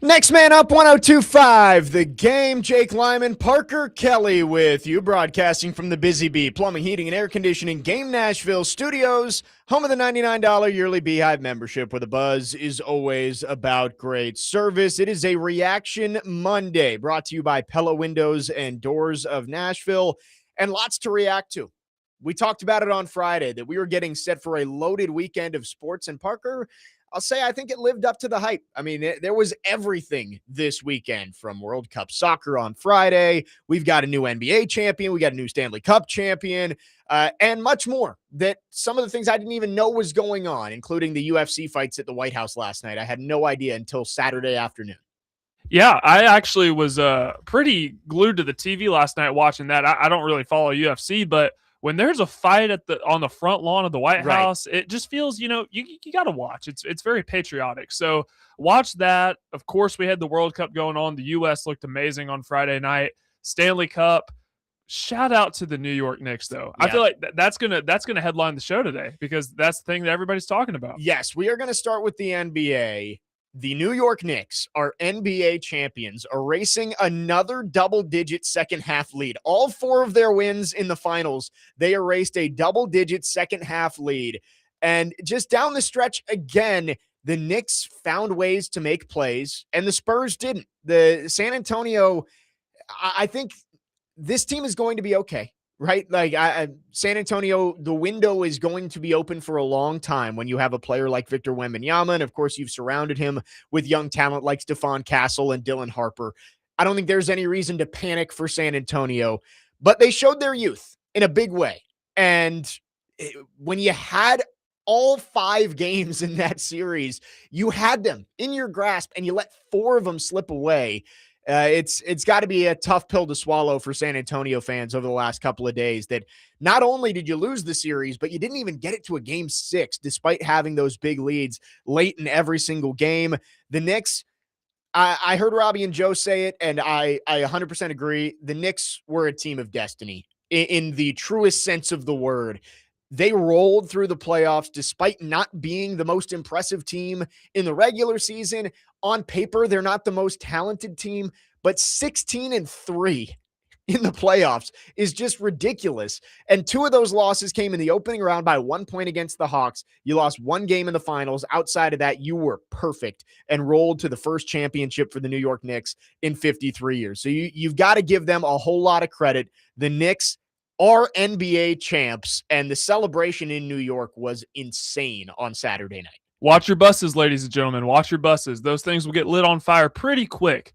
Next man up, 1025, the game. Jake Lyman, Parker Kelley with you, broadcasting from the Busy Bee Plumbing, Heating, and Air Conditioning Game Nashville Studios, home of the $99 yearly Beehive membership, where the buzz is always about great service. It is a Reaction Monday, brought to you by Pella Windows and Doors of Nashville, and lots to react to. We talked about it on Friday, that we were getting set for a loaded weekend of sports, and Parker, I'll say I think it lived up to the hype. I mean, there was everything this weekend, from World Cup soccer on Friday. We've got a new NBA champion. We got a new Stanley Cup champion, and much more. That some of the things I didn't even know was going on, including the UFC fights at the White House last night. I had no idea until Saturday afternoon. Yeah, I actually was pretty glued to the TV last night watching that. I don't really follow UFC, but when there's a fight on the front lawn of the White Right. House, it just feels, you got to watch. It's very patriotic. So watch that. Of course, we had the World Cup going on. The U.S. looked amazing on Friday night. Stanley Cup. Shout out to the New York Knicks, though. Yeah. I feel like that's gonna headline the show today because that's the thing that everybody's talking about. Yes, we are going to start with the NBA. The New York Knicks are NBA champions, erasing another double-digit second-half lead. All four of their wins in the finals, they erased a double-digit second-half lead. And just down the stretch again, the Knicks found ways to make plays, and the Spurs didn't. The San Antonio, I think this team is going to be okay. Right? Like San Antonio, the window is going to be open for a long time when you have a player like Victor Wembanyama. And of course, you've surrounded him with young talent like Stephon Castle and Dylan Harper. I don't think there's any reason to panic for San Antonio, but they showed their youth in a big way. And when you had all 5 games in that series, you had them in your grasp and you let 4 of them slip away. It's got to be a tough pill to swallow for San Antonio fans over the last couple of days, that not only did you lose the series, but you didn't even get it to a game 6, despite having those big leads late in every single game. The Knicks, I heard Robbie and Joe say it, and I 100% agree. The Knicks were a team of destiny in the truest sense of the word. They rolled through the playoffs despite not being the most impressive team in the regular season. On paper, they're not the most talented team, but 16-3 in the playoffs is just ridiculous. And 2 of those losses came in the opening round by 1 point against the Hawks. You lost 1 game in the finals. Outside of that, you were perfect and rolled to the first championship for the New York Knicks in 53 years. So you've got to give them a whole lot of credit. The Knicks are NBA champs, and the celebration in New York was insane on Saturday night. Watch your buses, ladies and gentlemen. Watch your buses. Those things will get lit on fire pretty quick.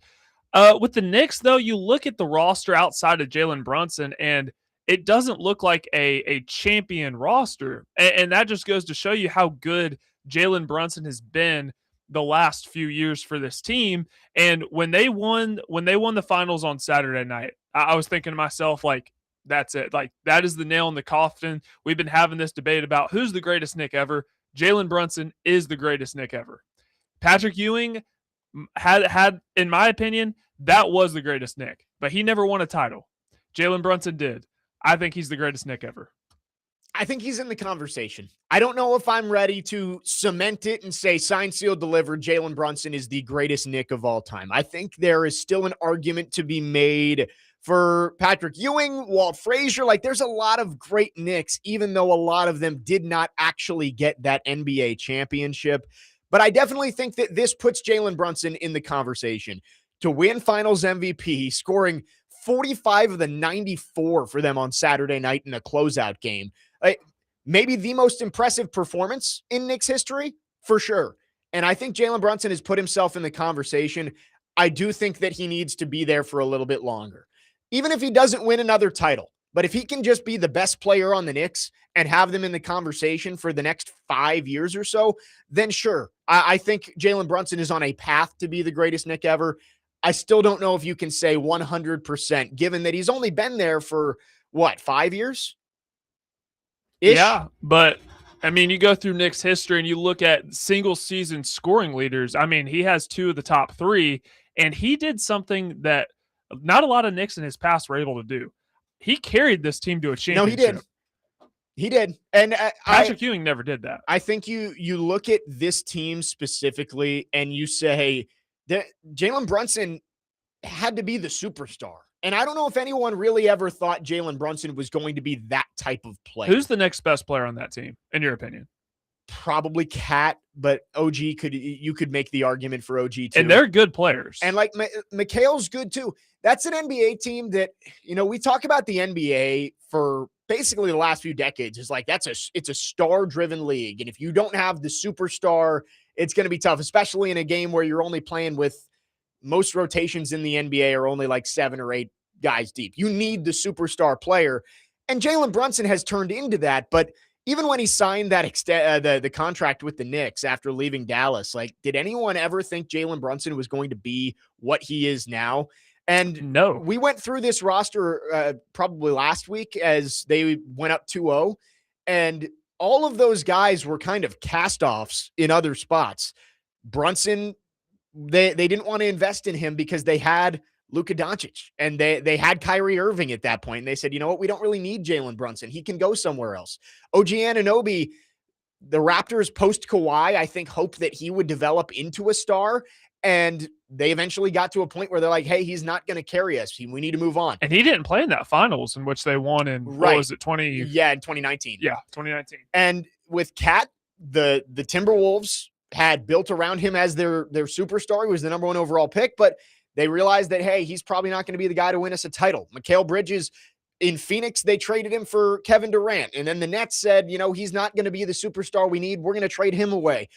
With the Knicks, though, you look at the roster outside of Jalen Brunson, and it doesn't look like a champion roster. And that just goes to show you how good Jalen Brunson has been the last few years for this team. And when they won the finals on Saturday night, I was thinking to myself, like, that's it. Like, that is the nail in the coffin. We've been having this debate about who's the greatest Knick ever. Jalen Brunson is the greatest Knick ever. Patrick Ewing had, in my opinion, that was the greatest Knick, but he never won a title. Jalen Brunson did. I think he's the greatest Knick ever. I think he's in the conversation. I don't know if I'm ready to cement it and say signed, sealed, delivered, Jalen Brunson is the greatest Knick of all time. I think there is still an argument to be made for Patrick Ewing, Walt Frazier. Like, there's a lot of great Knicks, even though a lot of them did not actually get that NBA championship. But I definitely think that this puts Jalen Brunson in the conversation to win finals MVP, scoring 45 of the 94 for them on Saturday night in a closeout game. Maybe the most impressive performance in Knicks history, for sure. And I think Jalen Brunson has put himself in the conversation. I do think that he needs to be there for a little bit longer. Even if he doesn't win another title, but if he can just be the best player on the Knicks and have them in the conversation for the next 5 years or so, then sure. I think Jalen Brunson is on a path to be the greatest Knick ever. I still don't know if you can say 100%, given that he's only been there for, 5 years? Ish? Yeah, but I mean, you go through Knicks history and you look at single season scoring leaders. I mean, he has 2 of the top 3, and he did something that not a lot of Knicks in his past were able to do. He carried this team to a championship. No, he did. He did. And Patrick Ewing never did that. I think you look at this team specifically and you say Jalen Brunson had to be the superstar. And I don't know if anyone really ever thought Jalen Brunson was going to be that type of player. Who's the next best player on that team, in your opinion? Probably Cat, but you could make the argument for OG too. And they're good players. And like Mikhail's good too. That's an NBA team that, we talk about the NBA for basically the last few decades. It's like it's a star-driven league. And if you don't have the superstar, it's going to be tough, especially in a game where you're only playing with most rotations in the NBA are only like 7 or 8 guys deep. You need the superstar player. And Jalen Brunson has turned into that. But even when he signed that the contract with the Knicks after leaving Dallas, like, did anyone ever think Jalen Brunson was going to be what he is now? And no, we went through this roster probably last week as they went up 2-0. And all of those guys were kind of cast-offs in other spots. Brunson, they didn't want to invest in him because they had Luka Doncic and they had Kyrie Irving at that point. And they said, you know what? We don't really need Jalen Brunson. He can go somewhere else. OG Anunoby, the Raptors post Kawhi, I think hoped that he would develop into a star. And they eventually got to a point where they're like, hey, he's not going to carry us. We need to move on. And he didn't play in that finals in which they won in, what was it, 20? Yeah, in 2019. Yeah, 2019. And with Cat, the Timberwolves had built around him as their superstar. He was the number 1 overall pick, but they realized that, hey, he's probably not going to be the guy to win us a title. Mikal Bridges in Phoenix, they traded him for Kevin Durant. And then the Nets said, he's not going to be the superstar we need. We're going to trade him away.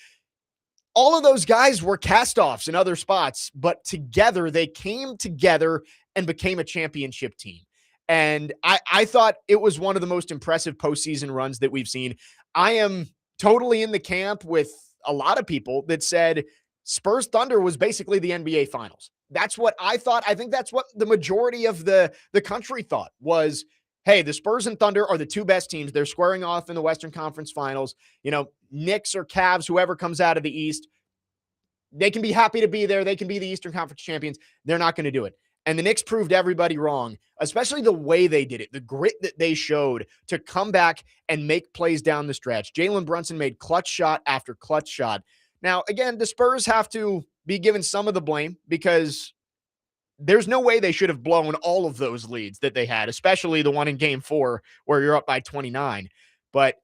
All of those guys were cast-offs in other spots, but together they came together and became a championship team. And I thought it was one of the most impressive postseason runs that we've seen. I am totally in the camp with a lot of people that said Spurs Thunder was basically the NBA Finals. That's what I thought. I think that's what the majority of the country thought was, hey, the Spurs and Thunder are the 2 best teams. They're squaring off in the Western Conference Finals. Knicks or Cavs, whoever comes out of the East, they can be happy to be there. They can be the Eastern Conference champions. They're not going to do it. And the Knicks proved everybody wrong, especially the way they did it, the grit that they showed to come back and make plays down the stretch. Jalen Brunson made clutch shot after clutch shot. Now, again, the Spurs have to be given some of the blame because there's no way they should have blown all of those leads that they had, especially the one in Game 4 where you're up by 29. But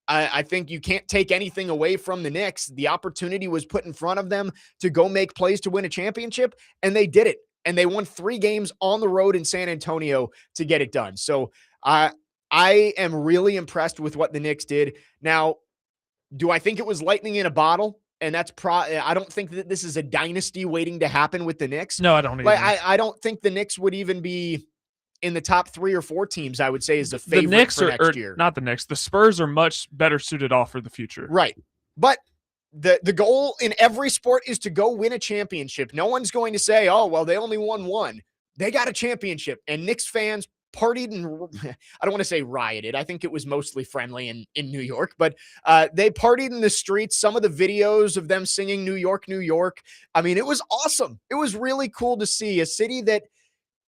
I think you can't take anything away from the Knicks. The opportunity was put in front of them to go make plays to win a championship, and they did it. And they won 3 games on the road in San Antonio to get it done. So I am really impressed with what the Knicks did. Now, do I think it was lightning in a bottle? And that's I don't think that this is a dynasty waiting to happen with the Knicks. No, I don't either. I don't think the Knicks would even be in the top 3 or 4 teams, I would say, is the favorite the Knicks for next year. Not the Knicks. The Spurs are much better suited off for the future. Right. But the goal in every sport is to go win a championship. No one's going to say, oh, well, they only won 1. They got a championship. And Knicks fans partied and I don't want to say rioted. I think it was mostly friendly in New York, but they partied in the streets. Some of the videos of them singing New York, New York. I mean, it was awesome. It was really cool to see a city that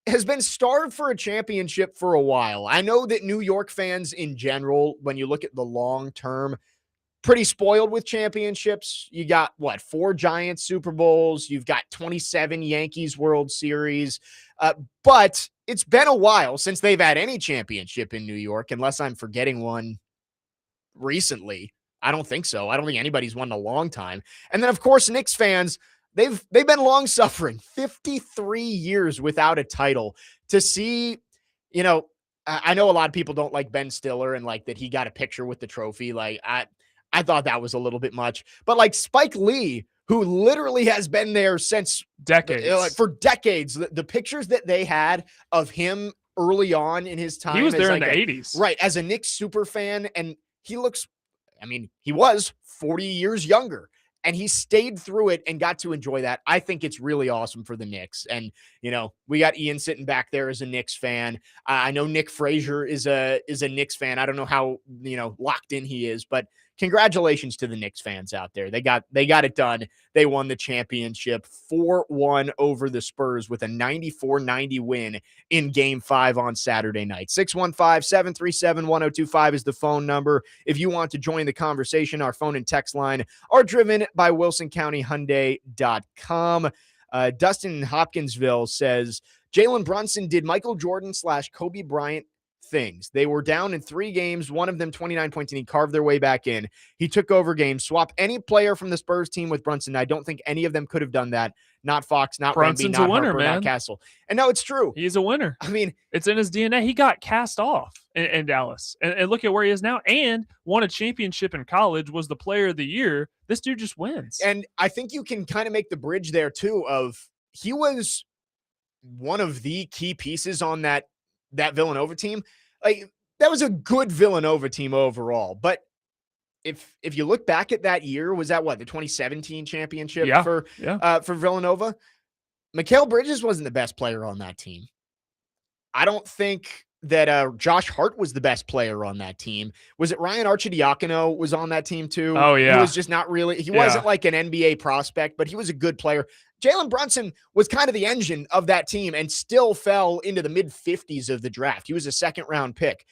has been starved for a championship for a while. I know that New York fans in general, when you look at the long term, pretty spoiled with championships. You got 4 Giants Super Bowls. You've got 27 Yankees World Series. But it's been a while since they've had any championship in New York, unless I'm forgetting one recently. I don't think so. I don't think anybody's won in a long time. And then, of course, Knicks fans, they've been long suffering, 53 years without a title. To see, I know a lot of people don't like Ben Stiller and like that he got a picture with the trophy. Like I thought that was a little bit much, but like Spike Lee, who literally has been there since decades, for decades, the pictures that they had of him early on in his time, he was there in like the 80s, right? As a Knicks super fan, and he was 40 years younger. And he stayed through it and got to enjoy that. I think it's really awesome for the Knicks. And, we got Ian sitting back there as a Knicks fan. I know Nick Frazier is a Knicks fan. I don't know how, locked in he is, but congratulations to the Knicks fans out there. They got it done. They won the championship 4-1 over the Spurs with a 94-90 win in Game 5 on Saturday night. 615-737-1025 is the phone number. If you want to join the conversation, our phone and text line are driven by WilsonCountyHyundai.com. Dustin in Hopkinsville says, Jalen Brunson did Michael Jordan / Kobe Bryant things. They were down in 3 games, one of them 29 points, and he carved their way back in. He took over games. Swap any player from the Spurs team with Brunson. I don't think any of them could have done that. Not Fox, not Wemby, Brunson's a not winner, Harper, man. not Castle. And no, it's true. He's a winner. I mean, it's in his DNA. He got cast off in Dallas. And look at where he is now, and won a championship in college, was the player of the year. This dude just wins. And I think you can kind of make the bridge there, too, of he was one of the key pieces on that Villanova team. Like, that was a good Villanova team overall. But if you look back at that year, was that what, the 2017 championship for Villanova? Mikal Bridges wasn't the best player on that team. I don't think that Josh Hart was the best player on that team. Was it Ryan Arcidiacono was on that team too? Oh, yeah. He was just not really, he wasn't like an NBA prospect, but he was a good player. Jalen Brunson was kind of the engine of that team and still fell into the mid-50s of the draft. He was a second-round pick.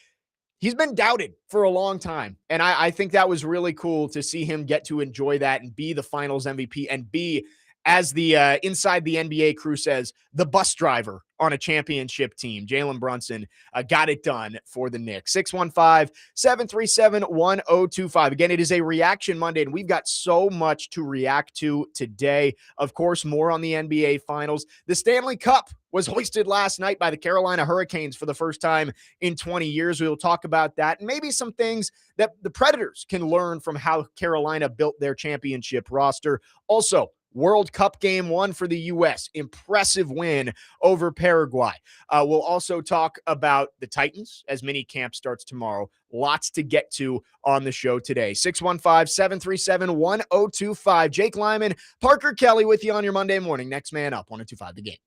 He's been doubted for a long time, and I think that was really cool to see him get to enjoy that and be the finals MVP and be, as the Inside the NBA crew says, the bus driver on a championship team. Jalen Brunson got it done for the Knicks. 615-737-1025. Again, it is a Reaction Monday, and we've got so much to react to today. Of course, more on the NBA Finals. The Stanley Cup was hoisted last night by the Carolina Hurricanes for the first time in 20 years. We will talk about that and maybe some things that the Predators can learn from how Carolina built their championship roster. Also, World Cup Game 1 for the U.S. Impressive win over Paraguay. We'll also talk about the Titans as mini camp starts tomorrow. Lots to get to on the show today. 615-737-1025. Jake Lyman, Parker Kelley with you on your Monday morning. Next man up, 1025 The Game.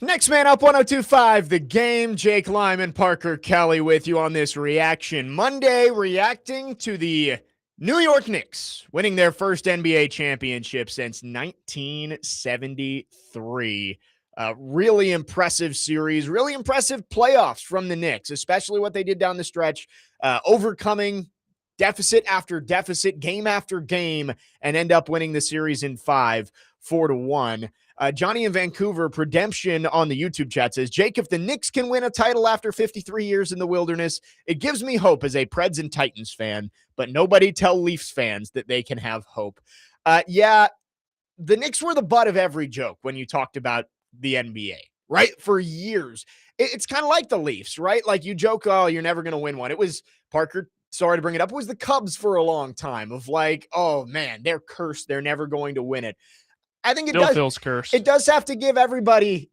Next man up, 102.5 The Game. Jake Lyman, Parker Kelley with you on this reaction Monday, reacting to the New York Knicks winning their first NBA championship since 1973. Really impressive series, really impressive playoffs from the Knicks, especially what they did down the stretch, overcoming deficit after deficit, game after game, and end up winning the series in 5, 4-1. Johnny in Vancouver, Predemption on the YouTube chat says, Jake, if the Knicks can win a title after 53 years in the wilderness, it gives me hope as a Preds and Titans fan, but nobody tell Leafs fans that they can have hope. Yeah, the Knicks were the butt of every joke when you talked about the NBA, right? For years. It's kind of like the Leafs, right? Like you joke, oh, you're never going to win one. It was Parker, sorry to bring it up, it was the Cubs for a long time of like, oh man, they're cursed. They're never going to win it. I think it feels cursed. It does have to give everybody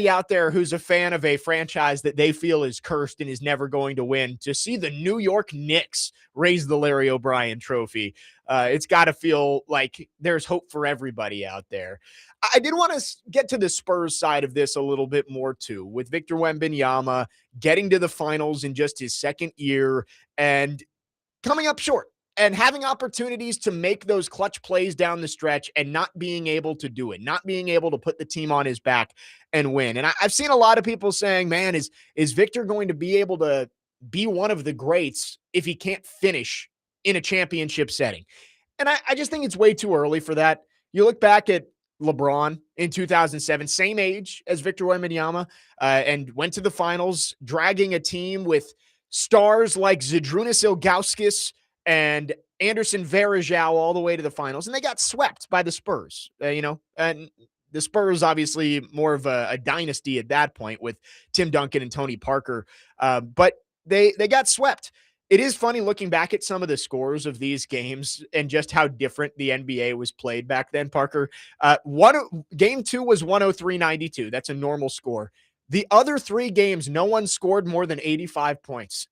out there who's a fan of a franchise that they feel is cursed and is never going to win to see the New York Knicks raise the Larry O'Brien trophy. It's got to feel like there's hope for everybody out there. I did want to get to the Spurs side of this a little bit more too, with Victor Wembanyama getting to the finals in just his second year and coming up short and having opportunities to make those clutch plays down the stretch and not being able to do it, not being able to put the team on his back and win. And I've seen a lot of people saying, man, is Victor going to be able to be one of the greats if he can't finish in a championship setting? And I just think it's way too early for that. You look back at LeBron in 2007, same age as Victor Wembanyama, and went to the finals, dragging a team with stars like Zydrunas Ilgauskas and Anderson Varejao all the way to the finals, and they got swept by the Spurs, and the Spurs obviously more of a dynasty at that point with Tim Duncan and Tony Parker, but they got swept. It is funny looking back at some of the scores of these games and just how different the NBA was played back then, Parker. Game 2 was 103-92. That's a normal score. The other 3 games, no one scored more than 85 points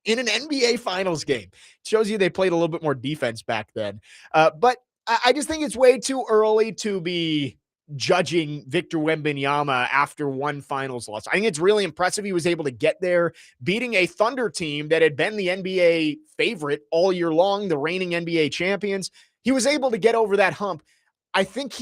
in an NBA Finals game. It shows you they played a little bit more defense back then. But I just think it's way too early to be judging Victor Wembanyama after one finals loss. I think it's really impressive he was able to get there, beating a Thunder team that had been the NBA favorite all year long, the reigning NBA champions. He was able to get over that hump. I think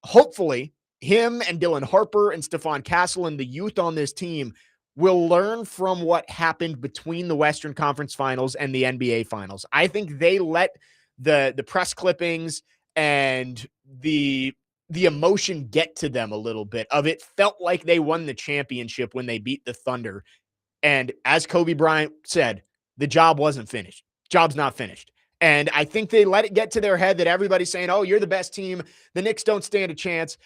hopefully, him and Dylan Harper and Stephon Castle and the youth on this team will learn from what happened between the Western Conference Finals and the NBA Finals. I think they let the press clippings and the emotion get to them a little bit of it felt like they won the championship when they beat the Thunder. And as Kobe Bryant said, the job wasn't finished. Job's not finished. And I think they let it get to their head that everybody's saying, oh, you're the best team. The Knicks don't stand a chance.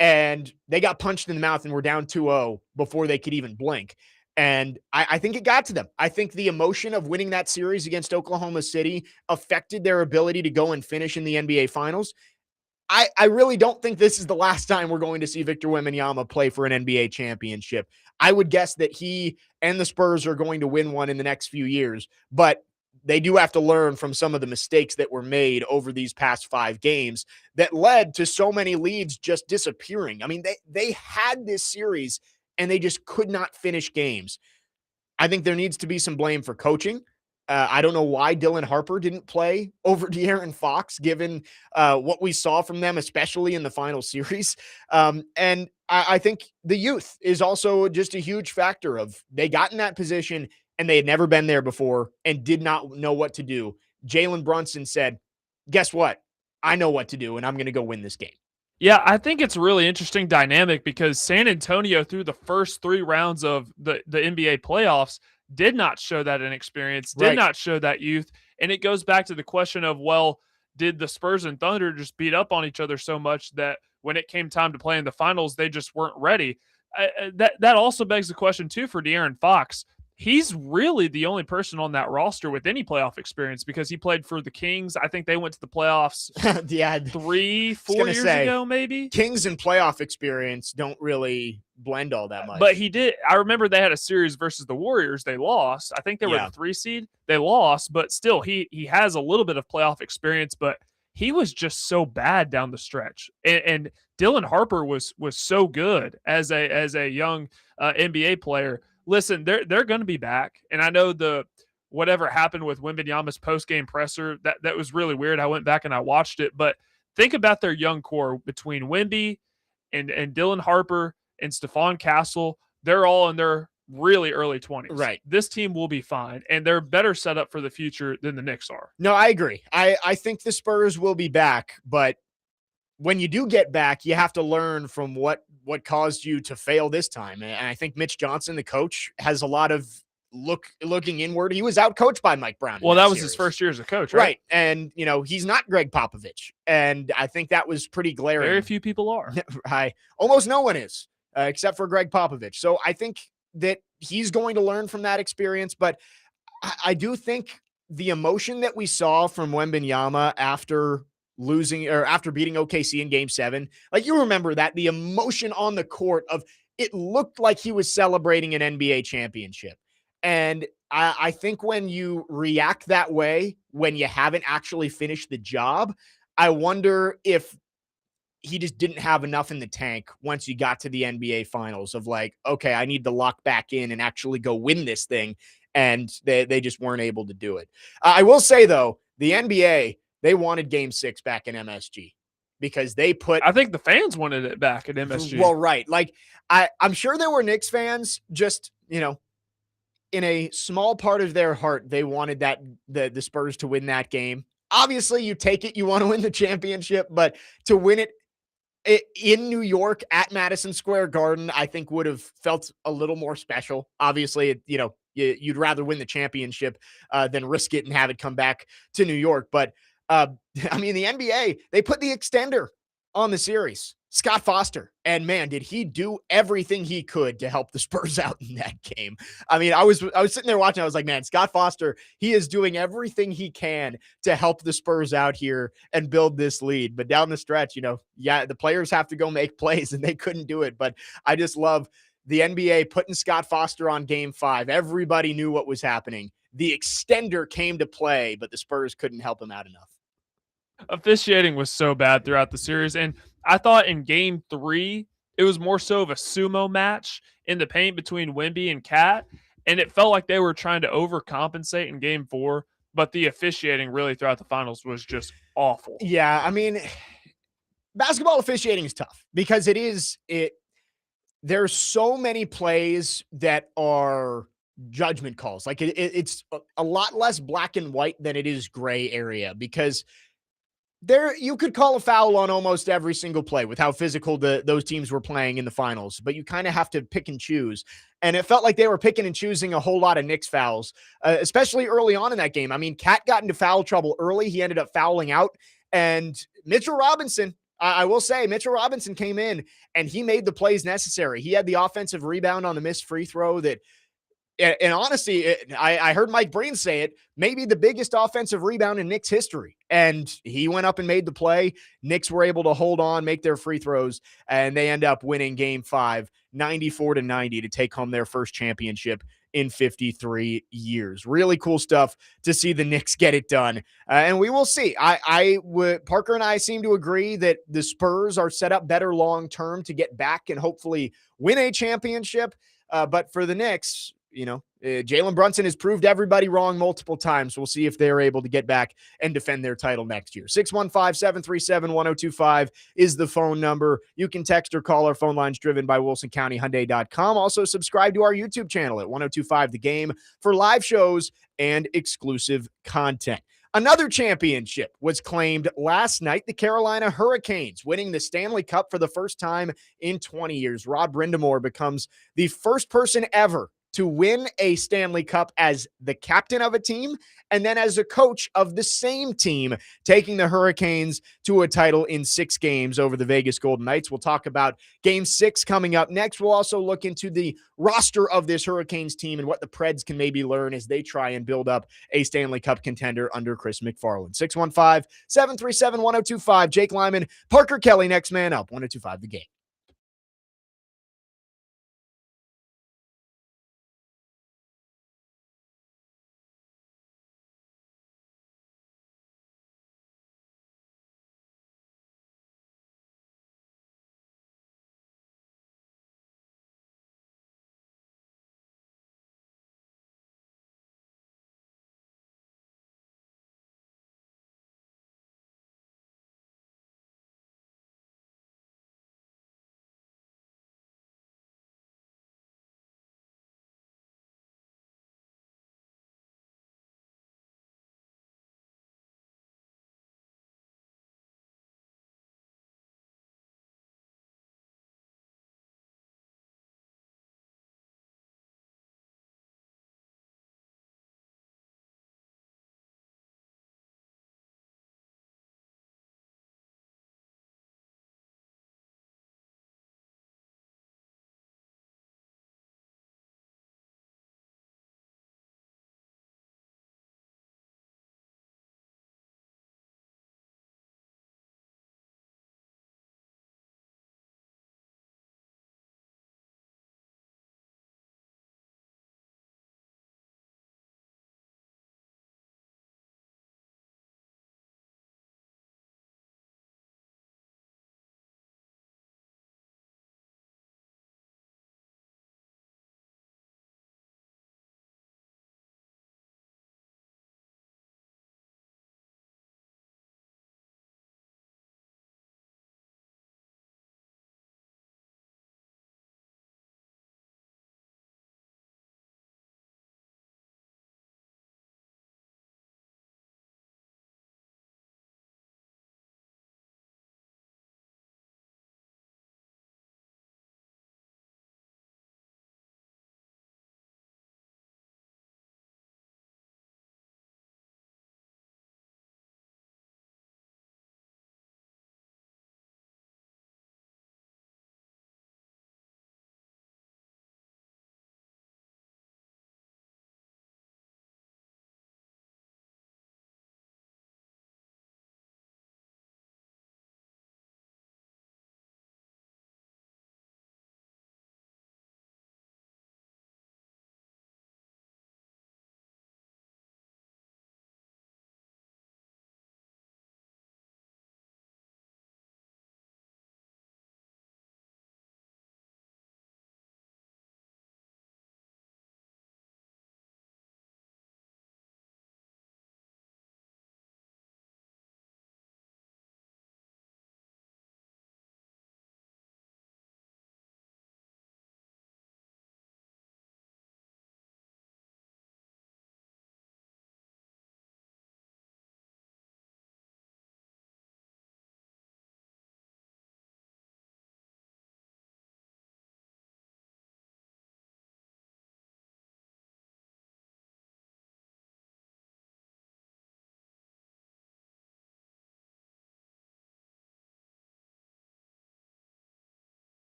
And they got punched in the mouth and were down 2-0 before they could even blink. And I think it got to them. I think the emotion of winning that series against Oklahoma City affected their ability to go and finish in the NBA Finals. I really don't think this is the last time we're going to see Victor Wembanyama play for an NBA championship. I would guess that he and the Spurs are going to win one in the next few years, but they do have to learn from some of the mistakes that were made over these past 5 games that led to so many leads just disappearing. I mean, they had this series and they just could not finish games. I think there needs to be some blame for coaching. I don't know why Dylan Harper didn't play over De'Aaron Fox, given what we saw from them, especially in the final series. And I think the youth is also just a huge factor of they got in that position and they had never been there before and did not know what to do. Jalen Brunson said, guess what? I know what to do, and I'm going to go win this game. Yeah, I think it's a really interesting dynamic because San Antonio, through the first 3 rounds of the NBA playoffs, did not show that inexperience, did not show that youth. And it goes back to the question of, well, did the Spurs and Thunder just beat up on each other so much that when it came time to play in the finals, they just weren't ready? That also begs the question, too, for De'Aaron Fox. He's really the only person on that roster with any playoff experience because he played for the Kings. I think they went to the playoffs 3-4 years ago, maybe. Kings and playoff experience don't really blend all that much. But he did. I remember they had a series versus the Warriors. They lost. I think they were the 3 seed. They lost, but still, he has a little bit of playoff experience, but he was just so bad down the stretch. And Dylan Harper was so good as a young NBA player. Listen, they're going to be back, and I know the whatever happened with Wembanyama's post game presser that was really weird. I went back and I watched it, but think about their young core between Wemby and Dylan Harper and Stephon Castle. They're all in their really early 20s. Right. This team will be fine, and they're better set up for the future than the Knicks are. No, I agree. I think the Spurs will be back, but when you do get back, you have to learn from what caused you to fail this time. And I think Mitch Johnson, the coach, has a lot of looking inward. He was out coached by Mike Brown. Well, that was series. his first year as a coach, right? Right. And, he's not Greg Popovich. And I think that was pretty glaring. Very few people are. Almost no one is, except for Greg Popovich. So I think that he's going to learn from that experience. But I do think the emotion that we saw from Wembanyama after losing or after beating OKC in game 7, like you remember that the emotion on the court of it looked like he was celebrating an NBA championship. And I think when you react that way, when you haven't actually finished the job, I wonder if he just didn't have enough in the tank once you got to the NBA finals of like, okay, I need to lock back in and actually go win this thing. And they just weren't able to do it. I will say though, the NBA, they wanted game 6 back in MSG because they put, I think the fans wanted it back at MSG. well, right. Like I'm sure there were Knicks fans just, in a small part of their heart, they wanted the Spurs to win that game. Obviously you take it, you want to win the championship, but to win it in New York at Madison Square Garden, I think would have felt a little more special. Obviously, you'd rather win the championship than risk it and have it come back to New York. But the NBA, they put the extender on the series, Scott Foster. And man, did he do everything he could to help the Spurs out in that game. I was sitting there watching. I was like, man, Scott Foster, he is doing everything he can to help the Spurs out here and build this lead. But down the stretch, the players have to go make plays and they couldn't do it. But I just love the NBA putting Scott Foster on game 5. Everybody knew what was happening. The extender came to play, but the Spurs couldn't help him out enough. Officiating was so bad throughout the series. And I thought in game 3, it was more so of a sumo match in the paint between Wemby and Cat. And it felt like they were trying to overcompensate in game 4. But the officiating really throughout the finals was just awful. Yeah, basketball officiating is tough because there's so many plays that are judgment calls. Like it's a lot less black and white than it is gray area because you could call a foul on almost every single play with how physical those teams were playing in the finals, but you kind of have to pick and choose. And it felt like they were picking and choosing a whole lot of Knicks fouls, especially early on in that game. Cat got into foul trouble early. He ended up fouling out. And Mitchell Robinson, I will say, Mitchell Robinson came in and he made the plays necessary. He had the offensive rebound on the missed free throw that, and honestly, I heard Mike Breen say it, maybe the biggest offensive rebound in Knicks history. And he went up and made the play. Knicks were able to hold on, make their free throws, and they end up winning game 5, 94-90 to take home their first championship in 53 years. Really cool stuff to see the Knicks get it done. And we will see. Parker and I seem to agree that the Spurs are set up better long-term to get back and hopefully win a championship. But for the Knicks, Jalen Brunson has proved everybody wrong multiple times. We'll see if they're able to get back and defend their title next year. 615-737-1025 is the phone number. You can text or call. Our phone lines driven by WilsonCountyHyundai.com. Also subscribe to our YouTube channel at 1025 The Game for live shows and exclusive content. Another championship was claimed last night. The Carolina Hurricanes winning the Stanley Cup for the first time in 20 years. Rod Brind'Amour becomes the first person ever to win a Stanley Cup as the captain of a team and then as a coach of the same team, taking the Hurricanes to a title in 6 games over the Vegas Golden Knights. We'll talk about game 6 coming up next. We'll also look into the roster of this Hurricanes team and what the Preds can maybe learn as they try and build up a Stanley Cup contender under Chris McFarland. 615-737-1025. Jake Lyman, Parker Kelley, next man up. 1025 The Game.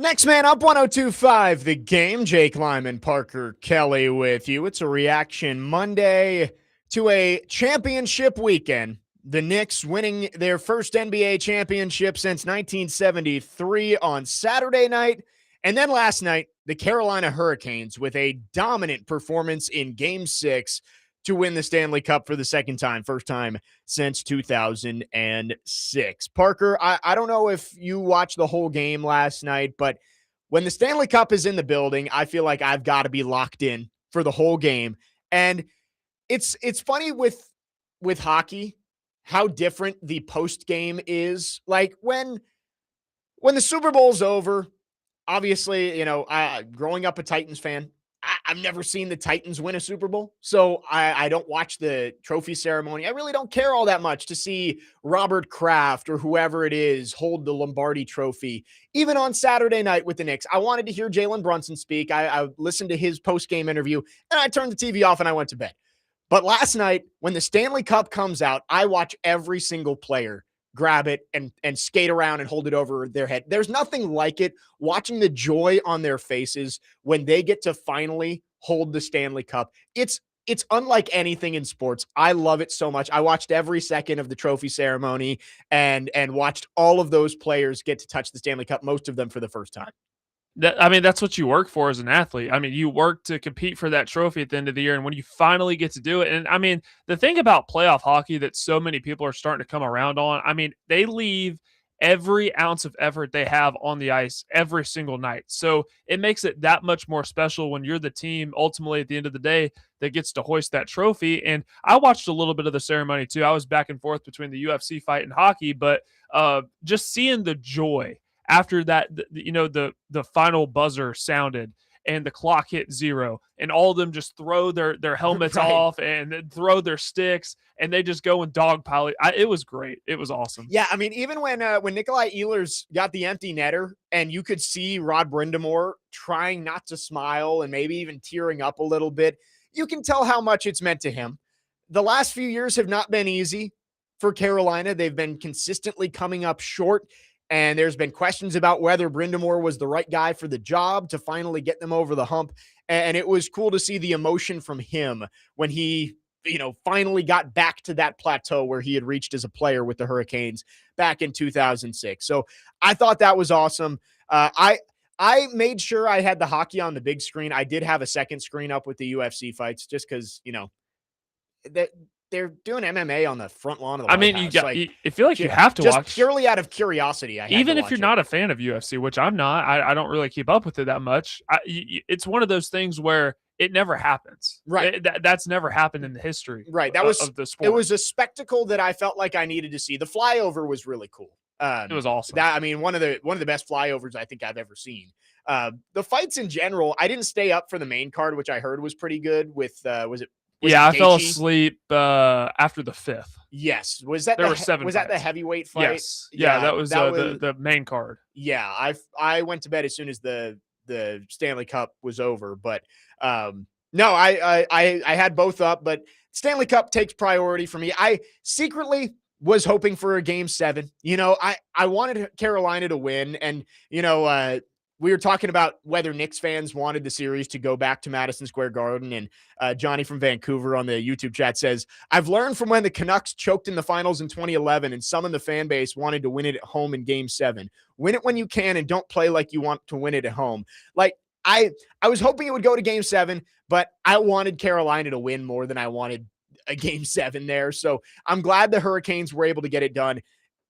Next man up, 1025 The Game. Jake Lyman, Parker Kelley with you. It's a reaction Monday to a championship weekend. The Knicks winning their first NBA championship since 1973 on Saturday night. And then last night, the Carolina Hurricanes with a dominant performance in Game 6 to win the Stanley Cup for the second time, first time since 2006. Parker, I don't know if you watched the whole game last night, but when the Stanley Cup is in the building, I feel like I've got to be locked in for the whole game. And it's funny with hockey how different the post game is. Like when the Super Bowl's over, obviously, growing up a Titans fan, I've never seen the Titans win a Super Bowl. So I don't watch the trophy ceremony. I really don't care all that much to see Robert Kraft or whoever it is hold the Lombardi trophy. Even on Saturday night with the Knicks, I wanted to hear Jalen Brunson speak. I listened to his post-game interview, and I turned the TV off and I went to bed. But last night, when the Stanley Cup comes out, I watch every single player grab it and skate around and hold it over their head. There's nothing like it, watching the joy on their faces when they get to finally hold the Stanley Cup. It's unlike anything in sports. I love it so much. I watched every second of the trophy ceremony and watched all of those players get to touch the Stanley Cup, most of them for the first time. That's what you work for as an athlete. I mean, you work to compete for that trophy at the end of the year. And when you finally get to do it, and I mean, the thing about playoff hockey that so many people are starting to come around on, I mean, they leave every ounce of effort they have on the ice every single night. So it makes it that much more special when you're the team ultimately at the end of the day that gets to hoist that trophy. And I watched a little bit of the ceremony too. I was back and forth between the UFC fight and hockey, but just seeing the joy after that, the final buzzer sounded and the clock hit 0 and all of them just throw their helmets Right. off and then throw their sticks and they just go and dogpile it. It was great. It was awesome. Yeah, I mean, even when Nikolai Ehlers got the empty netter and you could see Rod Brind'Amour trying not to smile and maybe even tearing up a little bit, you can tell how much it's meant to him. The last few years have not been easy for Carolina. They've been consistently coming up short. And there's been questions about whether Brind'Amour was the right guy for the job to finally get them over the hump. And it was cool to see the emotion from him when he, finally got back to that plateau where he had reached as a player with the Hurricanes back in 2006. So I thought that was awesome. I made sure I had the hockey on the big screen. I did have a second screen up with the UFC fights just because, they're doing MMA on the front lawn of the White House. I feel like you have to just watch purely out of curiosity. Even if you're not a fan of UFC, which I'm not, I don't really keep up with it that much. It's one of those things where it never happens. Right. That's never happened in the history. Right. That was of the sport. It was a spectacle that I felt like I needed to see. The flyover was really cool. It was awesome. One of the best flyovers I think I've ever seen. The fights in general, I didn't stay up for the main card, which I heard was pretty good. With I fell asleep after the 5th. Yes. Was that there were 7 Was fights. That the heavyweight fight? Yes. Yeah, that was the main card. Yeah, I went to bed as soon as the Stanley Cup was over, but no, I had both up, but Stanley Cup takes priority for me. I secretly was hoping for a Game 7. I wanted Carolina to win, and we were talking about whether Knicks fans wanted the series to go back to Madison Square Garden, and Johnny from Vancouver on the YouTube chat says, I've learned from when the Canucks choked in the finals in 2011 and some in the fan base wanted to win it at home in Game 7. Win it when you can and don't play like you want to win it at home. Like, I was hoping it would go to Game 7, but I wanted Carolina to win more than I wanted a Game 7 there. So I'm glad the Hurricanes were able to get it done.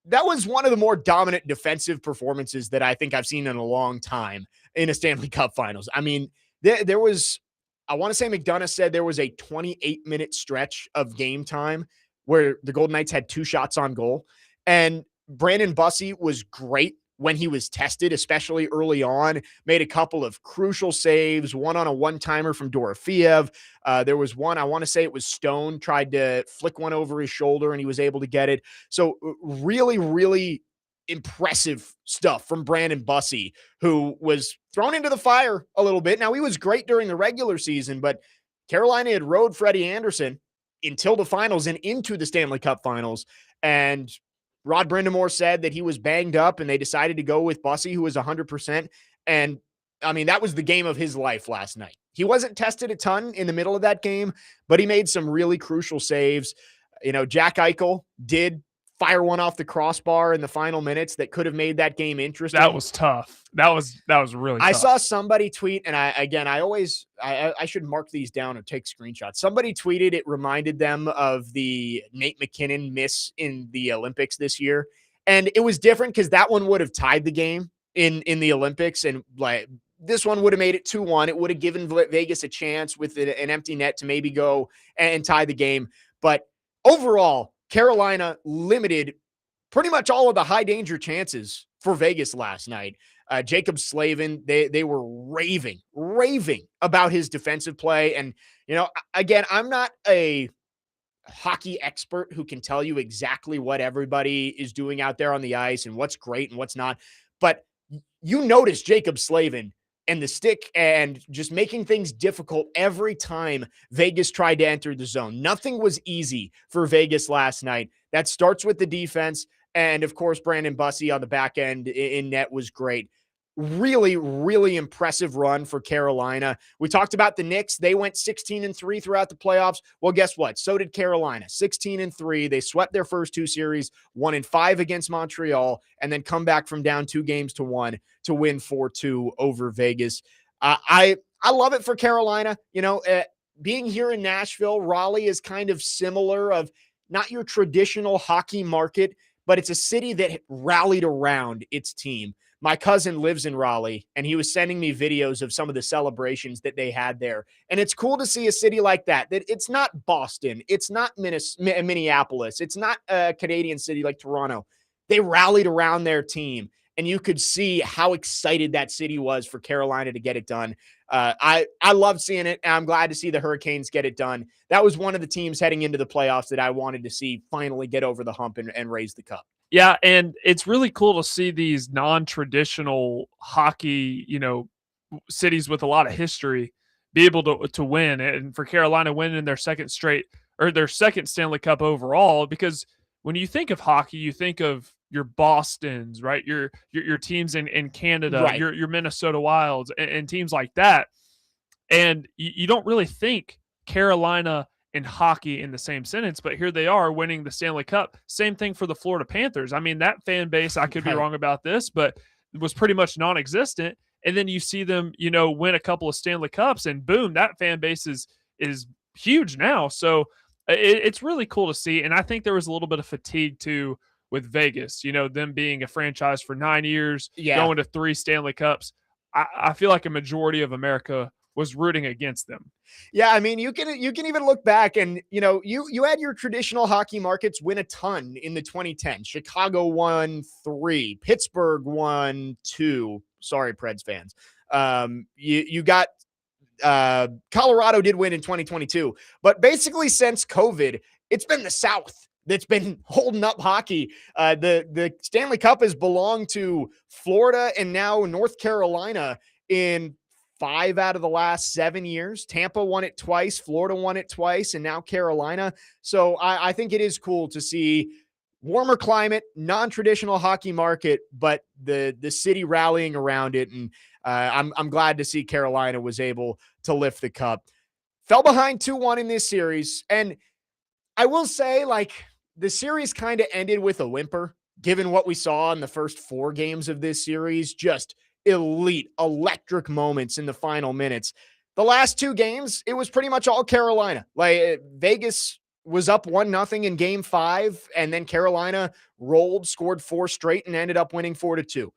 That was one of the more dominant defensive performances that I think I've seen in a long time in a Stanley Cup Finals. I mean, there was, I want to say McDonough said there was a 28-minute stretch of game time where the Golden Knights had 2 shots on goal. And Brandon Bussey was great when he was tested, especially early on, made a couple of crucial saves, one on a one-timer from Dorofeev. There was one, I want to say it was Stone, tried to flick one over his shoulder and he was able to get it. So really, really impressive stuff from Brandon Bussey, who was thrown into the fire a little bit. Now, he was great during the regular season, but Carolina had rode Freddie Anderson until the finals and into the Stanley Cup Finals. And Rod Brind'Amour said that he was banged up and they decided to go with Bussey, who was 100%. And I mean, that was the game of his life last night. He wasn't tested a ton in the middle of that game, but he made some really crucial saves. Jack Eichel did fire one off the crossbar in the final minutes that could have made that game interesting. That was tough. That was really tough. I saw somebody tweet, and I should mark these down or take screenshots. Somebody tweeted it reminded them of the Nate McKinnon miss in the Olympics this year. And it was different because that one would have tied the game in the Olympics. And like this one would have made it 2-1. It would have given Vegas a chance with an empty net to maybe go and tie the game. But overall, Carolina limited pretty much all of the high danger chances for Vegas last night. Jacob Slavin, they were raving about his defensive play. And, again, I'm not a hockey expert who can tell you exactly what everybody is doing out there on the ice and what's great and what's not. But you notice Jacob Slavin and the stick and just making things difficult every time Vegas tried to enter the zone. Nothing was easy for Vegas last night. That starts with the defense. And of course, Brandon Bussey on the back end in net was great. Really, really impressive run for Carolina. We talked about the Knicks. They went 16-3 throughout the playoffs. Well, guess what? So did Carolina. 16-3. They swept their first two series, 1-5 against Montreal, and then come back from down 2-1 to win 4-2 over Vegas. I love it for Carolina. Being here in Nashville, Raleigh is kind of similar of not your traditional hockey market, but it's a city that rallied around its team. My cousin lives in Raleigh, and he was sending me videos of some of the celebrations that they had there. And it's cool to see a city like that it's not Boston. It's not Minneapolis. It's not a Canadian city like Toronto. They rallied around their team, and you could see how excited that city was for Carolina to get it done. I love seeing it, and I'm glad to see the Hurricanes get it done. That was one of the teams heading into the playoffs that I wanted to see finally get over the hump and raise the cup. Yeah, and it's really cool to see these non-traditional hockey, cities with a lot of history be able to win, and for Carolina winning their second Stanley Cup overall. Because when you think of hockey, you think of your Bostons, right? Your teams in Canada, right. your Minnesota Wilds, and teams like that, and you don't really think Carolina in hockey in the same sentence, but here they are winning the Stanley Cup. Same thing for the Florida Panthers. I mean, that fan base, I could be wrong about this, but it was pretty much non-existent. And then you see them, win a couple of Stanley Cups, and boom, that fan base is huge now. So it's really cool to see. And I think there was a little bit of fatigue too with Vegas, them being a franchise for 9 years, going to 3 Stanley Cups. I feel like a majority of America was rooting against them. Yeah, I mean, you can even look back and, you had your traditional hockey markets win a ton in the 2010s. Chicago won 3, Pittsburgh won 2. Sorry, Preds fans. You got Colorado did win in 2022, but basically since COVID, it's been the South that's been holding up hockey. The Stanley Cup has belonged to Florida and now North Carolina in 5 out of the last 7 years. Tampa won it twice, Florida won it twice, and now Carolina. So I think it is cool to see warmer climate, non-traditional hockey market, but the city rallying around it. And I'm glad to see Carolina was able to lift the cup. Fell behind 2-1 in this series. And I will say, the series kind of ended with a whimper, given what we saw in the first 4 games of this series. Just elite, electric moments in the final minutes. The last 2 games, it was pretty much all Carolina. Vegas was up 1-0 in game 5, and then Carolina rolled, scored 4 straight, and ended up winning 4-2.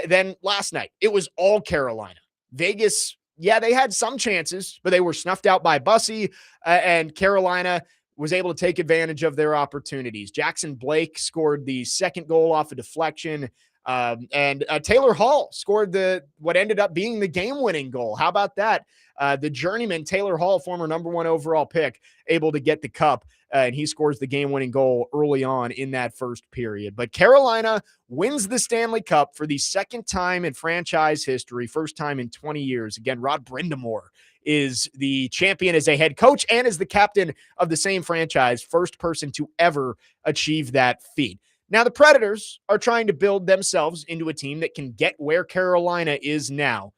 Then last night, it was all Carolina. Vegas, they had some chances, but they were snuffed out by Bussey, and Carolina was able to take advantage of their opportunities. Jackson Blake scored the second goal off a deflection. And Taylor Hall scored what ended up being the game-winning goal. How about that? The journeyman Taylor Hall, former number 1 overall pick, able to get the cup, and he scores the game-winning goal early on in that first period. But Carolina wins the Stanley Cup for the second time in franchise history, first time in 20 years. Again, Rod Brind'Amour is the champion as a head coach and as the captain of the same franchise, first person to ever achieve that feat. Now, the Predators are trying to build themselves into a team that can get where Carolina is now.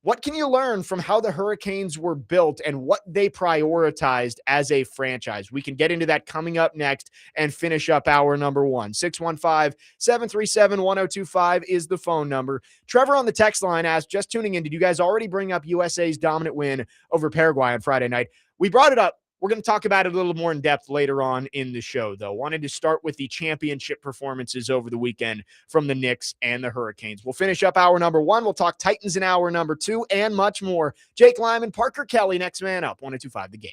What can you learn from how the Hurricanes were built and what they prioritized as a franchise? We can get into that coming up next and finish up hour number one. 615-737-1025 is the phone number. Trevor on the text line asked, just tuning in, did you guys already bring up USA's dominant win over Paraguay on Friday night? We brought it up. We're going to talk about it a little more in depth later on in the show, though. Wanted to start with the championship performances over the weekend from the Knicks and the Hurricanes. We'll finish up hour number one. We'll talk Titans in hour number two and much more. Jake Lyman, Parker Kelley, next man up. 102.5 The Game.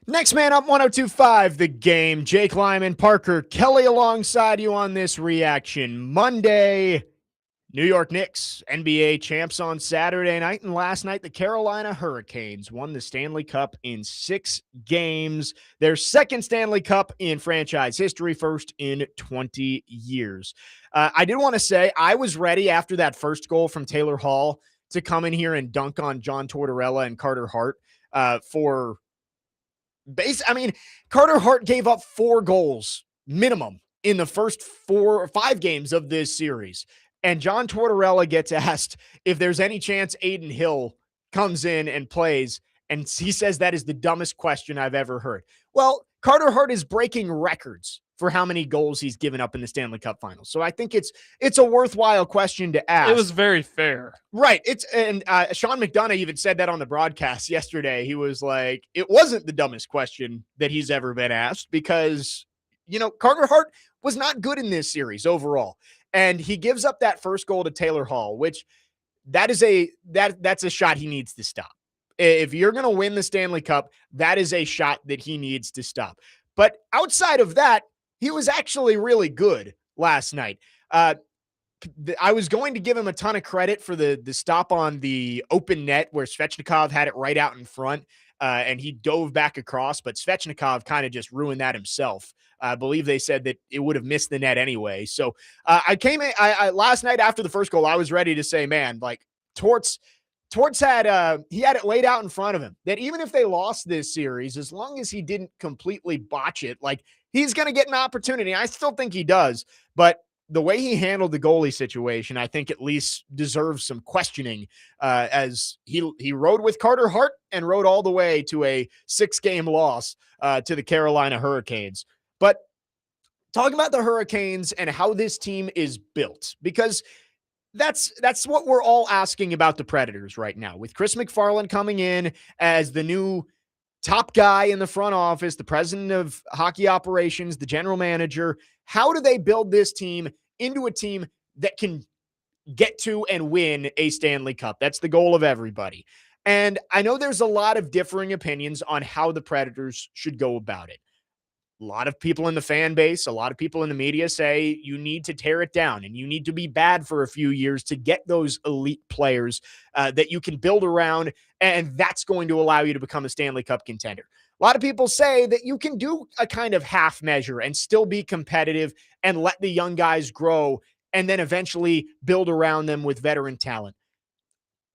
Next man up, 102.5 The Game. Jake Lyman, Parker Kelley alongside you on this reaction. Monday, New York Knicks, NBA champs on Saturday night, and last night the Carolina Hurricanes won the Stanley Cup in 6 games. Their second Stanley Cup in franchise history, first in 20 years. I did want to say I was ready after that first goal from Taylor Hall to come in here and dunk on John Tortorella and Carter Hart for base. I mean, Carter Hart gave up 4 goals minimum in the first 4 or 5 games of this series. And John Tortorella gets asked if there's any chance Aiden Hill comes in and plays, and he says that is the dumbest question I've ever heard. Well, Carter Hart is breaking records for how many goals he's given up in the Stanley Cup Finals. So I think it's a worthwhile question to ask. It was very fair. Right. And Sean McDonough even said that on the broadcast yesterday. He was like, it wasn't the dumbest question that he's ever been asked because, Carter Hart was not good in this series overall. And he gives up that first goal to Taylor Hall, which that's a shot he needs to stop. If you're going to win the Stanley Cup, that is a shot that he needs to stop. But outside of that, he was actually really good last night. I was going to give him a ton of credit for the stop on the open net where Svechnikov had it right out in front, and he dove back across, but Svechnikov kind of just ruined that himself. I believe they said that it would have missed the net anyway. So I last night after the first goal, I was ready to say, man, like Torts had he had it laid out in front of him that even if they lost this series, as long as he didn't completely botch it, like he's going to get an opportunity. I still think he does, but the way he handled the goalie situation, I think at least deserves some questioning as he rode with Carter Hart and rode all the way to a 6-game loss to the Carolina Hurricanes. But talking about the Hurricanes and how this team is built, because that's what we're all asking about the Predators right now. With Chris McFarland coming in as the new top guy in the front office, the president of hockey operations, the general manager, how do they build this team into a team that can get to and win a Stanley Cup? That's the goal of everybody. And I know there's a lot of differing opinions on how the Predators should go about it. A lot of people in the fan base, a lot of people in the media say you need to tear it down and you need to be bad for a few years to get those elite players that you can build around, and that's going to allow you to become a Stanley Cup contender. A lot of people say that you can do a kind of half measure and still be competitive and let the young guys grow and then eventually build around them with veteran talent.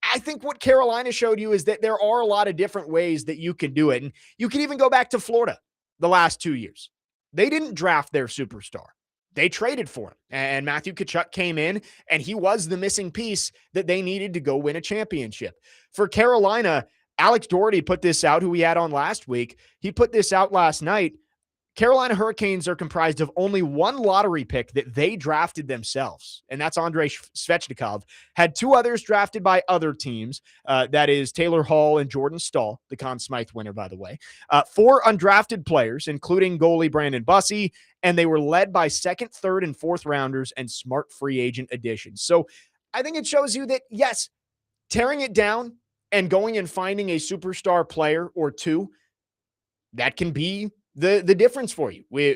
I think what Carolina showed you is that there are a lot of different ways that you can do it. And you can even go back to Florida the last 2 years. They didn't draft their superstar. They traded for him. And Matthew Tkachuk came in, and he was the missing piece that they needed to go win a championship. For Carolina, Alex Doherty put this out, who we had on last week. He put this out last night. Carolina Hurricanes are comprised of only one lottery pick that they drafted themselves, and that's Andrei Svechnikov. Had 2 others drafted by other teams. That is Taylor Hall and Jordan Staal, the Conn Smythe winner, by the way. 4 undrafted players, including goalie Brandon Bussey, and they were led by 2nd, 3rd, and 4th rounders and smart free agent additions. So I think it shows you that, yes, tearing it down and going and finding a superstar player or 2, that can be the difference for you. We,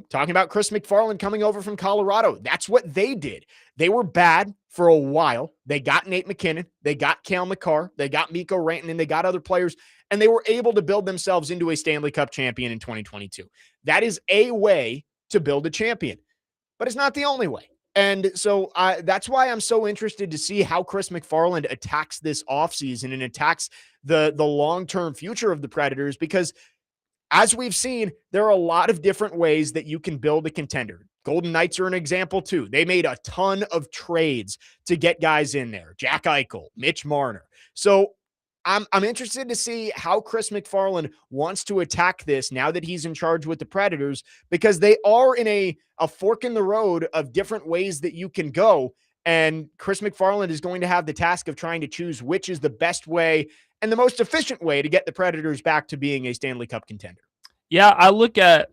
talking about Chris McFarland coming over from Colorado, that's what they did. They were bad for a while. They got Nate McKinnon, they got Cale Makar, they got Mikko Rantanen, they got other players, and they were able to build themselves into a Stanley Cup champion in 2022. That is a way to build a champion, but it's not the only way. And so that's why I'm so interested to see how Chris McFarland attacks this offseason and attacks the long-term future of the Predators, because as we've seen, there are a lot of different ways that you can build a contender. Golden Knights are an example too. They made a ton of trades to get guys in there. Jack Eichel, Mitch Marner. So I'm interested to see how Chris McFarland wants to attack this now that he's in charge with the Predators, because they are in a fork in the road of different ways that you can go. And Chris McFarland is going to have the task of trying to choose which is the best way and the most efficient way to get the Predators back to being a Stanley Cup contender. Yeah, I look at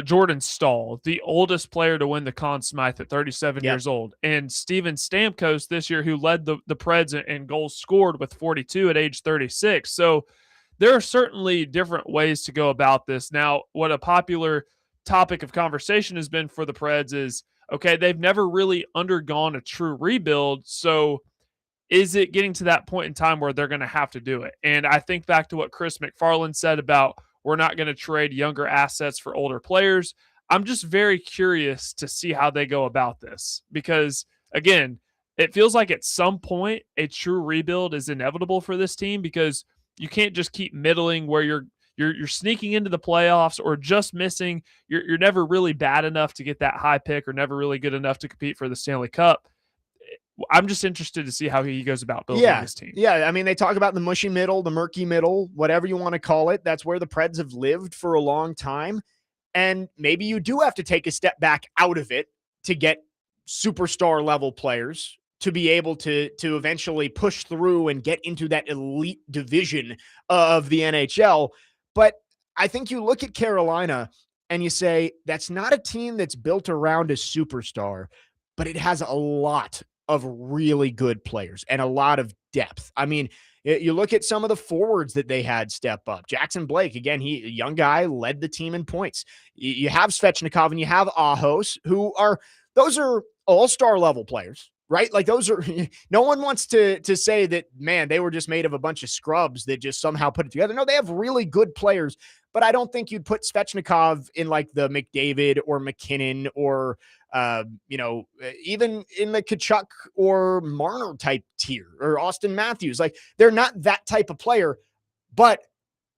Jordan Staal, the oldest player to win the Conn Smythe at 37 years old, and Steven Stamkos this year, who led the Preds in goals scored with 42 at age 36. So there are certainly different ways to go about this. Now, what a popular topic of conversation has been for the Preds is, okay, they've never really undergone a true rebuild, so is it getting to that point in time where they're going to have to do it? And I think back to what Chris McFarland said about we're not going to trade younger assets for older players. I'm just very curious to see how they go about this, because, again, it feels like at some point a true rebuild is inevitable for this team, because you can't just keep middling where you're sneaking into the playoffs or just missing. You're never really bad enough to get that high pick or never really good enough to compete for the Stanley Cup. I'm just interested to see how he goes about building Yeah. this team. Yeah. I mean, they talk about the mushy middle, the murky middle, whatever you want to call it. That's where the Preds have lived for a long time. And maybe you do have to take a step back out of it to get superstar level players to be able to eventually push through and get into that elite division of the NHL. But I think you look at Carolina and you say, that's not a team that's built around a superstar, but it has a lot of really good players and a lot of depth. I mean, you look at some of the forwards that they had step up. Jackson Blake, again, he a young guy, led the team in points. You have Svechnikov and you have Ahos, those are all-star level players, right? Like those are, no one wants to say that, man, they were just made of a bunch of scrubs that just somehow put it together. No, they have really good players, but I don't think you'd put Svechnikov in like the McDavid or McKinnon or even in the Kachuk or Marner type tier or Austin Matthews. Like they're not that type of player, but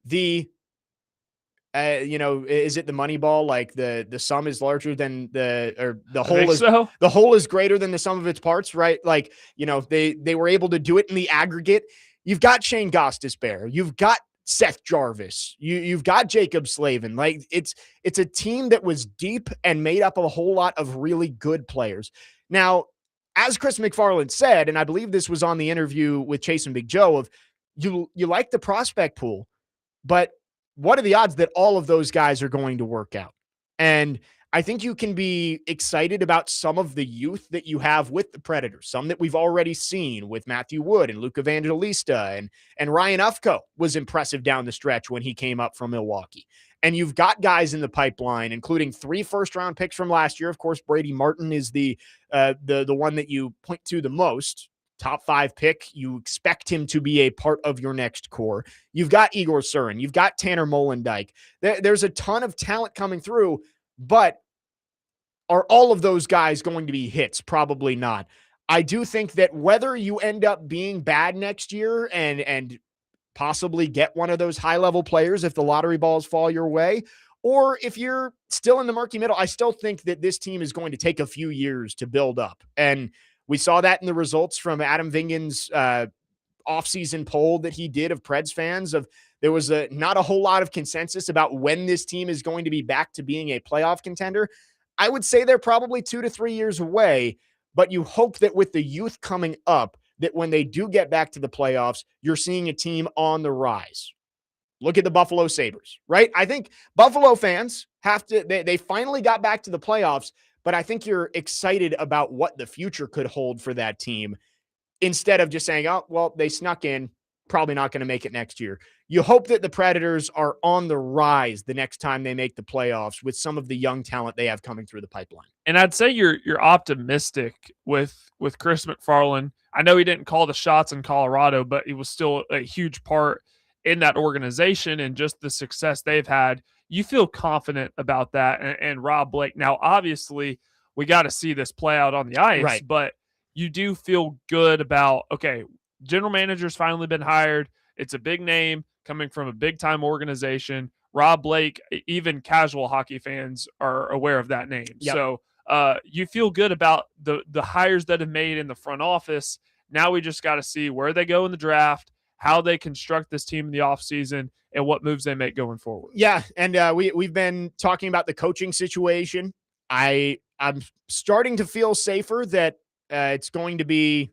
the is it the money ball? Like the sum is larger than the whole is so. The whole is greater than the sum of its parts, right? Like, they were able to do it in the aggregate. You've got Shane Gostisbehere. You've got Seth Jarvis. You've got Jacob Slavin. Like it's a team that was deep and made up of a whole lot of really good players. Now, as Chris McFarland said, and I believe this was on the interview with Chase and Big Joe, of you like the prospect pool, but what are the odds that all of those guys are going to work out? And I think you can be excited about some of the youth that you have with the Predators, some that we've already seen with Matthew Wood and Luke Evangelista, and Ryan Ufko was impressive down the stretch when he came up from Milwaukee. And you've got guys in the pipeline, including 3 first-round picks from last year. Of course, Brady Martin is the one that you point to the most. Top 5 pick. You expect him to be a part of your next core. You've got Igor Surin. You've got Tanner Molendijk. There's a ton of talent coming through, but are all of those guys going to be hits? Probably not. I do think that whether you end up being bad next year and possibly get one of those high-level players if the lottery balls fall your way, or if you're still in the murky middle, I still think that this team is going to take a few years to build up. And we saw that in the results from Adam Vingan's offseason poll that he did of Preds fans. There was not a whole lot of consensus about when this team is going to be back to being a playoff contender. I would say they're probably 2 to 3 years away, but you hope that with the youth coming up, that when they do get back to the playoffs, you're seeing a team on the rise. Look at the Buffalo Sabres, right? I think Buffalo fans they finally got back to the playoffs, but I think you're excited about what the future could hold for that team instead of just saying, oh, well, they snuck in, probably not going to make it next year. You hope that the Predators are on the rise the next time they make the playoffs with some of the young talent they have coming through the pipeline. And I'd say you're optimistic with Chris McFarland. I know he didn't call the shots in Colorado, but he was still a huge part in that organization and just the success they've had. You feel confident about that. And Rob Blake, now obviously we got to see this play out on the ice, right, but you do feel good about, okay, general manager's finally been hired. It's a big name coming from a big time organization. Rob Blake, even casual hockey fans are aware of that name. Yep. So you feel good about the hires that have made in the front office. Now we just got to see where they go in the draft, how they construct this team in the offseason, and what moves they make going forward. Yeah, and we've been talking about the coaching situation. I'm starting to feel safer that it's going to be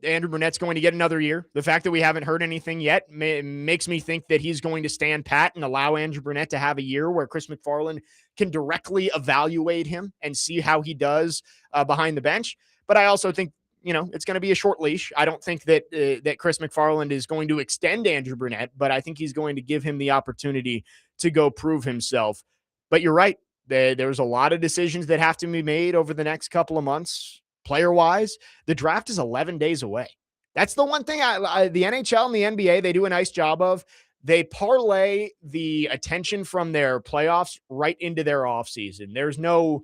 Andrew Brunette's going to get another year. The fact that we haven't heard anything yet makes me think that he's going to stand pat and allow Andrew Brunette to have a year where Chris McFarland can directly evaluate him and see how he does behind the bench. But I also think, it's going to be a short leash. I don't think that that Chris McFarland is going to extend Andrew Brunette, but I think he's going to give him the opportunity to go prove himself. But you're right. There's a lot of decisions that have to be made over the next couple of months. Player-wise, the draft is 11 days away. That's the one thing the NHL and the NBA, they do a nice job of. They parlay the attention from their playoffs right into their offseason. There's no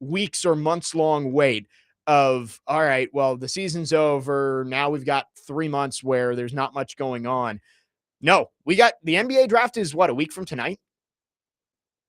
weeks or months-long wait of, all right, well, the season's over. Now we've got 3 months where there's not much going on. No, we got the NBA draft is, what, a week from tonight?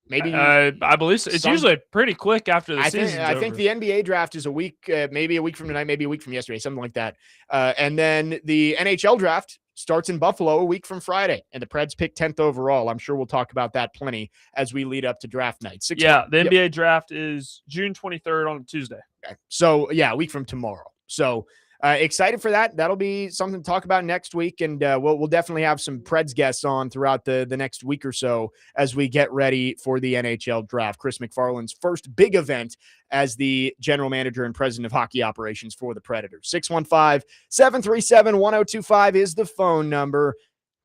Maybe I believe so. It's usually pretty quick after the season's I over. think the NBA draft is a week, maybe a week from tonight, maybe a week from yesterday, something like that. And then the NHL draft starts in Buffalo a week from Friday, and the Preds pick 10th overall. I'm sure we'll talk about that plenty as we lead up to draft night. The NBA draft is June 23rd on Tuesday. Okay. So, yeah, a week from tomorrow. So, excited for that. That'll be something to talk about next week, and we'll definitely have some Preds guests on throughout the next week or so as we get ready for the NHL draft. Chris McFarland's first big event as the general manager and president of hockey operations for the Predators. 615-737-1025 is the phone number.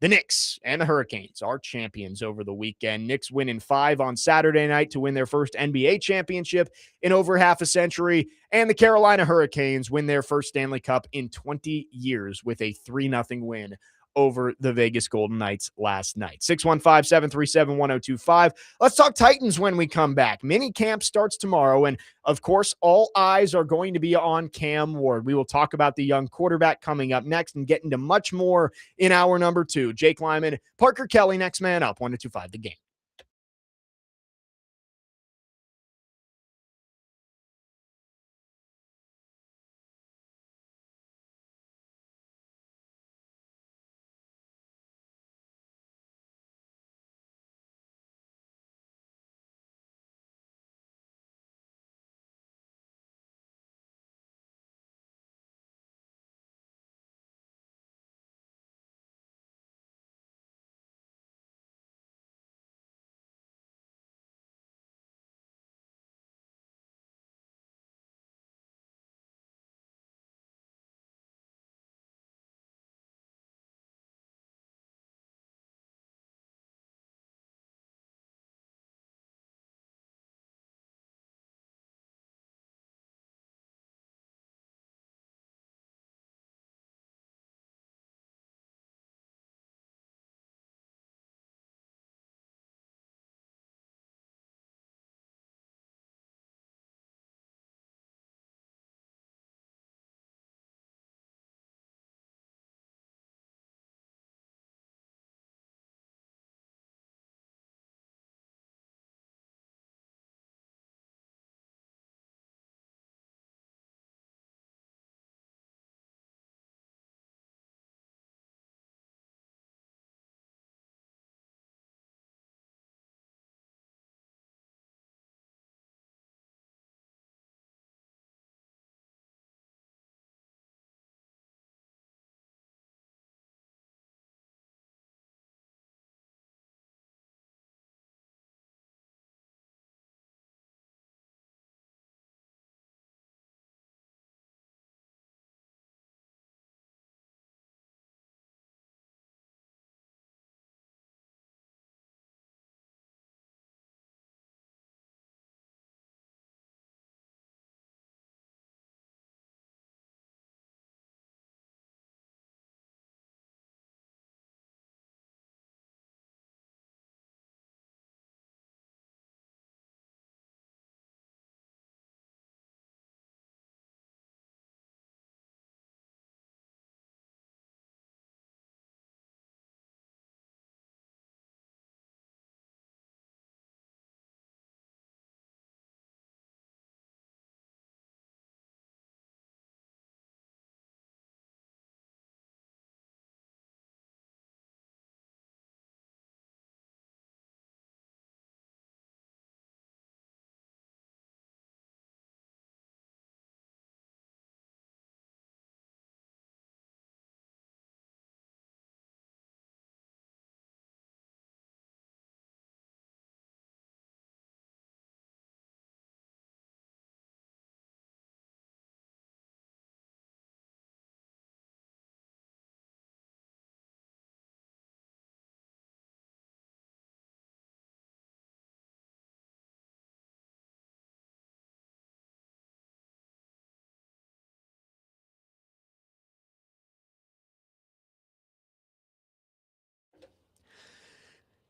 The Knicks and the Hurricanes are champions over the weekend. Knicks win in 5 on Saturday night to win their first NBA championship in over half a century. And the Carolina Hurricanes win their first Stanley Cup in 20 years with a 3-0 win over the Vegas Golden Knights last night. 615-737-1025. Let's talk Titans when we come back. Mini camp starts tomorrow, and of course, all eyes are going to be on Cam Ward. We will talk about the young quarterback coming up next and get into much more in hour number 2. Jake Lyman, Parker Kelley, next man up, 1-2-5 the game.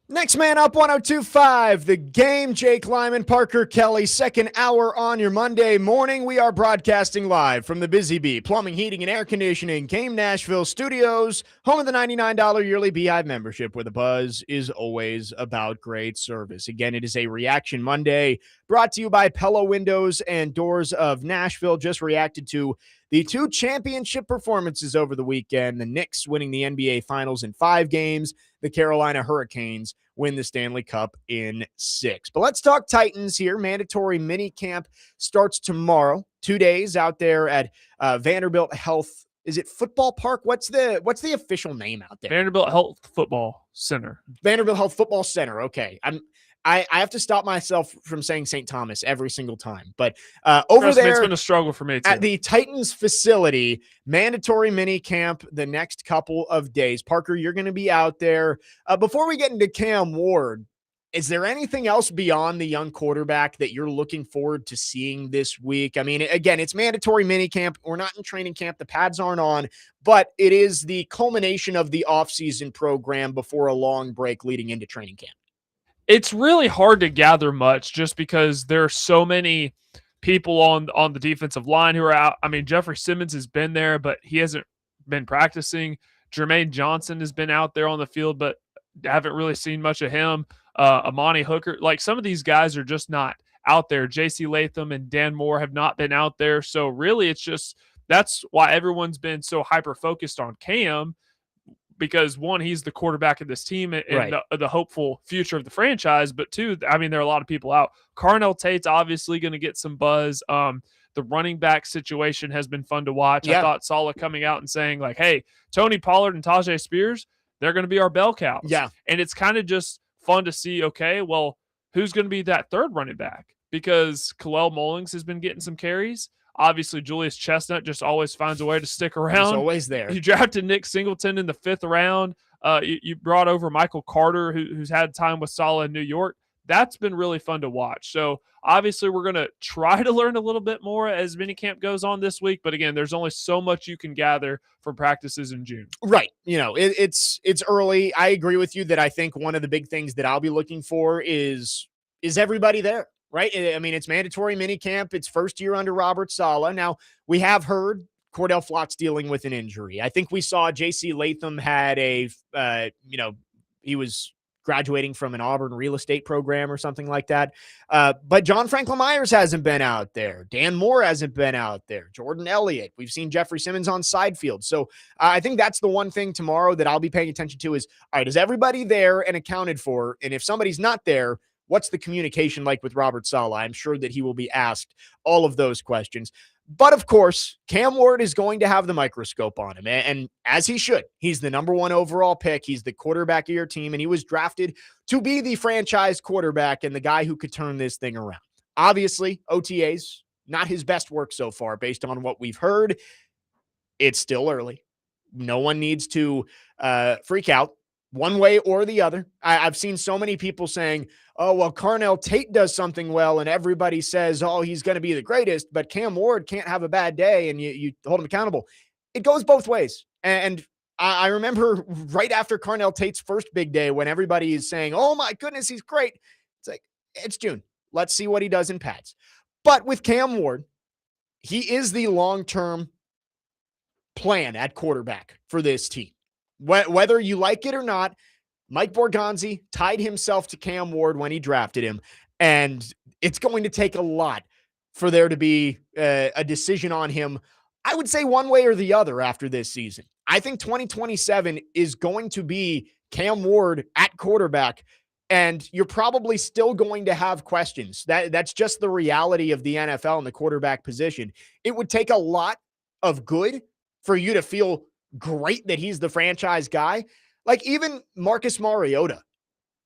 Next man up, 102.5, The Game. Jake Lyman, Parker Kelley, second hour on your Monday morning. We are broadcasting live from the Busy Bee Plumbing, Heating, and Air Conditioning Game Nashville Studios, home of the $99 yearly Beehive membership, where the buzz is always about great service. Again, it is a Reaction Monday brought to you by Pella Windows and Doors of Nashville. Just reacted to the two championship performances over the weekend, the Knicks winning the NBA Finals in 5 games, the Carolina Hurricanes win the Stanley Cup in 6. But let's talk Titans here. Mandatory mini camp starts tomorrow. 2 days out there at Vanderbilt Health. Is it Football Park? What's the official name out there? Vanderbilt Health Football Center. Vanderbilt Health Football Center. Okay. I have to stop myself from saying St. Thomas every single time. But over there, it's been a struggle for me too. At the Titans facility, mandatory mini camp the next couple of days. Parker, you're going to be out there. Before we get into Cam Ward, is there anything else beyond the young quarterback that you're looking forward to seeing this week? I mean, again, it's mandatory mini camp. We're not in training camp. The pads aren't on, but it is the culmination of the offseason program before a long break leading into training camp. It's really hard to gather much just because there are so many people on the defensive line who are out. I mean, Jeffrey Simmons has been there, but he hasn't been practicing. Jermaine Johnson has been out there on the field, but haven't really seen much of him. Amani Hooker, like some of these guys are just not out there. JC Latham and Dan Moore have not been out there. So really it's just, that's why everyone's been so hyper focused on Cam, because one, he's the quarterback of this team and Right. the hopeful future of the franchise. But two, I mean, there are a lot of people out. Carnell Tate's obviously going to get some buzz. The running back situation has been fun to watch. Yeah. I thought Saleh coming out and saying like, hey, Tony Pollard and Tajay Spears, they're going to be our bell cows. Yeah. And it's kind of just fun to see, okay, well, who's going to be that third running back? Because Kalel Mullings has been getting some carries. Obviously, Julius Chestnut just always finds a way to stick around. He's always there. You drafted Nick Singleton in the 5th round. You brought over Michael Carter, who's had time with Saleh in New York. That's been really fun to watch. So obviously, we're going to try to learn a little bit more as minicamp goes on this week. But again, there's only so much you can gather from practices in June. Right. You know, it's early. I agree with you that I think one of the big things that I'll be looking for is everybody there? Right. I mean, it's mandatory mini camp. It's first year under Robert Saleh. Now, we have heard Cordell Flott's dealing with an injury. I think we saw JC Latham had he was graduating from an Auburn real estate program or something like that. But John Franklin Myers hasn't been out there. Dan Moore hasn't been out there. Jordan Elliott. We've seen Jeffrey Simmons on side field. So I think that's the one thing tomorrow that I'll be paying attention to is, all right, is everybody there and accounted for? And if somebody's not there, what's the communication like with Robert Saleh? I'm sure that he will be asked all of those questions. But of course, Cam Ward is going to have the microscope on him, and as he should. He's the number 1 overall pick. He's the quarterback of your team, and he was drafted to be the franchise quarterback and the guy who could turn this thing around. Obviously, OTAs, not his best work so far based on what we've heard. It's still early. No one needs to freak out one way or the other. I've seen so many people saying, oh, well, Carnell Tate does something well, and everybody says, oh, he's going to be the greatest, but Cam Ward can't have a bad day, and you hold him accountable. It goes both ways. And I remember right after Carnell Tate's first big day when everybody is saying, oh, my goodness, he's great. It's like, it's June. Let's see what he does in pads. But with Cam Ward, he is the long-term plan at quarterback for this team. Whether you like it or not, Mike Borgonzi tied himself to Cam Ward when he drafted him, and it's going to take a lot for there to be a decision on him, I would say one way or the other after this season. I think 2027 is going to be Cam Ward at quarterback, and you're probably still going to have questions. That's just the reality of the NFL and the quarterback position. It would take a lot of good for you to feel great that he's the franchise guy. Like even Marcus Mariota,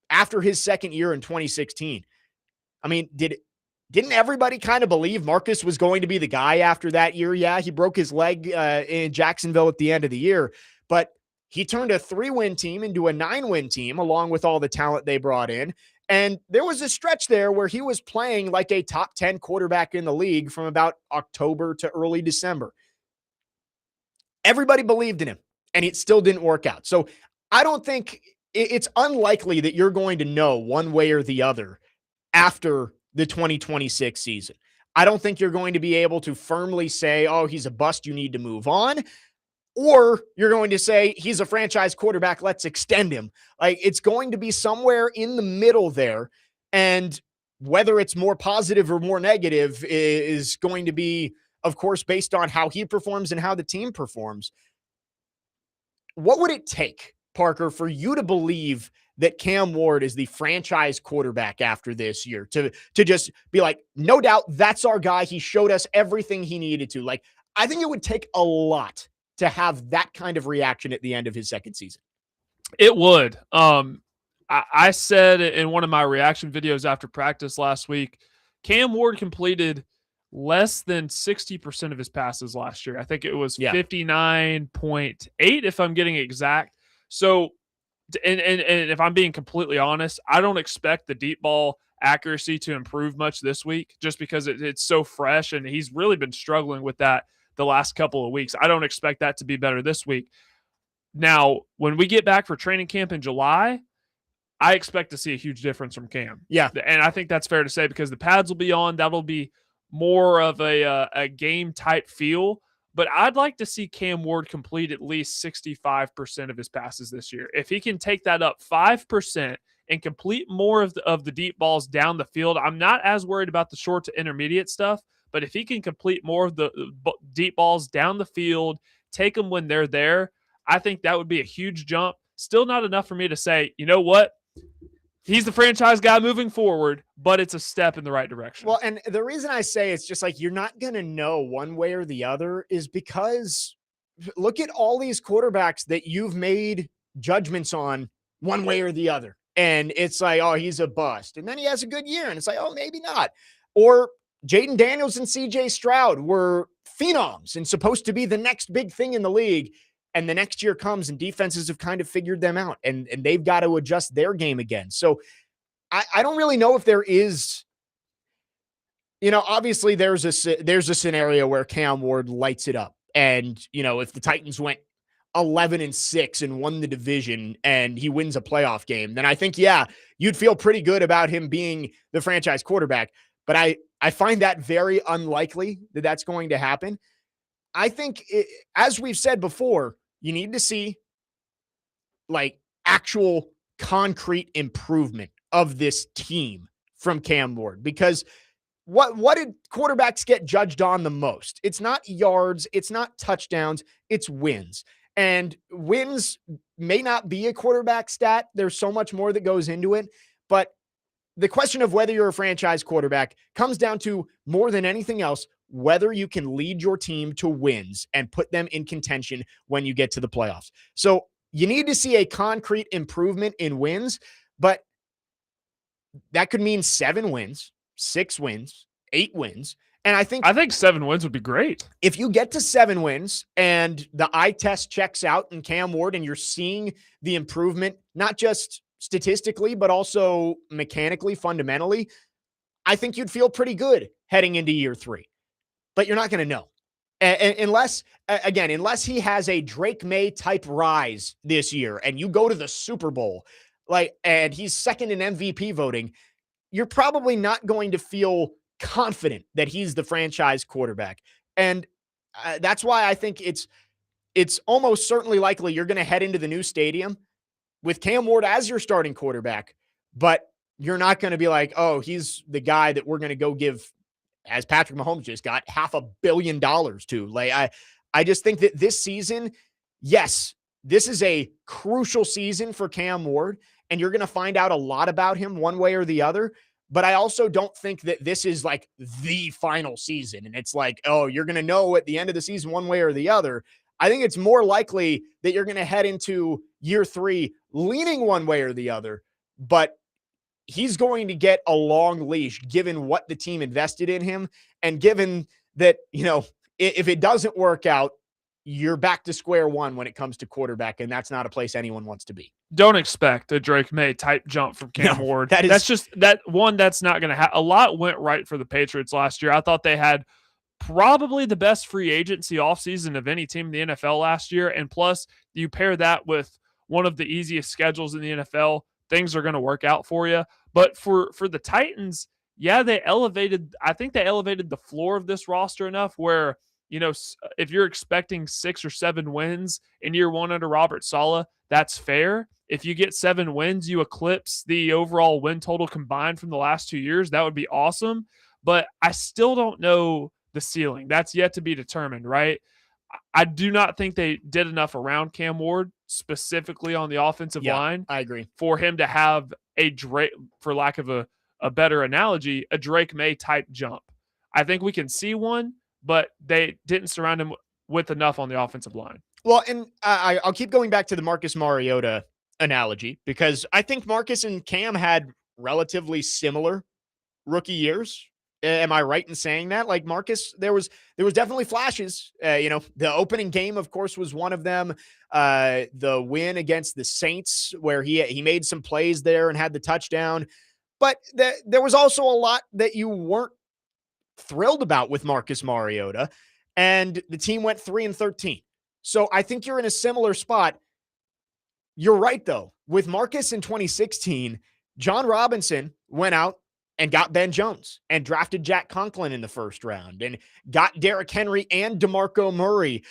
after his second year in 2016, I mean, didn't everybody kind of believe Marcus was going to be the guy after that year? Yeah, he broke his leg in Jacksonville at the end of the year, but he turned a 3-win team into a 9-win team along with all the talent they brought in. And there was a stretch there where he was playing like a top 10 quarterback in the league from about October to early December. Everybody believed in him, and it still didn't work out. So I don't think it's unlikely that you're going to know one way or the other after the 2026 season. I don't think you're going to be able to firmly say, oh, he's a bust, you need to move on. Or you're going to say, he's a franchise quarterback, let's extend him. Like, it's going to be somewhere in the middle there. And whether it's more positive or more negative is going to be, of course, based on how he performs and how the team performs. What would it take, Parker, for you to believe that Cam Ward is the franchise quarterback after this year, to just be like, no doubt, that's our guy. He showed us everything he needed to. Like, I think it would take a lot to have that kind of reaction at the end of his second season. It would. I said in one of my reaction videos after practice last week, Cam Ward completed less than 60% of his passes last year. I think it was 59.8 if I'm getting exact. So, and if I'm being completely honest, I don't expect the deep ball accuracy to improve much this week just because it's so fresh, and he's really been struggling with that the last couple of weeks. I don't expect that to be better this week. Now, when we get back for training camp in July, I expect to see a huge difference from Cam. Yeah. And I think that's fair to say because the pads will be on. That'll be more of a game type feel. But I'd like to see Cam Ward complete at least 65% of his passes this year. If he can take that up 5% and complete more of the deep balls down the field, I'm not as worried about the short to intermediate stuff. But if he can complete more of the deep balls down the field, take them when they're there, I think that would be a huge jump. Still not enough for me to say, you know what? He's the franchise guy moving forward, but it's a step in the right direction. Well, and the reason I say it's just like you're not going to know one way or the other is because look at all these quarterbacks that you've made judgments on one way or the other. And it's like, oh, he's a bust. And then he has a good year. And it's like, oh, maybe not. Or Jaden Daniels and CJ Stroud were phenoms and supposed to be the next big thing in the league. And the next year comes and defenses have kind of figured them out and they've got to adjust their game again. So I don't really know if there is, obviously there's a scenario where Cam Ward lights it up. And, if the Titans went 11-6 and won the division and he wins a playoff game, then I think, yeah, you'd feel pretty good about him being the franchise quarterback. But I find that very unlikely that that's going to happen. I think, as we've said before, you need to see like actual concrete improvement of this team from Cam Ward, because what did quarterbacks get judged on the most? It's not yards, it's not touchdowns, it's wins. And wins may not be a quarterback stat. There's so much more that goes into it, but the question of whether you're a franchise quarterback comes down to, more than anything else, whether you can lead your team to wins and put them in contention when you get to the playoffs. So you need to see a concrete improvement in wins, but that could mean 7 wins, 6 wins, 8 wins. And I think 7 wins would be great. If you get to 7 wins and the eye test checks out in Cam Ward and you're seeing the improvement, not just statistically, but also mechanically, fundamentally, I think you'd feel pretty good heading into year 3. But you're not going to know. Unless he has a Drake May type rise this year and you go to the Super Bowl, and he's second in MVP voting, you're probably not going to feel confident that he's the franchise quarterback. And that's why I think it's almost certainly likely you're going to head into the new stadium with Cam Ward as your starting quarterback, but you're not going to be like, oh, he's the guy that we're going to go give, as Patrick Mahomes just got, $500 million to. I just think that this season, yes, this is a crucial season for Cam Ward, and you're going to find out a lot about him one way or the other. But I also don't think that this is like the final season. And it's like, oh, you're going to know at the end of the season one way or the other. I think it's more likely that you're going to head into year 3 leaning one way or the other, but he's going to get a long leash given what the team invested in him. And given that, if it doesn't work out, you're back to square one when it comes to quarterback. And that's not a place anyone wants to be. Don't expect a Drake May type jump from Cam Ward. That's not going to happen. A lot went right for the Patriots last year. I thought they had probably the best free agency offseason of any team in the NFL last year. And plus, you pair that with one of the easiest schedules in the NFL. Things are going to work out for you. But for the Titans, yeah, I think they elevated the floor of this roster enough where, if you're expecting 6 or 7 wins in year one under Robert Saleh, that's fair. If you get 7 wins, you eclipse the overall win total combined from the last 2 years. That would be awesome. But I still don't know the ceiling. That's yet to be determined, right? I do not think they did enough around Cam Ward, specifically on the offensive Yeah, line, I agree. for him to have a Drake, for lack of a better analogy, a Drake May type jump. I think we can see one, but they didn't surround him with enough on the offensive line. Well, and I'll keep going back to the Marcus Mariota analogy because I think Marcus and Cam had relatively similar rookie years. Am I right in saying that? Like Marcus, there was definitely flashes. The opening game, of course, was one of them. The win against the Saints, where he made some plays there and had the touchdown. But there was also a lot that you weren't thrilled about with Marcus Mariota, and the team went 3-13. So I think you're in a similar spot. You're right, though. With Marcus in 2016, John Robinson went out and got Ben Jones and drafted Jack Conklin in the first round and got Derrick Henry and DeMarco Murray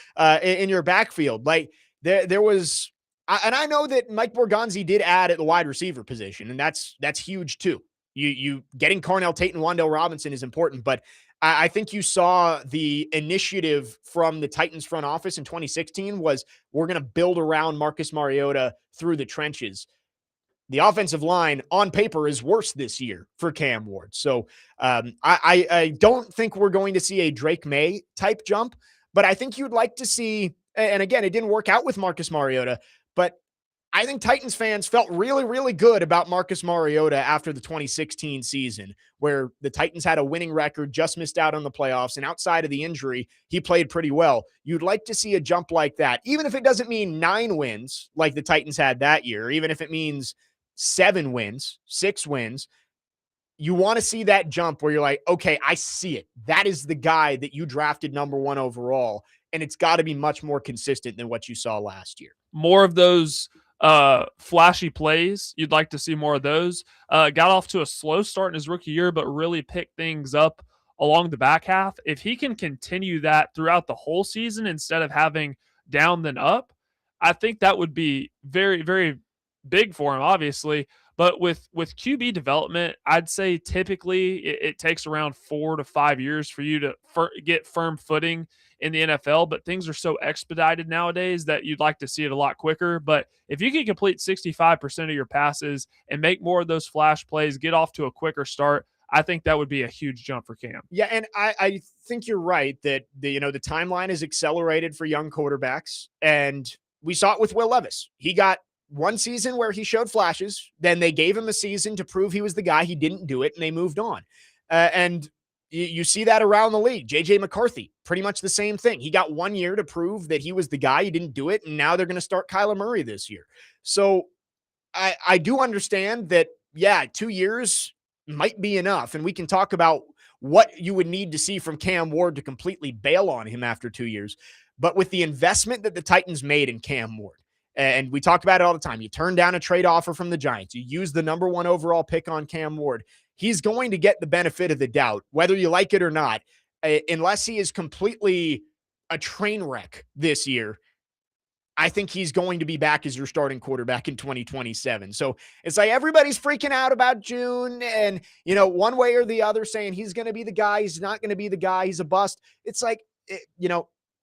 in your backfield. Like there was, and I know that Mike Borgonzi did add at the wide receiver position, and that's huge too. You getting Carnell Tate and Wan'Dale Robinson is important, but I think you saw the initiative from the Titans front office in 2016 was we're going to build around Marcus Mariota through the trenches. The offensive line on paper is worse this year for Cam Ward. So I don't think we're going to see a Drake May type jump, but I think you'd like to see, and again, it didn't work out with Marcus Mariota, but I think Titans fans felt really, really good about Marcus Mariota after the 2016 season, where the Titans had a winning record, just missed out on the playoffs, and outside of the injury, he played pretty well. You'd like to see a jump like that, even if it doesn't mean 9 wins like the Titans had that year, even if it means 7 wins, 6 wins. You want to see that jump where you're like, okay, I see it. That is the guy that you drafted number 1 overall, and it's got to be much more consistent than what you saw last year. More of those flashy plays. You'd like to see more of those. Got off to a slow start in his rookie year, but really picked things up along the back half. If he can continue that throughout the whole season instead of having down then up, I think that would be very, very big for him, obviously. But with QB development, I'd say typically it takes around 4 to 5 years for you to get firm footing in the NFL, but things are so expedited nowadays that you'd like to see it a lot quicker. But if you can complete 65% of your passes and make more of those flash plays, get off to a quicker start, I think that would be a huge jump for Cam. Yeah, and I think you're right that the timeline is accelerated for young quarterbacks, and we saw it with Will Levis. He got one season where he showed flashes, then they gave him a season to prove he was the guy. He didn't do it, and they moved on. And you see that around the league. J.J. McCarthy, pretty much the same thing. He got 1 year to prove that he was the guy. He didn't do it, and now they're going to start Kyler Murray this year. So I do understand that, yeah, 2 years might be enough, and we can talk about what you would need to see from Cam Ward to completely bail on him after 2 years. But with the investment that the Titans made in Cam Ward, and we talk about it all the time, you turn down a trade offer from the Giants, you use the number 1 overall pick on Cam Ward, he's going to get the benefit of the doubt, whether you like it or not, unless he is completely a train wreck this year. I think he's going to be back as your starting quarterback in 2027. So it's like everybody's freaking out about June and, one way or the other saying he's going to be the guy, he's not going to be the guy, he's a bust. It's like,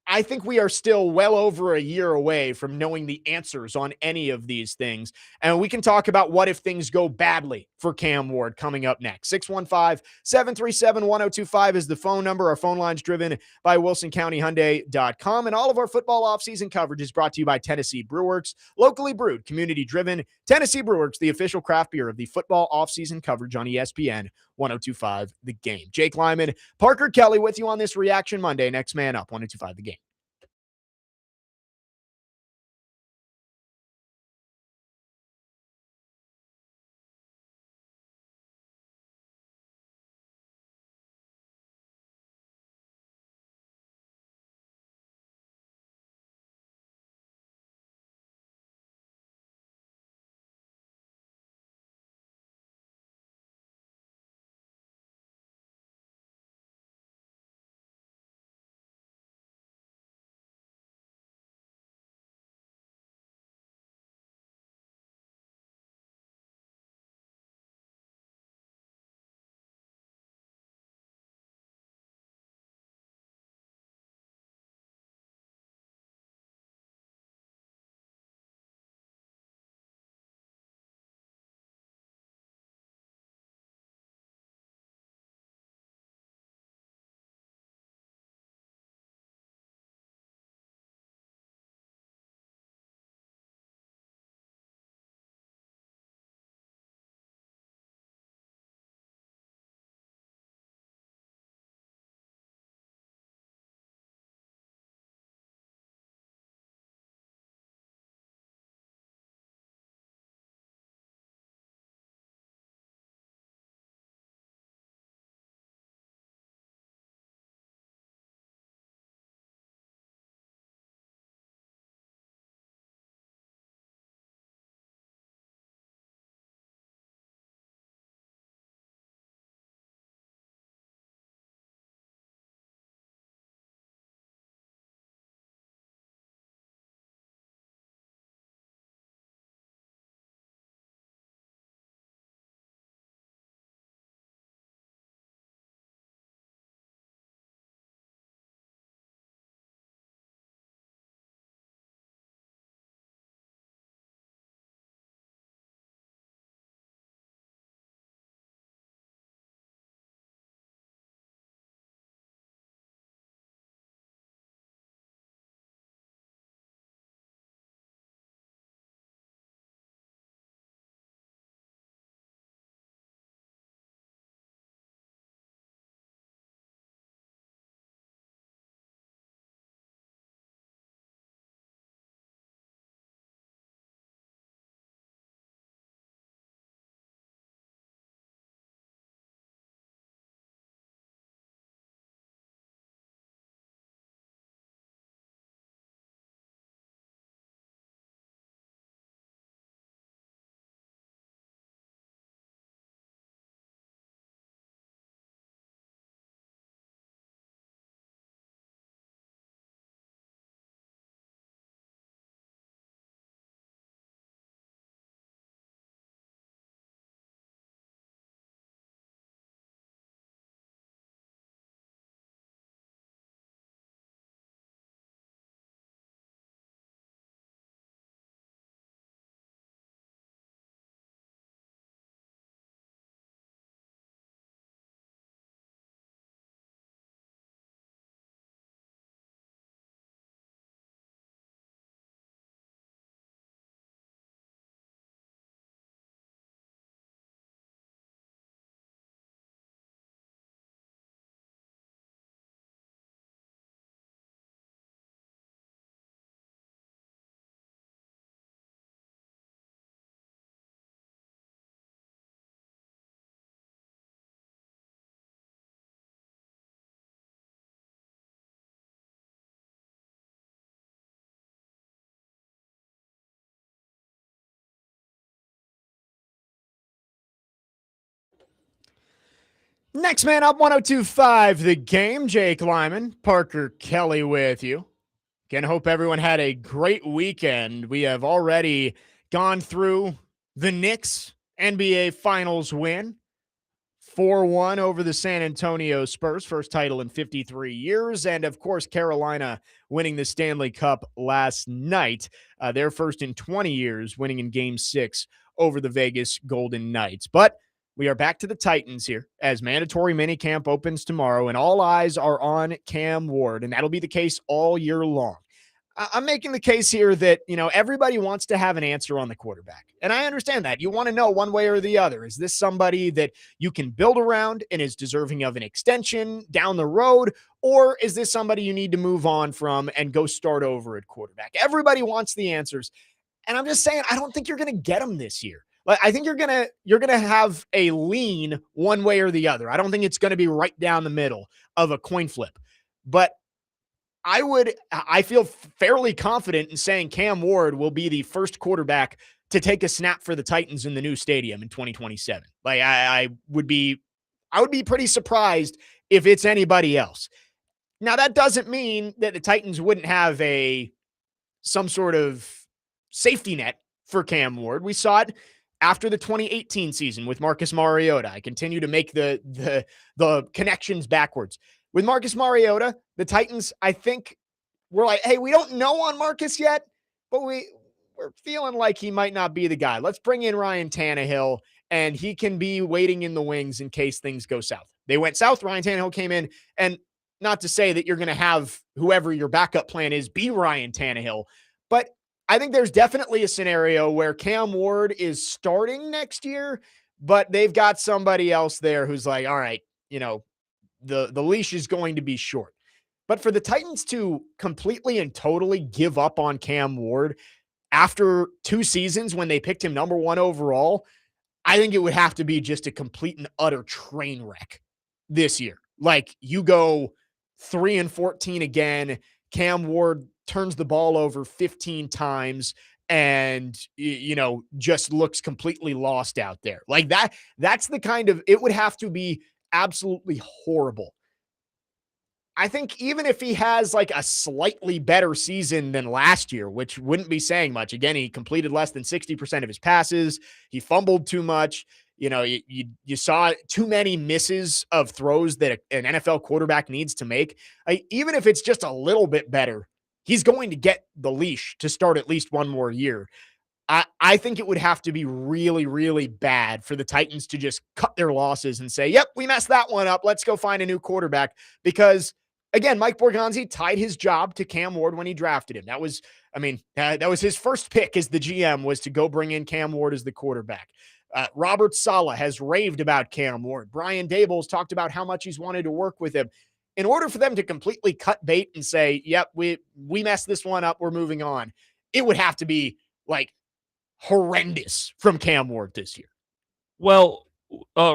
I think we are still well over a year away from knowing the answers on any of these things. And we can talk about what if things go badly for Cam Ward coming up next. 615-737-1025 is the phone number. Our phone line's driven by WilsonCountyHyundai.com. And all of our football offseason coverage is brought to you by Tennessee Brewworks. Locally brewed, community driven. Tennessee Brewworks, the official craft beer of the football offseason coverage on ESPN 1025 The Game. Jake Lyman, Parker Kelley with you on this Reaction Monday. Next man up, 1025 The Game. Next man up, 1025 The Game. Jake Lyman, Parker Kelley with you. Again, hope everyone had a great weekend. We have already gone through the Knicks NBA Finals win, 4-1 over the San Antonio Spurs, first title in 53 years. And, of course, Carolina winning the Stanley Cup last night, their first in 20 years, winning in Game 6 over the Vegas Golden Knights. But we are back to the Titans here as mandatory minicamp opens tomorrow, and all eyes are on Cam Ward, and that'll be the case all year long. I'm making the case here that, everybody wants to have an answer on the quarterback. And I understand that. You want to know one way or the other. Is this somebody that you can build around and is deserving of an extension down the road? Or is this somebody you need to move on from and go start over at quarterback? Everybody wants the answers. And I'm just saying, I don't think you're going to get them this year. Like, I think you're gonna have a lean one way or the other. I don't think it's going to be right down the middle of a coin flip. But I feel fairly confident in saying Cam Ward will be the first quarterback to take a snap for the Titans in the new stadium in 2027. Like, I would be pretty surprised if it's anybody else. Now, that doesn't mean that the Titans wouldn't have some sort of safety net for Cam Ward. We saw it after the 2018 season with Marcus Mariota. I continue to make the connections backwards. With Marcus Mariota, the Titans, I think, were like, hey, we don't know on Marcus yet, but we're feeling like he might not be the guy. Let's bring in Ryan Tannehill, and he can be waiting in the wings in case things go south. They went south. Ryan Tannehill came in, and not to say that you're going to have whoever your backup plan is be Ryan Tannehill, but I think there's definitely a scenario where Cam Ward is starting next year, but they've got somebody else there who's like, all right, the leash is going to be short. But for the Titans to completely and totally give up on Cam Ward after 2 seasons when they picked him number 1 overall, I think it would have to be just a complete and utter train wreck this year. Like, you go 3-14 again, Cam Ward turns the ball over 15 times and, just looks completely lost out there. Like, that's the kind of, it would have to be absolutely horrible. I think even if he has like a slightly better season than last year, which wouldn't be saying much. Again, he completed less than 60% of his passes. He fumbled too much. You saw too many misses of throws that an NFL quarterback needs to make. Even if it's just a little bit better, he's going to get the leash to start at least one more year. I think it would have to be really, really bad for the Titans to just cut their losses and say, yep, we messed that one up. Let's go find a new quarterback. Because, again, Mike Borgonzi tied his job to Cam Ward when he drafted him. That was his first pick as the GM, was to go bring in Cam Ward as the quarterback. Robert Saleh has raved about Cam Ward. Brian Daboll's talked about how much he's wanted to work with him. In order for them to completely cut bait and say, yep, we messed this one up, we're moving on, it would have to be like horrendous from Cam Ward this year. Well,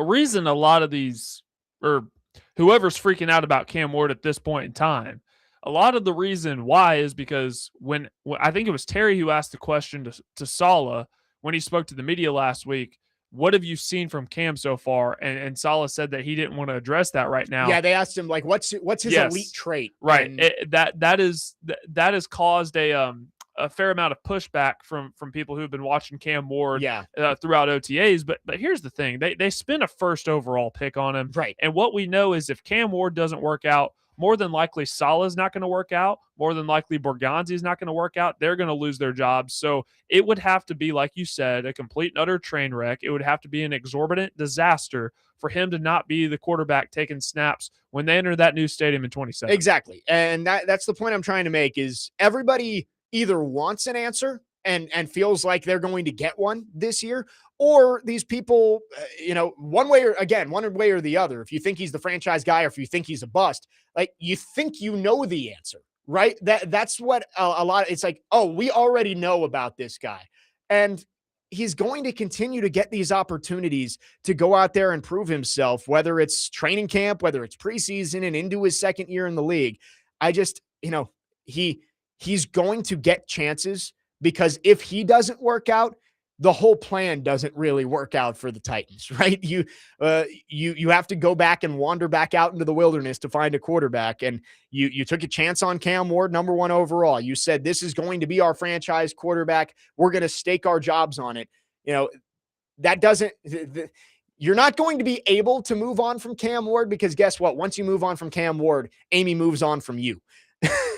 reason a lot of these, or whoever's freaking out about Cam Ward at this point in time, a lot of the reason why is because when I think it was Terry who asked the question to Saleh when he spoke to the media last week, what have you seen from Cam so far? And Saleh said that he didn't want to address that right now. Yeah, they asked him, like, what's his elite trait? Right. That has caused a fair amount of pushback from people who've been watching Cam Ward throughout OTAs. But here's the thing. They spent a first overall pick on him. Right. And what we know is if Cam Ward doesn't work out, more than likely Saleh's not going to work out. More than likely Borgonzi's not going to work out. They're going to lose their jobs. So it would have to be, like you said, a complete and utter train wreck. It would have to be an exorbitant disaster for him to not be the quarterback taking snaps when they enter that new stadium in 27. Exactly. And that's the point I'm trying to make, is everybody either wants an answer and feels like they're going to get one this year, or these people, one way or the other. If you think he's the franchise guy, or if you think he's a bust, like, you think you know the answer, right? That's what a lot. It's like, oh, we already know about this guy, and he's going to continue to get these opportunities to go out there and prove himself, whether it's training camp, whether it's preseason and into his second year in the league. I just, he's going to get chances, because if he doesn't work out, the whole plan doesn't really work out for the Titans, right? You have to go back and wander back out into the wilderness to find a quarterback. And you took a chance on Cam Ward, number 1 overall. You said, this is going to be our franchise quarterback. We're going to stake our jobs on it. That doesn't, you're not going to be able to move on from Cam Ward, because guess what? Once you move on from Cam Ward, Amy moves on from you.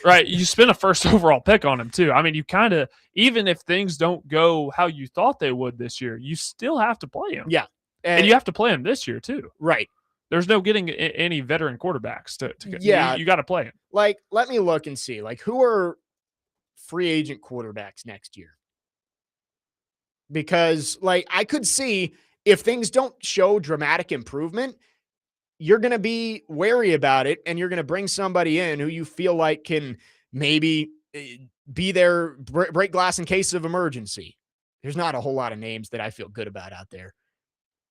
Right. You spent a first overall pick on him too. I mean, you kind of, even if things don't go how you thought they would this year, you still have to play him. Yeah. And you have to play him this year too. Right. There's no getting any veteran quarterbacks to yeah. You got to play him. Like, let me look and see, like, who are free agent quarterbacks next year? Because, like, I could see if things don't show dramatic improvement, you're going to be wary about it, and you're going to bring somebody in who you feel like can maybe be there, break glass in case of emergency. There's not a whole lot of names that I feel good about out there.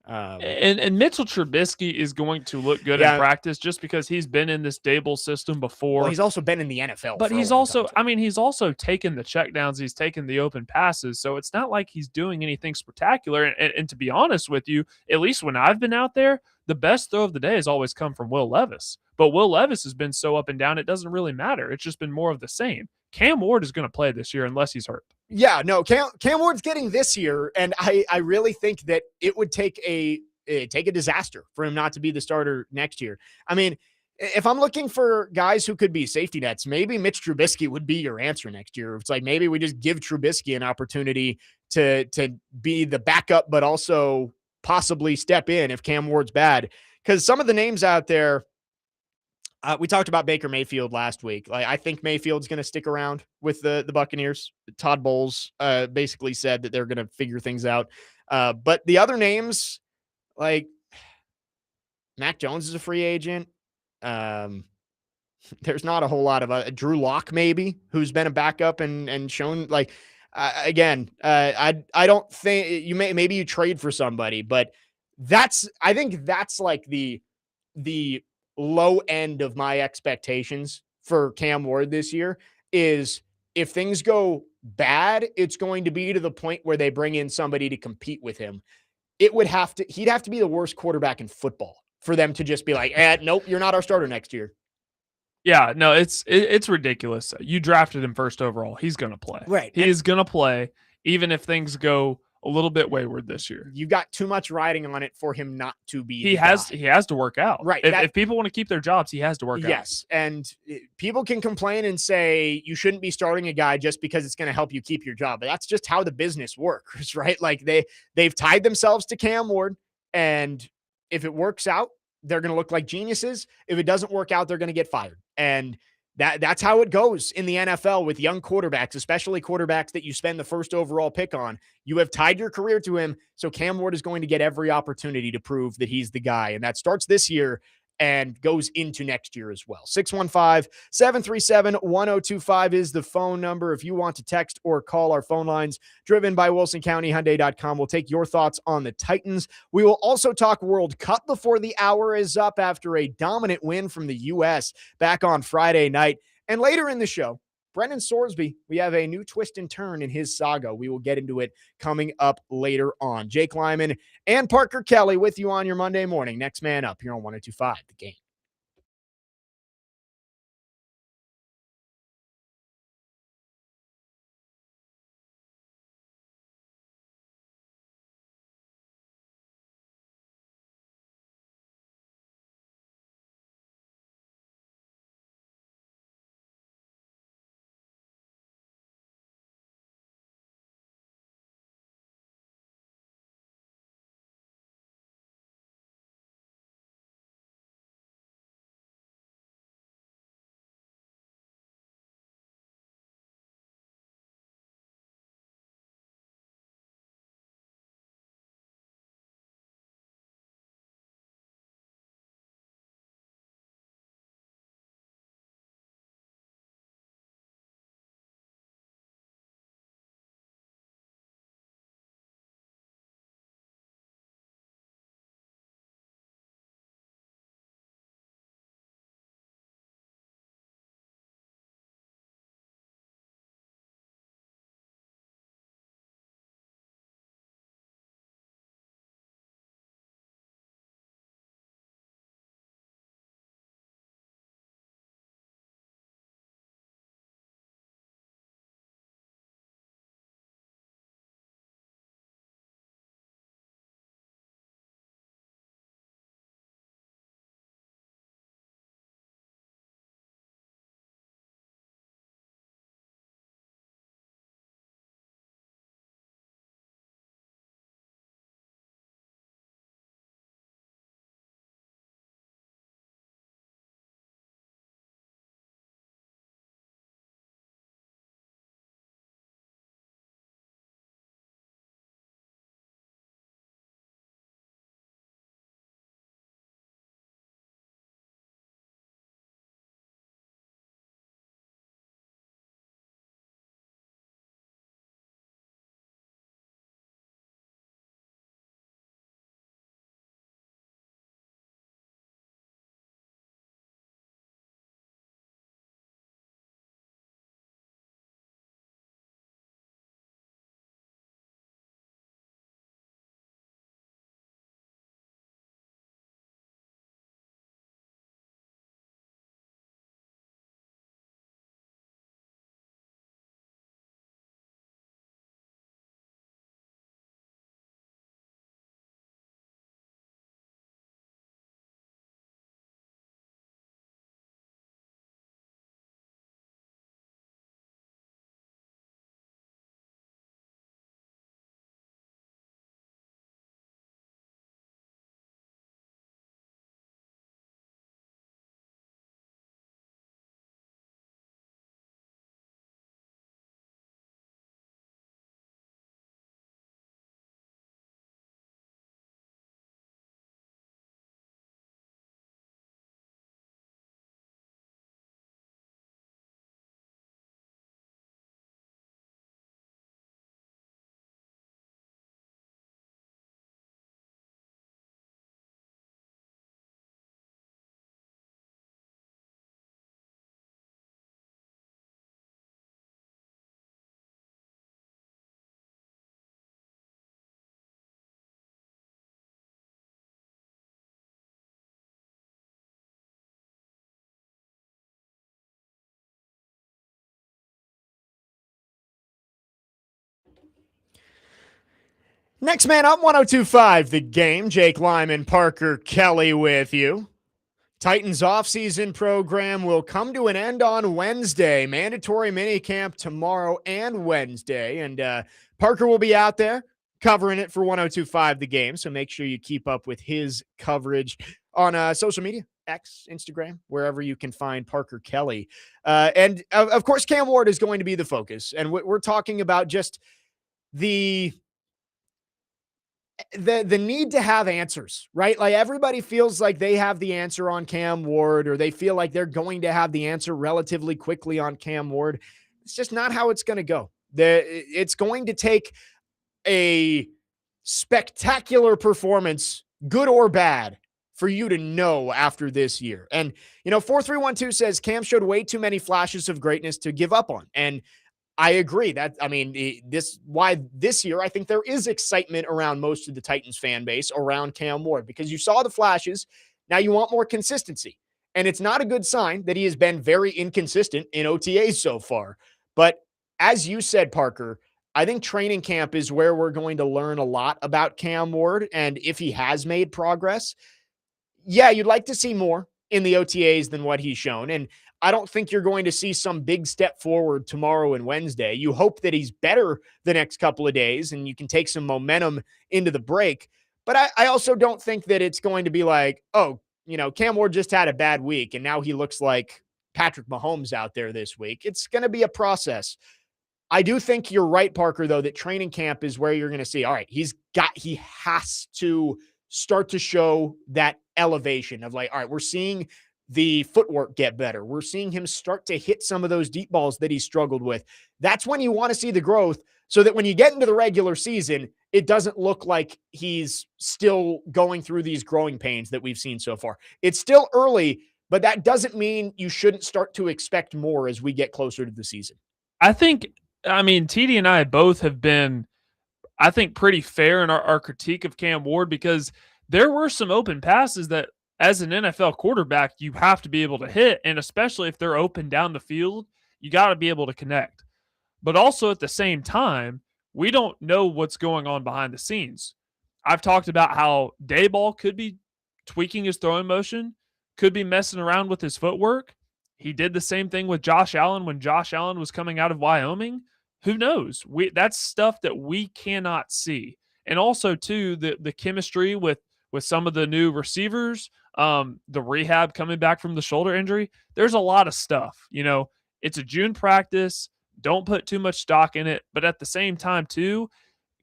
And Mitchell Trubisky is going to look good in practice just because he's been in this Dable system before. Well, he's also been in the NFL. But he's also, I mean, he's also taken the checkdowns. He's taken the open passes. So it's not like he's doing anything spectacular. And to be honest with you, at least when I've been out there, the best throw of the day has always come from Will Levis. But Will Levis has been so up and down, it doesn't really matter. It's just been more of the same. Cam Ward is going to play this year unless he's hurt. Yeah, no, Cam Ward's getting this year, and I really think that it would take a disaster for him not to be the starter next year. I mean, if I'm looking for guys who could be safety nets, maybe Mitch Trubisky would be your answer next year. It's like, maybe we just give Trubisky an opportunity to be the backup, but also possibly step in if Cam Ward's bad. Because some of the names out there, we talked about Baker Mayfield last week. Like, I think Mayfield's going to stick around with the Buccaneers. Todd Bowles basically said that they're going to figure things out. But the other names, like Mac Jones is a free agent. There's not a whole lot of Drew Lock, maybe, who's been a backup and shown, like, I don't think maybe you trade for somebody, but I think that's like the low end of my expectations for Cam Ward this year. Is if things go bad, it's going to be to the point where they bring in somebody to compete with him. He'd have to be the worst quarterback in football for them to just be like, nope, you're not our starter next year. Yeah, no, it's ridiculous. You drafted him first overall. He's going to play. Right. He is going to play, even if things go a little bit wayward this year. You got too much riding on it for him not to be. He has to work out. Right. If people want to keep their jobs, he has to work out. Yes. And people can complain and say you shouldn't be starting a guy just because it's going to help you keep your job. But that's just how the business works, right? Like, they've tied themselves to Cam Ward, and if it works out, they're going to look like geniuses. If it doesn't work out, they're going to get fired. And that's how it goes in the NFL with young quarterbacks, especially quarterbacks that you spend the first overall pick on. You have tied your career to him, so Cam Ward is going to get every opportunity to prove that he's the guy. And that starts this year and goes into next year as well. 615-737-1025 is the phone number if you want to text or call. Our phone lines driven by WilsonCountyHyundai.com. We'll take your thoughts on the Titans. We will also talk World Cup before the hour is up after a dominant win from the U.S. back on Friday night. And later in the show, Brendan Sorsby, we have a new twist and turn in his saga. We will get into it coming up later on. Jake Lyman and Parker Kelley with you on your Monday morning. Next man up here on 102.5 The Game. Next man up, 1025 The Game. Jake Lyman, Parker Kelley with you. Titans offseason program will come to an end on Wednesday. Mandatory minicamp tomorrow and Wednesday. And Parker will be out there covering it for 1025 The Game. So make sure you keep up with his coverage on social media, X, Instagram, wherever you can find Parker Kelley. And of course, Cam Ward is going to be the focus. And we're talking about just the need to have answers, right? Like everybody feels like they have the answer on Cam Ward, or they feel like they're going to have the answer relatively quickly on Cam Ward. It's just not how it's going to go. It's going to take a spectacular performance, good or bad, for you to know after this year. And, 4312 says Cam showed way too many flashes of greatness to give up on. And I agree why this year I think there is excitement around most of the Titans fan base around Cam Ward, because you saw the flashes. Now you want more consistency, and it's not a good sign that he has been very inconsistent in OTAs so far. But as you said, Parker, I think training camp is where we're going to learn a lot about Cam Ward, and if he has made progress. Yeah, you'd like to see more in the OTAs than what he's shown. And I don't think you're going to see some big step forward tomorrow and Wednesday. You hope that he's better the next couple of days and you can take some momentum into the break. But I also don't think that it's going to be like, Cam Ward just had a bad week and now he looks like Patrick Mahomes out there this week. It's going to be a process. I do think you're right, Parker, though, that training camp is where you're going to see, all right, he has to start to show that elevation of like, all right, we're seeing the footwork get better. We're seeing him start to hit some of those deep balls that he struggled with. That's when you want to see the growth, so that when you get into the regular season, it doesn't look like he's still going through these growing pains that we've seen so far. It's still early, but that doesn't mean you shouldn't start to expect more as we get closer to the season. TD and I both have been, I think, pretty fair in our critique of Cam Ward, because there were some open passes that, as an NFL quarterback, you have to be able to hit, and especially if they're open down the field, you got to be able to connect. But also at the same time, we don't know what's going on behind the scenes. I've talked about how Dayball could be tweaking his throwing motion, could be messing around with his footwork. He did the same thing with Josh Allen when Josh Allen was coming out of Wyoming. Who knows? That's stuff that we cannot see. And also, too, the chemistry with some of the new receivers, the rehab coming back from the shoulder injury. There's a lot of stuff. It's a June practice. Don't put too much stock in it. But at the same time, too,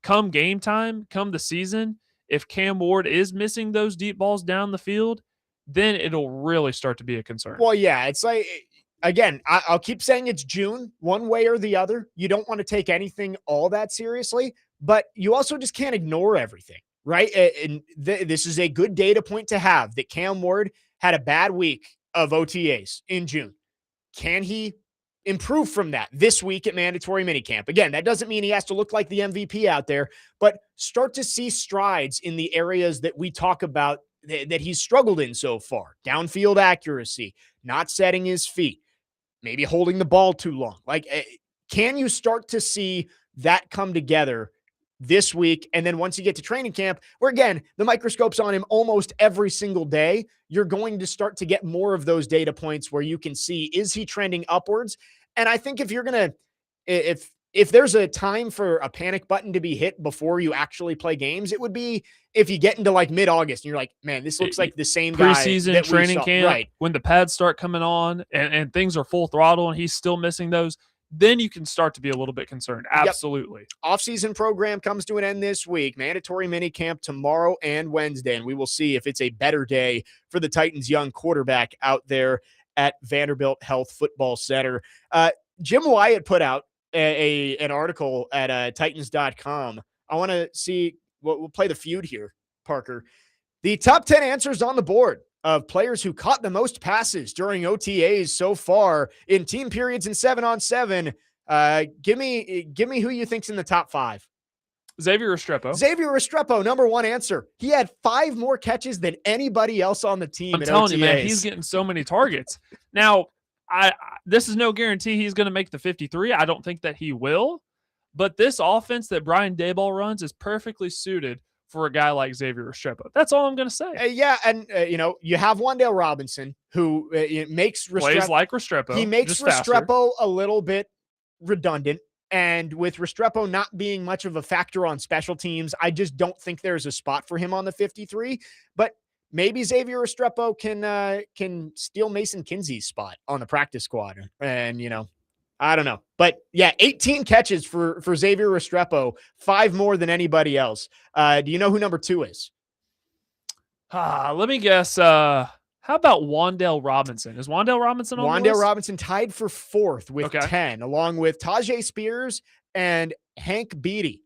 come game time, come the season, if Cam Ward is missing those deep balls down the field, then it'll really start to be a concern. Well, yeah, it's like, again, I'll keep saying it's June, one way or the other. You don't want to take anything all that seriously, but you also just can't ignore everything, right? And this is a good data point to have, that Cam Ward had a bad week of OTAs in June. Can he improve from that this week at mandatory minicamp? Again, that doesn't mean he has to look like the MVP out there, but start to see strides in the areas that we talk about that he's struggled in so far. Downfield accuracy, not setting his feet, maybe holding the ball too long. Like, can you start to see that come together this week? And then once you get to training camp, where again, the microscope's on him almost every single day, you're going to start to get more of those data points where you can see, is he trending upwards? And I think if you're going to, if there's a time for a panic button to be hit before you actually play games, it would be if you get into like mid-August and you're like, man, this looks like the same guy. Preseason training camp, right? When the pads start coming on and things are full throttle and he's still missing those, then you can start to be a little bit concerned. Absolutely. Yep. Off-season program comes to an end this week. Mandatory minicamp tomorrow and Wednesday, and we will see if it's a better day for the Titans' young quarterback out there at Vanderbilt Health Football Center. Jim Wyatt put out an article at Titans.com. I want to see we'll play the feud here, Parker. The top 10 answers on the board of players who caught the most passes during OTAs so far in team periods and 7-on-7. Give me who you think's in the top 5. Xavier Restrepo, number one answer. He had 5 more catches than anybody else on the team. I'm telling you, man, he's getting so many targets. Now, this is no guarantee he's going to make the 53. I don't think that he will, But this offense that Brian Daboll runs is perfectly suited for a guy like Xavier Restrepo. That's all I'm going to say. Yeah, and you have Wan'Dale Robinson, who makes Plays like Restrepo. He makes just faster. Restrepo a little bit redundant. And with Restrepo not being much of a factor on special teams, I just don't think there's a spot for him on the 53. But maybe Xavier Restrepo can steal Mason Kinsey's spot on the practice squad. And, I don't know. But yeah, 18 catches for Xavier Restrepo, 5 more than anybody else. Do you know who number 2 is? Let me guess. How about Wan'Dale Robinson? Is Wan'Dale Robinson on the list? Wan'Dale Robinson tied for 4th with 10, along with Tajay Spears and Hank Beatty.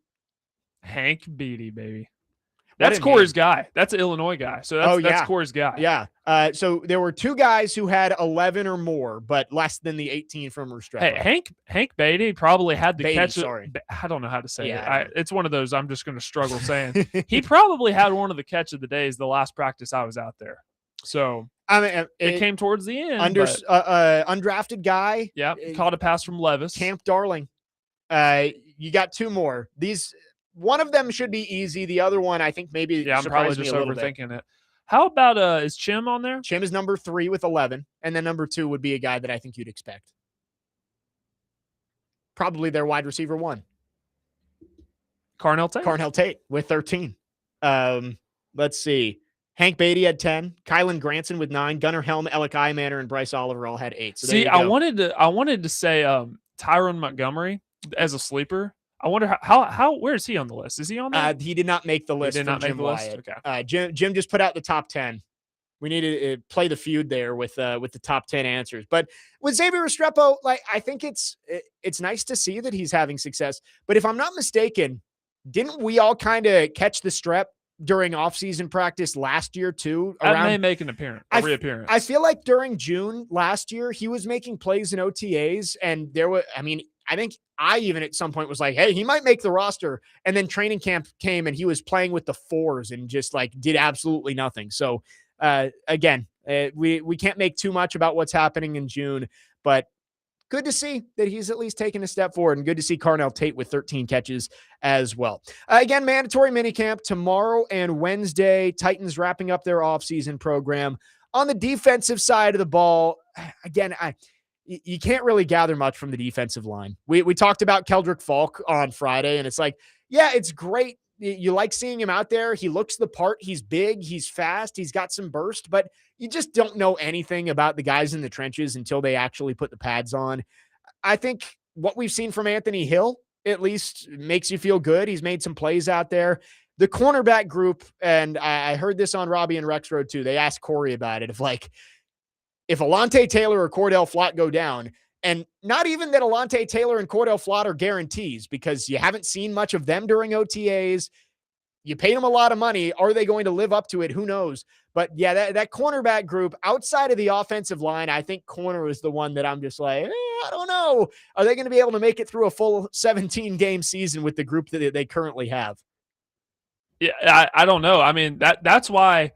Hank Beatty, baby. That's Corey's guy. That's an Illinois guy. So that's Corey's guy. Yeah. So there were 2 guys who had 11 or more, but less than the 18 from Restrepo. Hey, Hank Beatty probably had the catch. Sorry. I don't know how to say it. It's one of those I'm just going to struggle saying. He probably had one of the catch of the days the last practice I was out there. So it came towards the end. Undrafted guy. Yeah, caught a pass from Levis. Camp Darling. You got 2 more. One of them should be easy. The other one, I think maybe I'm probably just overthinking it. How about is Chim on there? Chim is number 3 with 11, and then number 2 would be a guy that I think you'd expect. Probably their wide receiver 1. Carnell Tate with 13. Let's see. Hank Beatty had 10. Kylan Granson with 9. Gunnar Helm, Alec Imanner, and Bryce Oliver all had 8. So I wanted to say Tyrone Montgomery as a sleeper. I wonder how where is he on the list? Is he on there? He did not make the list. He did not make the list. Okay. Jim just put out the top 10. We need to play the feud there with the top 10 answers. But with Xavier Restrepo, I think it's nice to see that he's having success. But if I'm not mistaken, didn't we all kind of catch the strep during offseason practice last year too? That may make an reappearance. I feel like during June last year, he was making plays in OTAs, and I think I even at some point was like, hey, he might make the roster. And then training camp came and he was playing with the 4s and just did absolutely nothing. So again, we can't make too much about what's happening in June, but good to see that he's at least taken a step forward, and good to see Carnell Tate with 13 catches as well. Again, mandatory minicamp tomorrow and Wednesday. Titans wrapping up their offseason program. On the defensive side of the ball, again, you can't really gather much from the defensive line. We talked about Keldrick Falk on Friday, and it's it's great. You like seeing him out there. He looks the part. He's big. He's fast. He's got some burst, but you just don't know anything about the guys in the trenches until they actually put the pads on. I think what we've seen from Anthony Hill at least makes you feel good. He's made some plays out there. The cornerback group, and I heard this on Robbie and Rex Road too. They asked Corey about it. If Alontae Taylor or Cordell Flott go down, and not even that Alontae Taylor and Cordell Flott are guarantees because you haven't seen much of them during OTAs. You paid them a lot of money. Are they going to live up to it? Who knows? But yeah, that cornerback group outside of the offensive line, I think corner is the one that I'm just I don't know. Are they going to be able to make it through a full 17-game season with the group that they currently have? Yeah, I don't know. I mean, that's why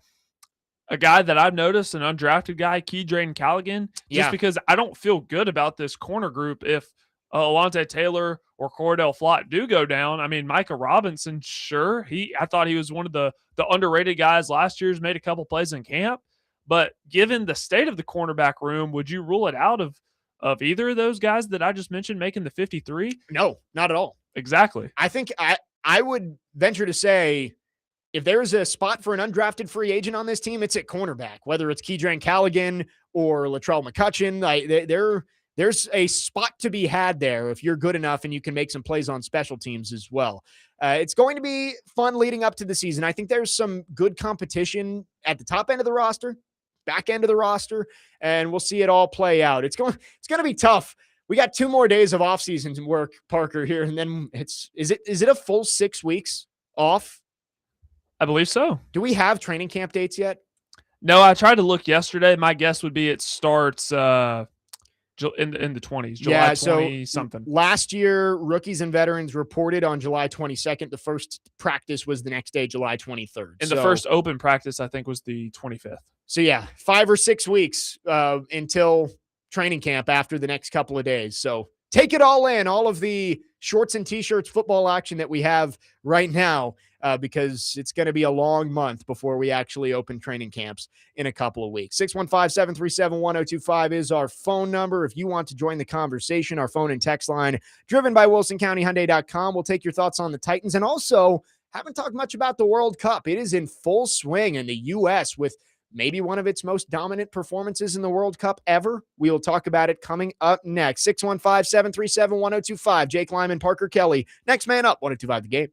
a guy that I've noticed, an undrafted guy, Keydrayton Callaghan, just because I don't feel good about this corner group if Alontae Taylor or Cordell Flott do go down. I mean, Micah Robinson, sure. I thought he was one of the underrated guys last year, made a couple plays in camp. But given the state of the cornerback room, would you rule it out of either of those guys that I just mentioned making the 53? No, not at all. Exactly. I think I would venture to say if there's a spot for an undrafted free agent on this team, it's at cornerback, whether it's Keydrayton Callaghan or Latrell McCutcheon. There's a spot to be had there if you're good enough and you can make some plays on special teams as well. It's going to be fun leading up to the season. I think there's some good competition at the top end of the roster, back end of the roster, and we'll see it all play out. It's going to be tough. We got 2 more days of offseason work, Parker, here, and then is it a full 6 weeks off? I believe so. Do we have training camp dates yet? No, I tried to look yesterday. My guess would be it starts in the 20s, July 20 something. Last year, rookies and veterans reported on July 22nd. The first practice was the next day, July 23rd. And the first open practice, I think, was the 25th. So, 5 or 6 weeks until training camp after the next couple of days. So take it all in, all of the shorts and t-shirts football action that we have right now, because it's going to be a long month before we actually open training camps in a couple of weeks. 615-737-1025 is our phone number. If you want to join the conversation, our phone and text line driven by WilsonCountyHyundai.com. We'll take your thoughts on the Titans, and also haven't talked much about the World Cup. It is in full swing in the U.S. with maybe one of its most dominant performances in the World Cup ever. We will talk about it coming up next. 615-737-1025. Jake Lyman, Parker Kelley. Next man up, 1025 The Game.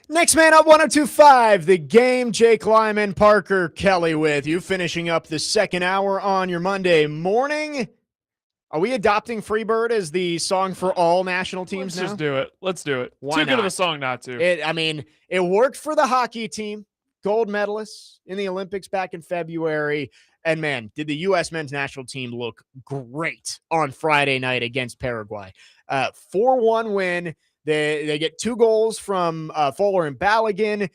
Next man up, 1025 The Game. Jake Lyman, Parker Kelley with you, finishing up the second hour on your Monday morning. Are we adopting Freebird as the song for all national teams now? Let's just do it. Let's do it. Why Too good not? of a song not to. It worked for the hockey team gold medalists in the Olympics back in February. And man, did the U.S. men's national team look great on Friday night against Paraguay. 4-1 win. They get 2 goals from Fuller and Balogun.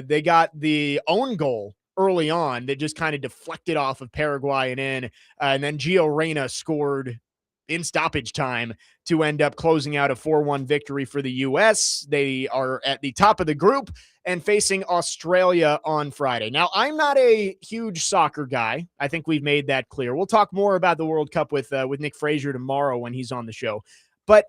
They got the own goal early on that just kind of deflected off of Paraguay and in. And then Gio Reyna scored in stoppage time to end up closing out a 4-1 victory for the U.S. They are at the top of the group and facing Australia on Friday. Now, I'm not a huge soccer guy. I think we've made that clear. We'll talk more about the World Cup with Nick Frazier tomorrow when he's on the show. But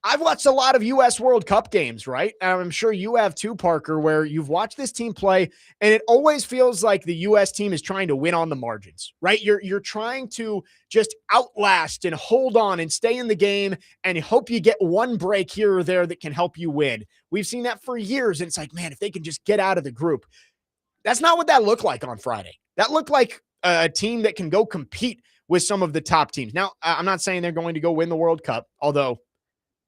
I've watched a lot of U.S. World Cup games, right? And I'm sure you have too, Parker, where you've watched this team play, and it always feels like the U.S. team is trying to win on the margins, right? You're trying to just outlast and hold on and stay in the game and hope you get one break here or there that can help you win. We've seen that for years, and it's like, man, if they can just get out of the group. That's not what that looked like on Friday. That looked like a team that can go compete with some of the top teams. Now, I'm not saying they're going to go win the World Cup, although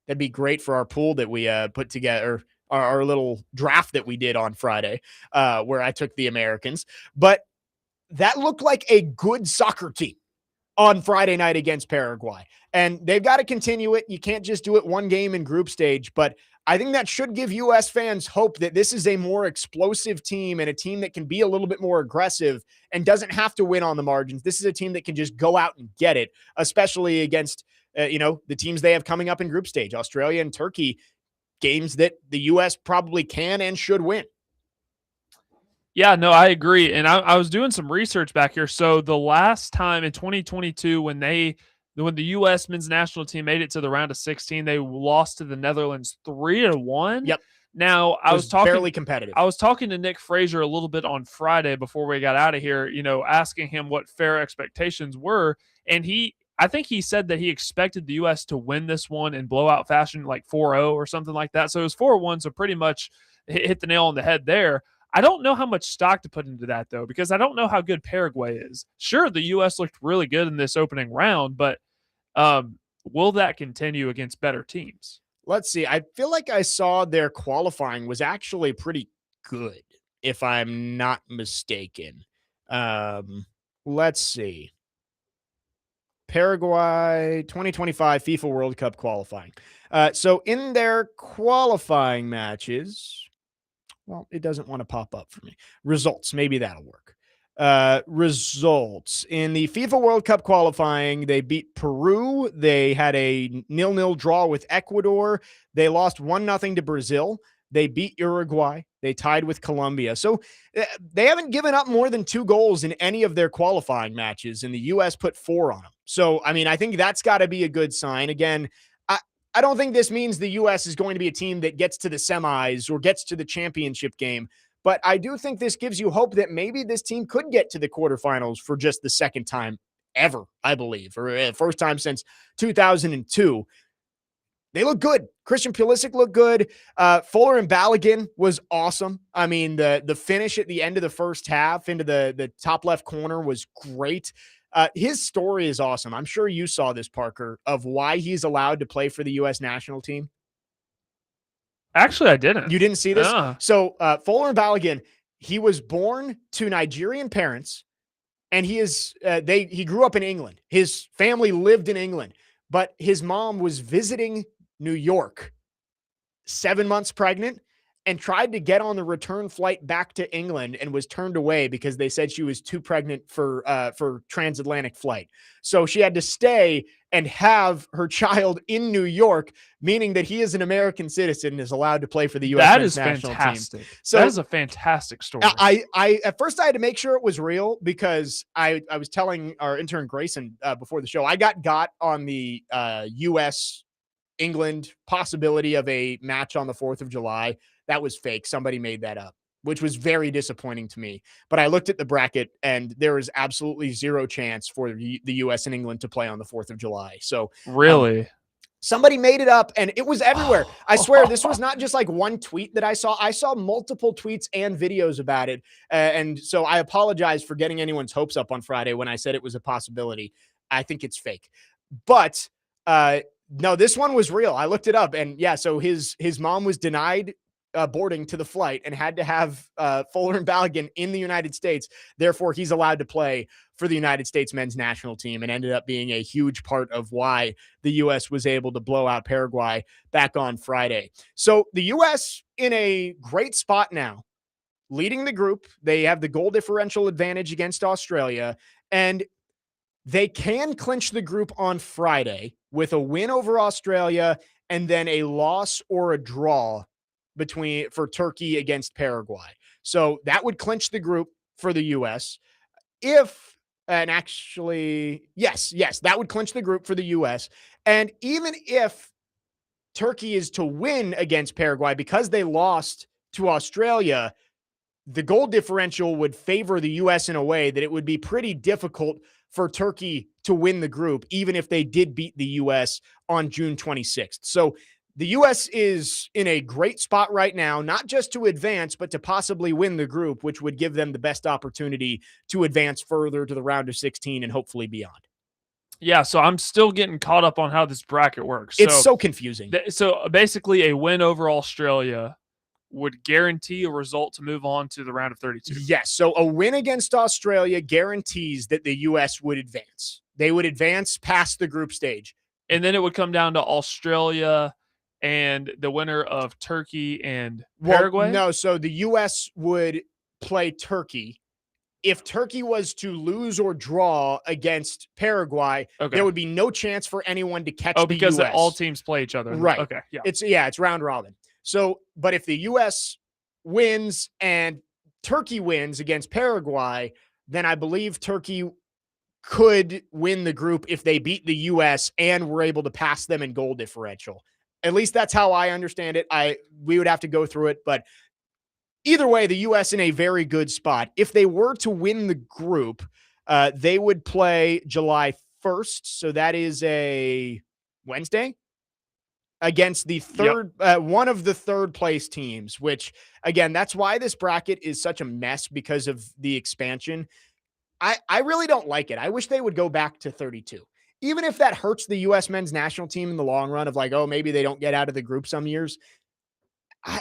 that'd be great for our pool that we put together, our little draft that we did on Friday, where I took the Americans. But that looked like a good soccer team on Friday night against Paraguay. And they've got to continue it. You can't just do it one game in group stage. But I think that should give U.S. fans hope that this is a more explosive team and a team that can be a little bit more aggressive and doesn't have to win on the margins. This is a team that can just go out and get it, especially against the teams they have coming up in group stage, Australia and Turkey, games that the U.S. probably can and should win. Yeah, no, I agree. And I was doing some research back here. So the last time in 2022, when the U.S. men's national team made it to the round of 16, they lost to the Netherlands 3-1. Yep. Now I was talking fairly competitive. I was talking to Nick Frazier a little bit on Friday before we got out of here, asking him what fair expectations were. And I think he said that he expected the U.S. to win this one in blowout fashion, like 4-0 or something like that. So it was 4-1, so pretty much hit the nail on the head there. I don't know how much stock to put into that, though, because I don't know how good Paraguay is. Sure, the U.S. looked really good in this opening round, but will that continue against better teams? Let's see. I feel like I saw their qualifying was actually pretty good, if I'm not mistaken. Let's see. Paraguay 2025 FIFA World Cup qualifying. So in their qualifying matches, well, it doesn't want to pop up for me. Results, maybe that'll work. Results. In the FIFA World Cup qualifying, they beat Peru. They had a 0-0 draw with Ecuador. They lost 1-0 to Brazil. They beat Uruguay. They tied with Colombia. So they haven't given up more than 2 goals in any of their qualifying matches, and the U.S. put 4 on them. So, I mean, I think that's got to be a good sign. Again, I don't think this means the U.S. is going to be a team that gets to the semis or gets to the championship game. But I do think this gives you hope that maybe this team could get to the quarterfinals for just the second time ever, I believe, or first time since 2002. They look good. Christian Pulisic looked good. Fuller and Balogun was awesome. I mean, the finish at the end of the first half into the top left corner was great. His story is awesome. I'm sure you saw this, Parker, of why he's allowed to play for the U.S. national team. Actually, I didn't. You didn't see this? Yeah. So Fuller and Balogun, he was born to Nigerian parents, and he grew up in England. His family lived in England, but his mom was visiting New York, 7 months pregnant, and tried to get on the return flight back to England and was turned away because they said she was too pregnant for transatlantic flight. So she had to stay and have her child in New York, meaning that he is an American citizen and is allowed to play for the U.S. national fantastic. team. So that is a fantastic story. I at first I had to make sure it was real because I was telling our intern Grayson before the show, I got on the U.S. England possibility of a match on the 4th of July. That was fake. Somebody made that up, which was very disappointing to me. But I looked at the bracket, and there is absolutely zero chance for the U.S. and England to play on the 4th of July. So really, somebody made it up, and it was everywhere. I swear, this was not just like one tweet that I saw. I saw multiple tweets and videos about it. And so I apologize for getting anyone's hopes up on Friday when I said it was a possibility. I think it's fake. But no, this one was real. I looked it up, and yeah, so his mom was denied boarding to the flight and had to have Fuller and Balogun in the United States. Therefore, he's allowed to play for the United States men's national team, and ended up being a huge part of why the U.S. was able to blow out Paraguay back on Friday. So the U.S. in a great spot now, leading the group. They have the goal differential advantage against Australia, and they can clinch the group on Friday with a win over Australia and then a loss or a draw for Turkey against Paraguay. So that would clinch the group for the U.S. That would clinch the group for the U.S. And even if Turkey is to win against Paraguay because they lost to Australia, the goal differential would favor the U.S. in a way that it would be pretty difficult for Turkey to win the group, even if they did beat the U.S. on June 26th. So the U.S. is in a great spot right now, not just to advance, but to possibly win the group, which would give them the best opportunity to advance further to the round of 16 and hopefully beyond. Yeah, so I'm still getting caught up on how this bracket works. It's so confusing. So basically a win over Australia would guarantee a result to move on to the round of 32. Yes, so a win against Australia guarantees that the U.S. would advance. They would advance past the group stage. And then it would come down to Australia and the winner of Turkey and Paraguay? Well, no, so the U.S. would play Turkey. If Turkey was to lose or draw against Paraguay, there would be no chance for anyone to catch the U.S. because all teams play each other. Right. Okay, yeah. It's round robin. So, but if the U.S. wins and Turkey wins against Paraguay, then I believe Turkey could win the group if they beat the U.S. and were able to pass them in goal differential. At least that's how I understand it. We would have to go through it, but either way, the U.S. in a very good spot. If they were to win the group, they would play July 1st. So that is a Wednesday against the one of the third place teams, which again, that's why this bracket is such a mess because of the expansion. I really don't like it. I wish they would go back to 32. Even if that hurts the U.S. men's national team in the long run of like, oh, maybe they don't get out of the group some years.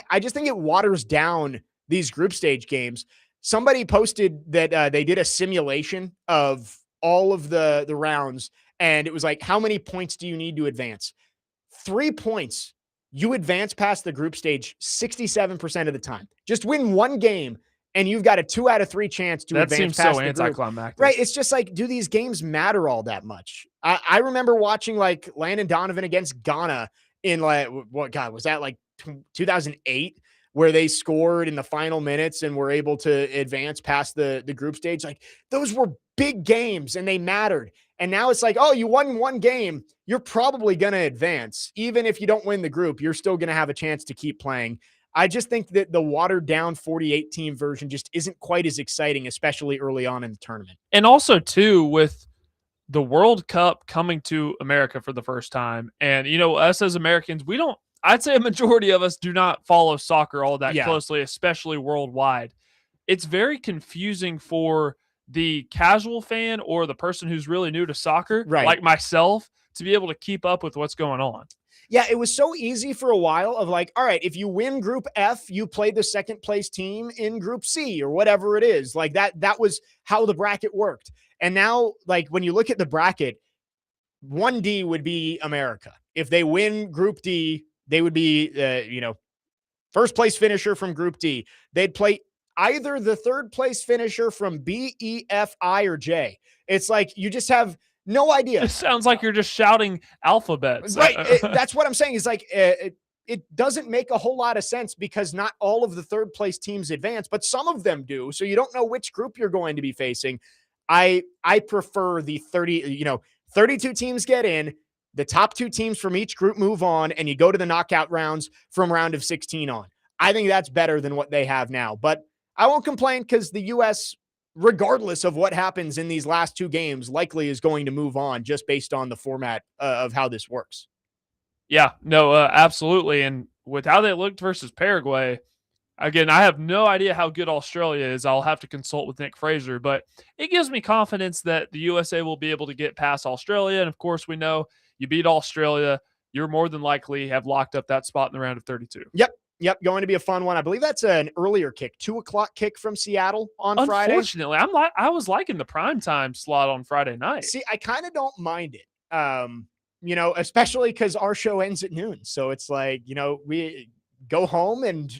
I just think it waters down these group stage games. Somebody posted that they did a simulation of all of the rounds, and it was like, how many points do you need to advance? 3 points. You advance past the group stage 67% of the time. Just win one game, and you've got a 2 out of 3 chance to advance past the group. That seems so anticlimactic. Right. It's just like, do these games matter all that much? I remember watching like Landon Donovan against Ghana in like, was that like 2008, where they scored in the final minutes and were able to advance past the group stage. Like, those were big games and they mattered. And now it's like, oh, you won one game, you're probably going to advance. Even if you don't win the group, you're still going to have a chance to keep playing. I just think that the watered down 48 team version just isn't quite as exciting, especially early on in the tournament. And also too, with the World Cup coming to America for the first time. And, us as Americans, I'd say a majority of us do not follow soccer all that closely, especially worldwide. It's very confusing for the casual fan or the person who's really new to soccer, like myself, to be able to keep up with what's going on. Yeah, it was so easy for a while of like, all right, if you win Group F, you play the second place team in Group C or whatever it is. Like that was how the bracket worked. And now, like, when you look at the bracket, 1D would be America. If they win Group D, they would be, first place finisher from Group D. They'd play either the third place finisher from B, E, F, I, or J. It's like you just have no idea. It sounds like you're just shouting alphabets. Right. That's what I'm saying. Is like it doesn't make a whole lot of sense because not all of the third place teams advance, but some of them do. So you don't know which group you're going to be facing. I prefer the 32 teams get in. The top 2 teams from each group move on, and you go to the knockout rounds from round of 16 on. I think that's better than what they have now. But I won't complain because the U.S., regardless of what happens in these last 2 games, likely is going to move on just based on the format of how this works. Yeah, no, absolutely. And with how they looked versus Paraguay, again, I have no idea how good Australia is. I'll have to consult with Nick Fraser, but it gives me confidence that the USA will be able to get past Australia. And of course, we know you beat Australia, you're more than likely have locked up that spot in the round of 32. Yep. Yep, going to be a fun one. I believe that's an earlier kick, 2:00 kick from Seattle on Friday. Unfortunately, I was liking the primetime slot on Friday night. See, I kind of don't mind it. Especially because our show ends at noon. So it's like, we go home and,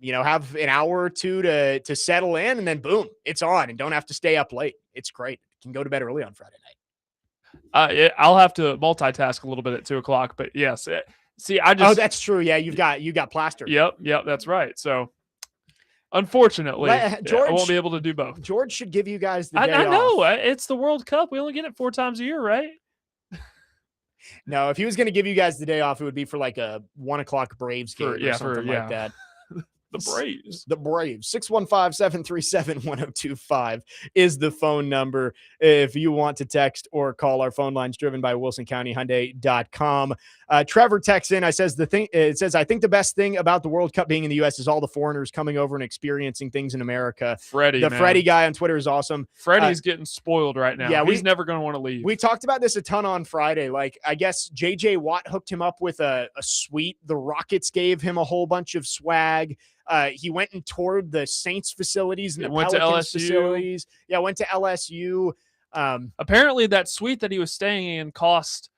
have an hour or two to settle in, and then boom, it's on and don't have to stay up late. It's great. Can go to bed early on Friday night. I'll have to multitask a little bit at 2:00, but yes. See, that's true. Yeah, you got plastered. Yep, that's right. So, unfortunately, George, I won't be able to do both. George should give you guys the day I know. off. It's the World Cup. We only get it 4 times a year, right? No, if he was going to give you guys the day off, it would be for like a 1:00 Braves game or something like that. The Braves. 615-737-1025 is the phone number if you want to text or call. Our phone lines driven by WilsonCountyHyundai.com. Trevor texts in. It says, I think the best thing about the World Cup being in the U.S. is all the foreigners coming over and experiencing things in America. Freddie guy on Twitter is awesome. Freddie's getting spoiled right now. Yeah, he's never going to want to leave. We talked about this a ton on Friday. Like, I guess J.J. Watt hooked him up with a suite. The Rockets gave him a whole bunch of swag. He went and toured the Saints facilities and the Pelicans facilities. Yeah, went to LSU. Apparently, that suite that he was staying in cost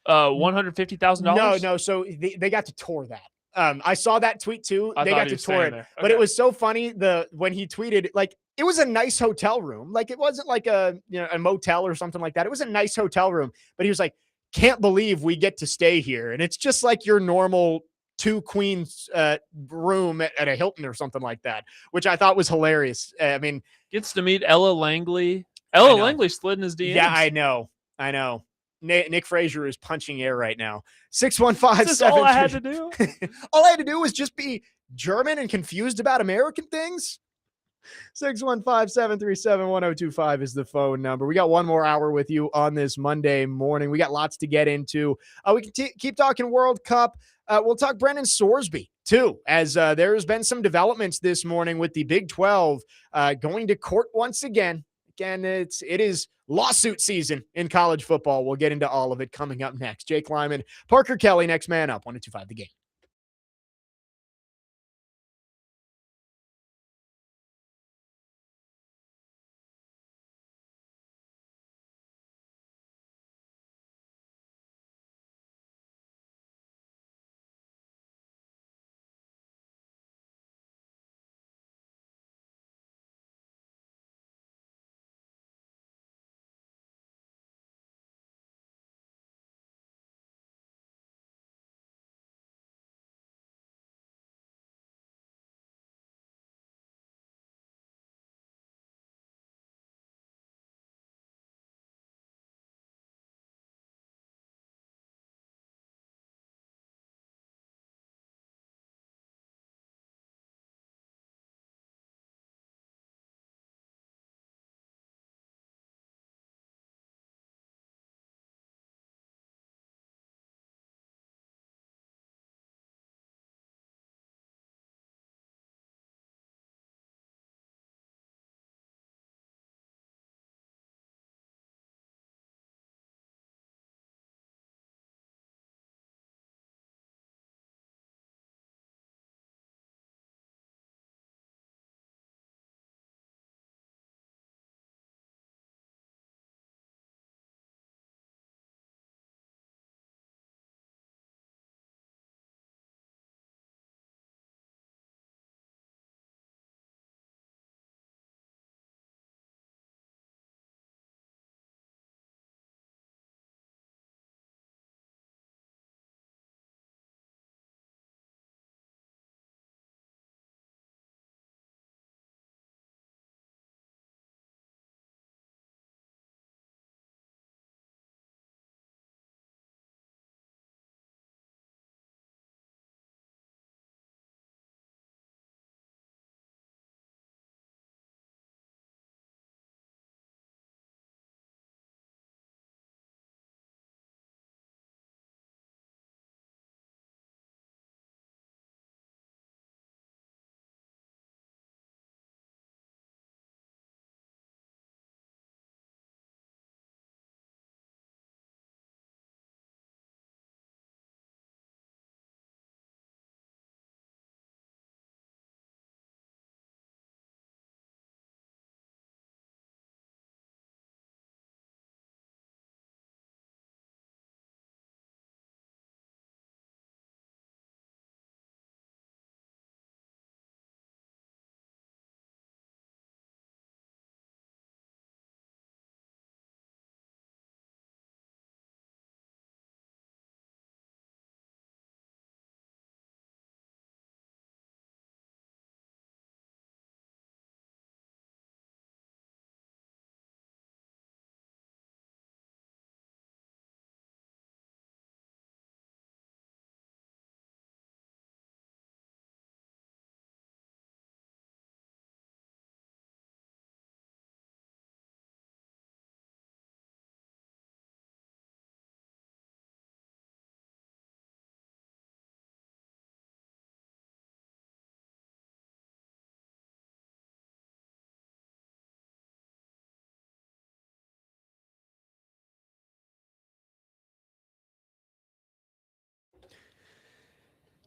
$150,000. No. So they got to tour that. I saw that tweet too. They got to tour it, okay. But it was so funny. When he tweeted, like, it was a nice hotel room. Like, it wasn't like a motel or something like that. It was a nice hotel room. But he was like, "Can't believe we get to stay here," and it's just like your normal 2 queens room at a Hilton or something like that, which I thought was hilarious. I mean, gets to meet Ella Langley. Ella Langley slid in his DMs. Yeah, I know. Nick Frazier is punching air right now. 615. That's all I had to do. All I had to do was just be German and confused about American things. 615-737-1025 is the phone number. We got one more hour with you on this Monday morning. We got lots to get into. We can keep talking World Cup. We'll talk Brendan Sorsby too, as there has been some developments this morning with the Big 12 going to court once again. Again, it is lawsuit season in college football. We'll get into all of it coming up next. Jake Lyman, Parker Kelley, next man up, 102.5 The Game.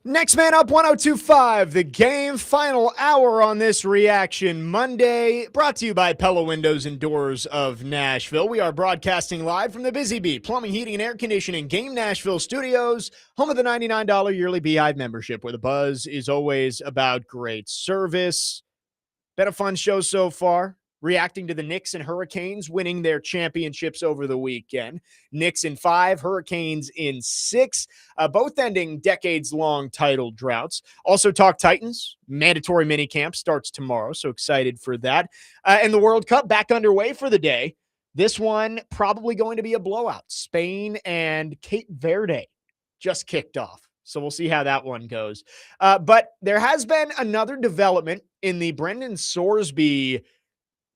Next man up, 1025, the game final hour on this Reaction Monday, brought to you by Pella Windows and Doors of Nashville. We are broadcasting live from the Busy Bee Plumbing, Heating, and Air Conditioning Game Nashville studios, home of the $99 yearly Beehive membership, where the buzz is always about great service. Been a fun show so far, reacting to the Knicks and Hurricanes winning their championships over the weekend. Knicks in 5, Hurricanes in 6, both ending decades-long title droughts. Also talk Titans. Mandatory minicamp starts tomorrow, so excited for that. And the World Cup back underway for the day. This one probably going to be a blowout. Spain and Cape Verde just kicked off. So we'll see how that one goes. But there has been another development in the Brendan Sorsby,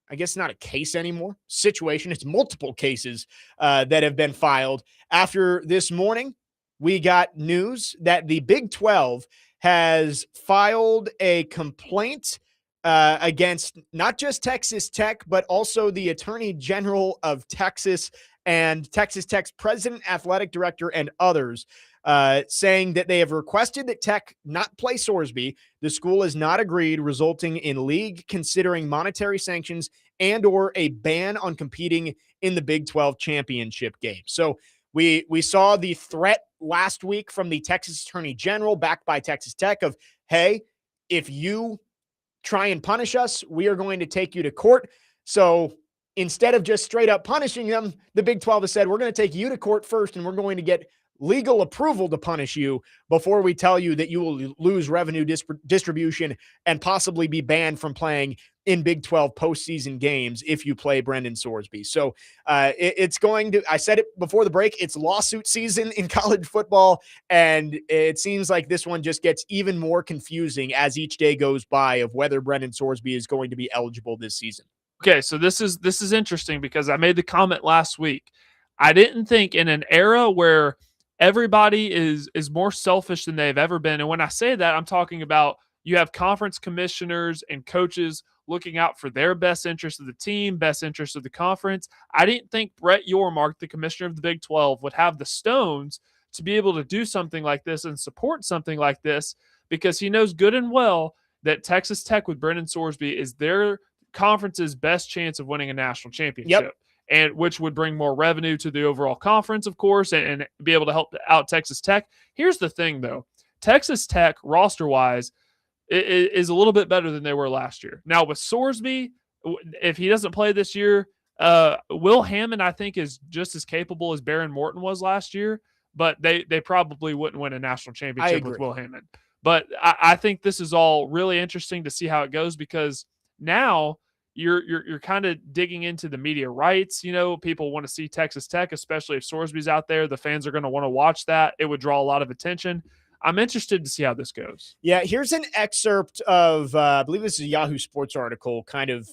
I guess not a case anymore, situation. It's multiple cases that have been filed. After this morning, we got news that the Big 12 has filed a complaint against not just Texas Tech, but also the Attorney General of Texas and Texas Tech's president, athletic director, and others, saying that they have requested that Tech not play Sorsby. The school has not agreed, resulting in league considering monetary sanctions and or a ban on competing in the Big 12 championship game. So we saw the threat last week from the Texas Attorney General, backed by Texas Tech, of, hey, if you try and punish us, we are going to take you to court. So instead of just straight up punishing them, the Big 12 has said, we're going to take you to court first, and we're going to get legal approval to punish you before we tell you that you will lose revenue distribution and possibly be banned from playing in Big 12 postseason games if you play Brendan Sorsby. So it's going to, I said it before the break, it's lawsuit season in college football, and it seems like this one just gets even more confusing as each day goes by of whether Brendan Sorsby is going to be eligible this season. Okay, so this is interesting because I made the comment last week. I didn't think in an era where everybody is more selfish than they've ever been, and when I say that, I'm talking about you have conference commissioners and coaches looking out for their best interest of the team, best interest of the conference. I didn't think Brett Yormark, the commissioner of the Big 12, would have the stones to be able to do something like this and support something like this, because he knows good and well that Texas Tech with Brendan Sorsby is their conference's best chance of winning a national championship. Yep. And which would bring more revenue to the overall conference, of course, and be able to help out Texas Tech. Here's the thing, though. Texas Tech, roster-wise, is a little bit better than they were last year. Now, with Sorsby, if he doesn't play this year, Will Hammond, I think, is just as capable as Baron Morton was last year, but they probably wouldn't win a national championship with Will Hammond. But I think this is all really interesting to see how it goes, because now you're kind of digging into the media rights. You know, people want to see Texas Tech, especially if Sorsby's out there. The fans are going to want to watch that. It would draw a lot of attention. I'm interested to see how this goes. Yeah, here's an excerpt of, I believe this is a Yahoo Sports article, kind of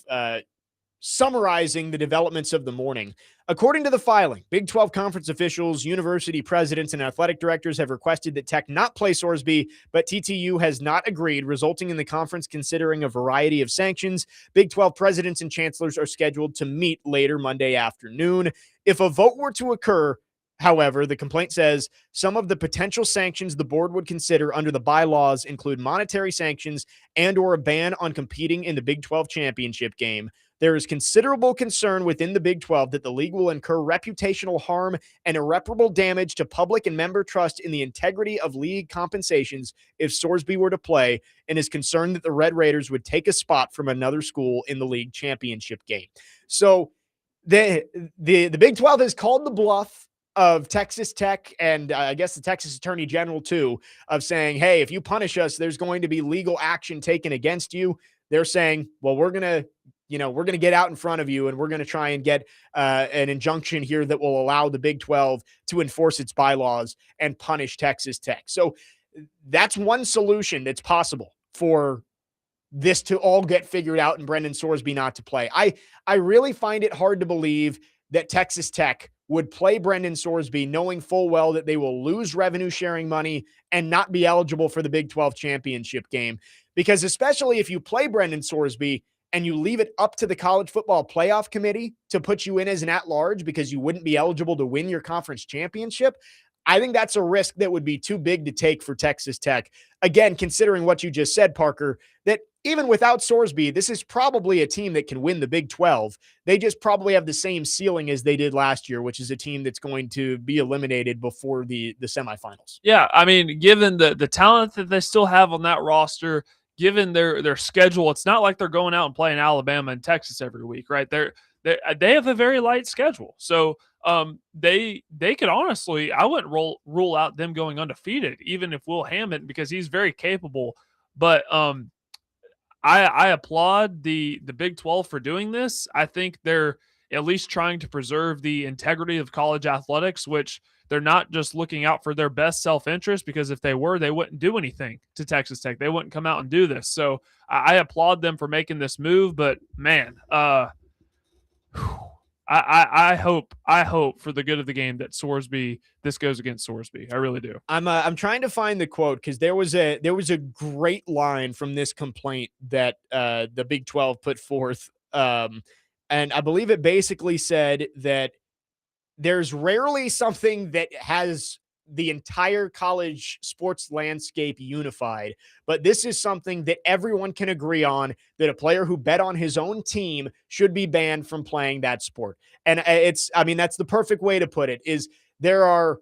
summarizing the developments of the morning. According to the filing, Big 12 conference officials, university presidents, and athletic directors have requested that Tech not play Sorsby, but TTU has not agreed, resulting in the conference considering a variety of sanctions. Big 12 presidents and chancellors are scheduled to meet later Monday afternoon. If a vote were to occur, however, the complaint says some of the potential sanctions the board would consider under the bylaws include monetary sanctions and or a ban on competing in the Big 12 championship game. There is considerable concern within the Big 12 that the league will incur reputational harm and irreparable damage to public and member trust in the integrity of league compensations if Sorsby were to play, and is concerned that the Red Raiders would take a spot from another school in the league championship game. So the Big 12 has called the bluff of Texas Tech and I guess the Texas Attorney General too, of saying, hey, if you punish us, there's going to be legal action taken against you. They're saying, well, we're going to get out in front of you, and we're going to try and get an injunction here that will allow the Big 12 to enforce its bylaws and punish Texas Tech. So that's one solution that's possible for this to all get figured out and Brendan Sorsby not to play. I really find it hard to believe that Texas Tech would play Brendan Sorsby knowing full well that they will lose revenue sharing money and not be eligible for the Big 12 championship game. Because especially if you play Brendan Sorsby and you leave it up to the college football playoff committee to put you in as an at-large because you wouldn't be eligible to win your conference championship, I think that's a risk that would be too big to take for Texas Tech. Again, considering what you just said, Parker, that even without Sorsby, this is probably a team that can win the Big 12. They just probably have the same ceiling as they did last year, which is a team that's going to be eliminated before the semifinals. Yeah, I mean, given the talent that they still have on that roster, given their schedule, it's not like they're going out and playing Alabama and Texas every week, right? They have a very light schedule, so they could honestly, I wouldn't rule out them going undefeated, even if Will Hammond, because he's very capable. But I applaud the Big 12 for doing this. I think they're at least trying to preserve the integrity of college athletics, which they're not just looking out for their best self-interest, because if they were, they wouldn't do anything to Texas Tech. They wouldn't come out and do this. So I applaud them for making this move. But man, I hope for the good of the game that this goes against Sorsby. I really do. I'm trying to find the quote, because there was a great line from this complaint that the Big 12 put forth, and I believe it basically said that there's rarely something that has the entire college sports landscape unified, but this is something that everyone can agree on, that a player who bet on his own team should be banned from playing that sport. And that's the perfect way to put it, is there are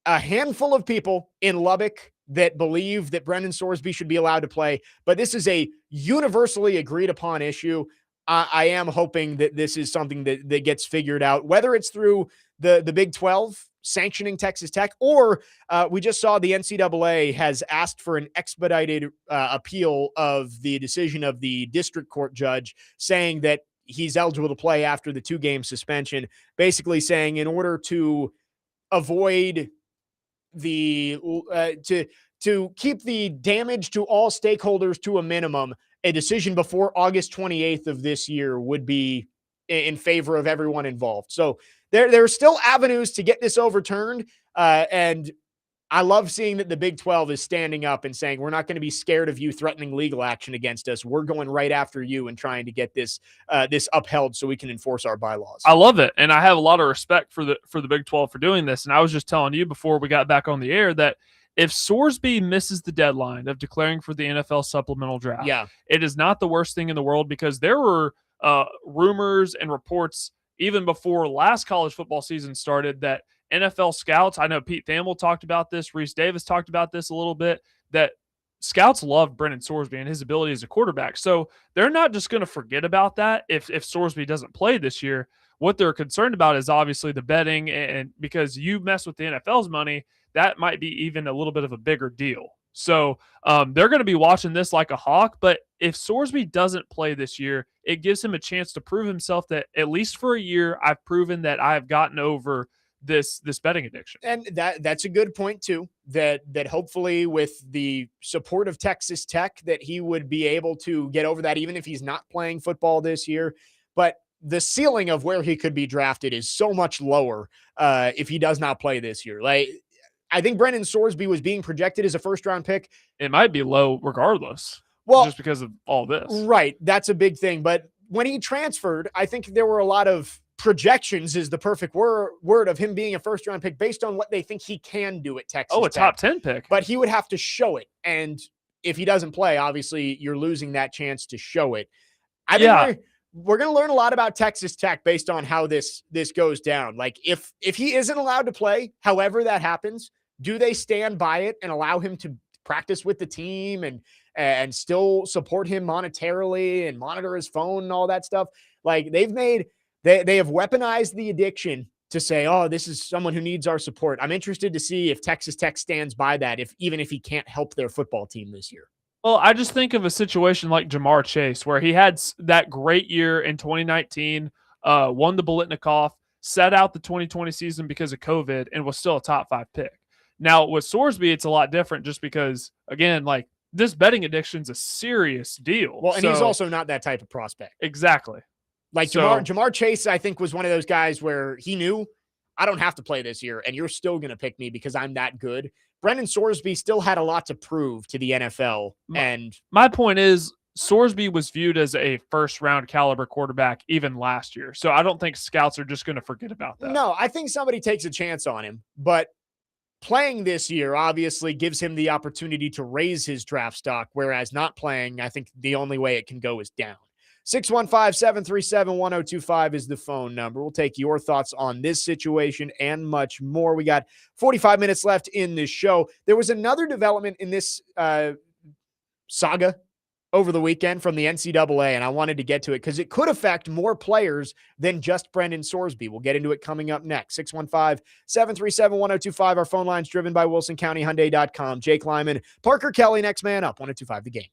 a handful of people in Lubbock that believe that Brendan Sorsby should be allowed to play, but this is a universally agreed upon issue. I am hoping that this is something that gets figured out, whether it's through the Big 12 sanctioning Texas Tech, or we just saw the NCAA has asked for an expedited appeal of the decision of the district court judge, saying that he's eligible to play after the 2-game suspension, basically saying in order to avoid the to keep the damage to all stakeholders to a minimum, a decision before August 28th of this year would be in favor of everyone involved. So there are still avenues to get this overturned. And I love seeing that the Big 12 is standing up and saying, we're not going to be scared of you threatening legal action against us. We're going right after you and trying to get this upheld so we can enforce our bylaws. I love it. And I have a lot of respect for the Big 12 for doing this. And I was just telling you before we got back on the air that if Sorsby misses the deadline of declaring for the NFL supplemental draft, it is not the worst thing in the world, because there were rumors and reports even before last college football season started that NFL scouts, I know Pete Thamel talked about this, Reese Davis talked about this a little bit, that scouts loved Brendan Sorsby and his ability as a quarterback. So they're not just going to forget about that if Sorsby doesn't play this year. What they're concerned about is obviously the betting, and because you mess with the NFL's money, that might be even a little bit of a bigger deal. So they're going to be watching this like a hawk. But if Sorsby doesn't play this year, it gives him a chance to prove himself that at least for a year, I've proven that I have gotten over this betting addiction. And that's a good point too, that hopefully with the support of Texas Tech, that he would be able to get over that, even if he's not playing football this year. But the ceiling of where he could be drafted is so much lower if he does not play this year. Like, I think Brendan Sorsby was being projected as a first-round pick. It might be low regardless, just because of all this. Right. That's a big thing. But when he transferred, I think there were a lot of projections, is the perfect word, of him being a first-round pick based on what they think he can do at Texas Tech. Top 10 pick. But he would have to show it. And if he doesn't play, obviously you're losing that chance to show it. I think we're going to learn a lot about Texas Tech based on how this goes down. Like, if he isn't allowed to play, however that happens, do they stand by it and allow him to practice with the team and still support him monetarily and monitor his phone and all that stuff? Like, they have weaponized the addiction to say, oh, this is someone who needs our support. I'm interested to see if Texas Tech stands by that, even if he can't help their football team this year. Well, I just think of a situation like Jamar Chase, where he had that great year in 2019, won the Biletnikoff, sat out the 2020 season because of COVID, and was still a top 5 pick. Now, with Sorsby, it's a lot different, just because, again, like, this betting addiction's a serious deal. Well, and he's also not that type of prospect. Exactly. Like, Jamar Chase, I think, was one of those guys where he knew, I don't have to play this year, and you're still going to pick me because I'm that good. Brendan Sorsby still had a lot to prove to the NFL. And my point is, Sorsby was viewed as a first-round caliber quarterback even last year. So I don't think scouts are just going to forget about that. No, I think somebody takes a chance on him. But playing this year obviously gives him the opportunity to raise his draft stock, whereas not playing, I think the only way it can go is down. 615-737-1025 is the phone number. We'll take your thoughts on this situation and much more. We got 45 minutes left in this show. There was another development in this saga over the weekend from the NCAA, and I wanted to get to it because it could affect more players than just Brendan Sorsby. We'll get into it coming up next. 615-737-1025. Our phone line's driven by WilsonCountyHyundai.com. Jake Lyman, Parker Kelley, next man up, 1025 The Game.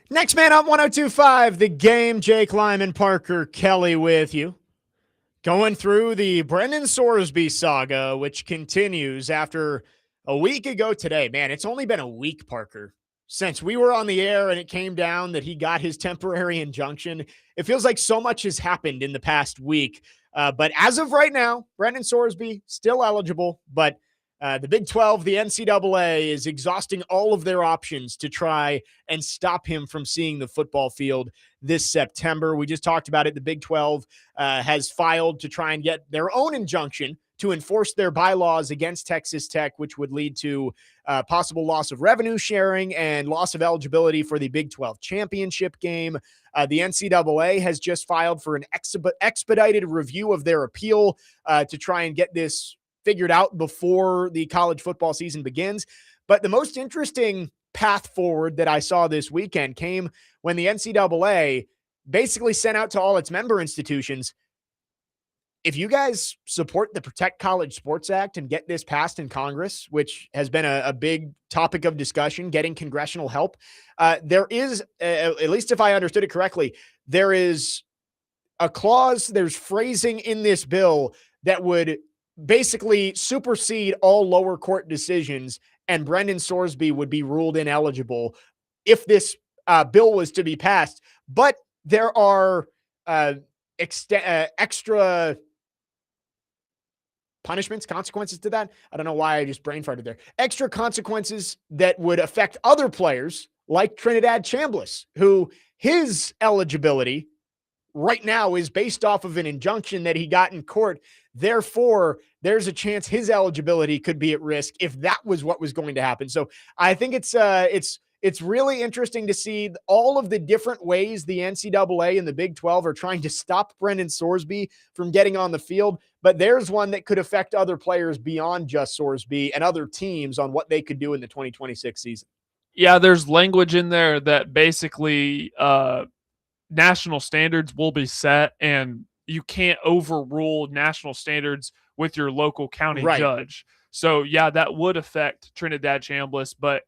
Next man up, 1025 The Game. Jake Lyman, Parker Kelley with you. Going through the Brendan Sorsby saga, which continues after a week ago today. Man, it's only been a week, Parker, since we were on the air and it came down that he got his temporary injunction. It feels like so much has happened in the past week. But as of right now, Brendan Sorsby still eligible, but The Big 12, the NCAA, is exhausting all of their options to try and stop him from seeing the football field this September. We just talked about it. The Big 12 has filed to try and get their own injunction to enforce their bylaws against Texas Tech, which would lead to possible loss of revenue sharing and loss of eligibility for the Big 12 championship game. The NCAA has just filed for an expedited review of their appeal to try and get this figured out before the college football season begins. But the most interesting path forward that I saw this weekend came when the NCAA basically sent out to all its member institutions, if you guys support the Protect College Sports Act and get this passed in Congress, which has been a big topic of discussion, getting congressional help, there is, at least if I understood it correctly, there is a clause, there's phrasing in this bill that would basically supersede all lower court decisions, and Brendan Sorsby would be ruled ineligible if this bill was to be passed. But there are extra punishments, consequences to that. I don't know why I just brain farted there. Extra consequences that would affect other players like Trinidad Chambliss, who his eligibility right now is based off of an injunction that he got in court. Therefore, there's a chance his eligibility could be at risk if that was what was going to happen. So I think it's really interesting to see all of the different ways the NCAA and the Big 12 are trying to stop Brendan Sorsby from getting on the field. But there's one that could affect other players beyond just Sorsby and other teams on what they could do in the 2026 season. Yeah, there's language in there that basically national standards will be set, and you can't overrule national standards with your local county judge. So, yeah, that would affect Trinidad Chambliss. But,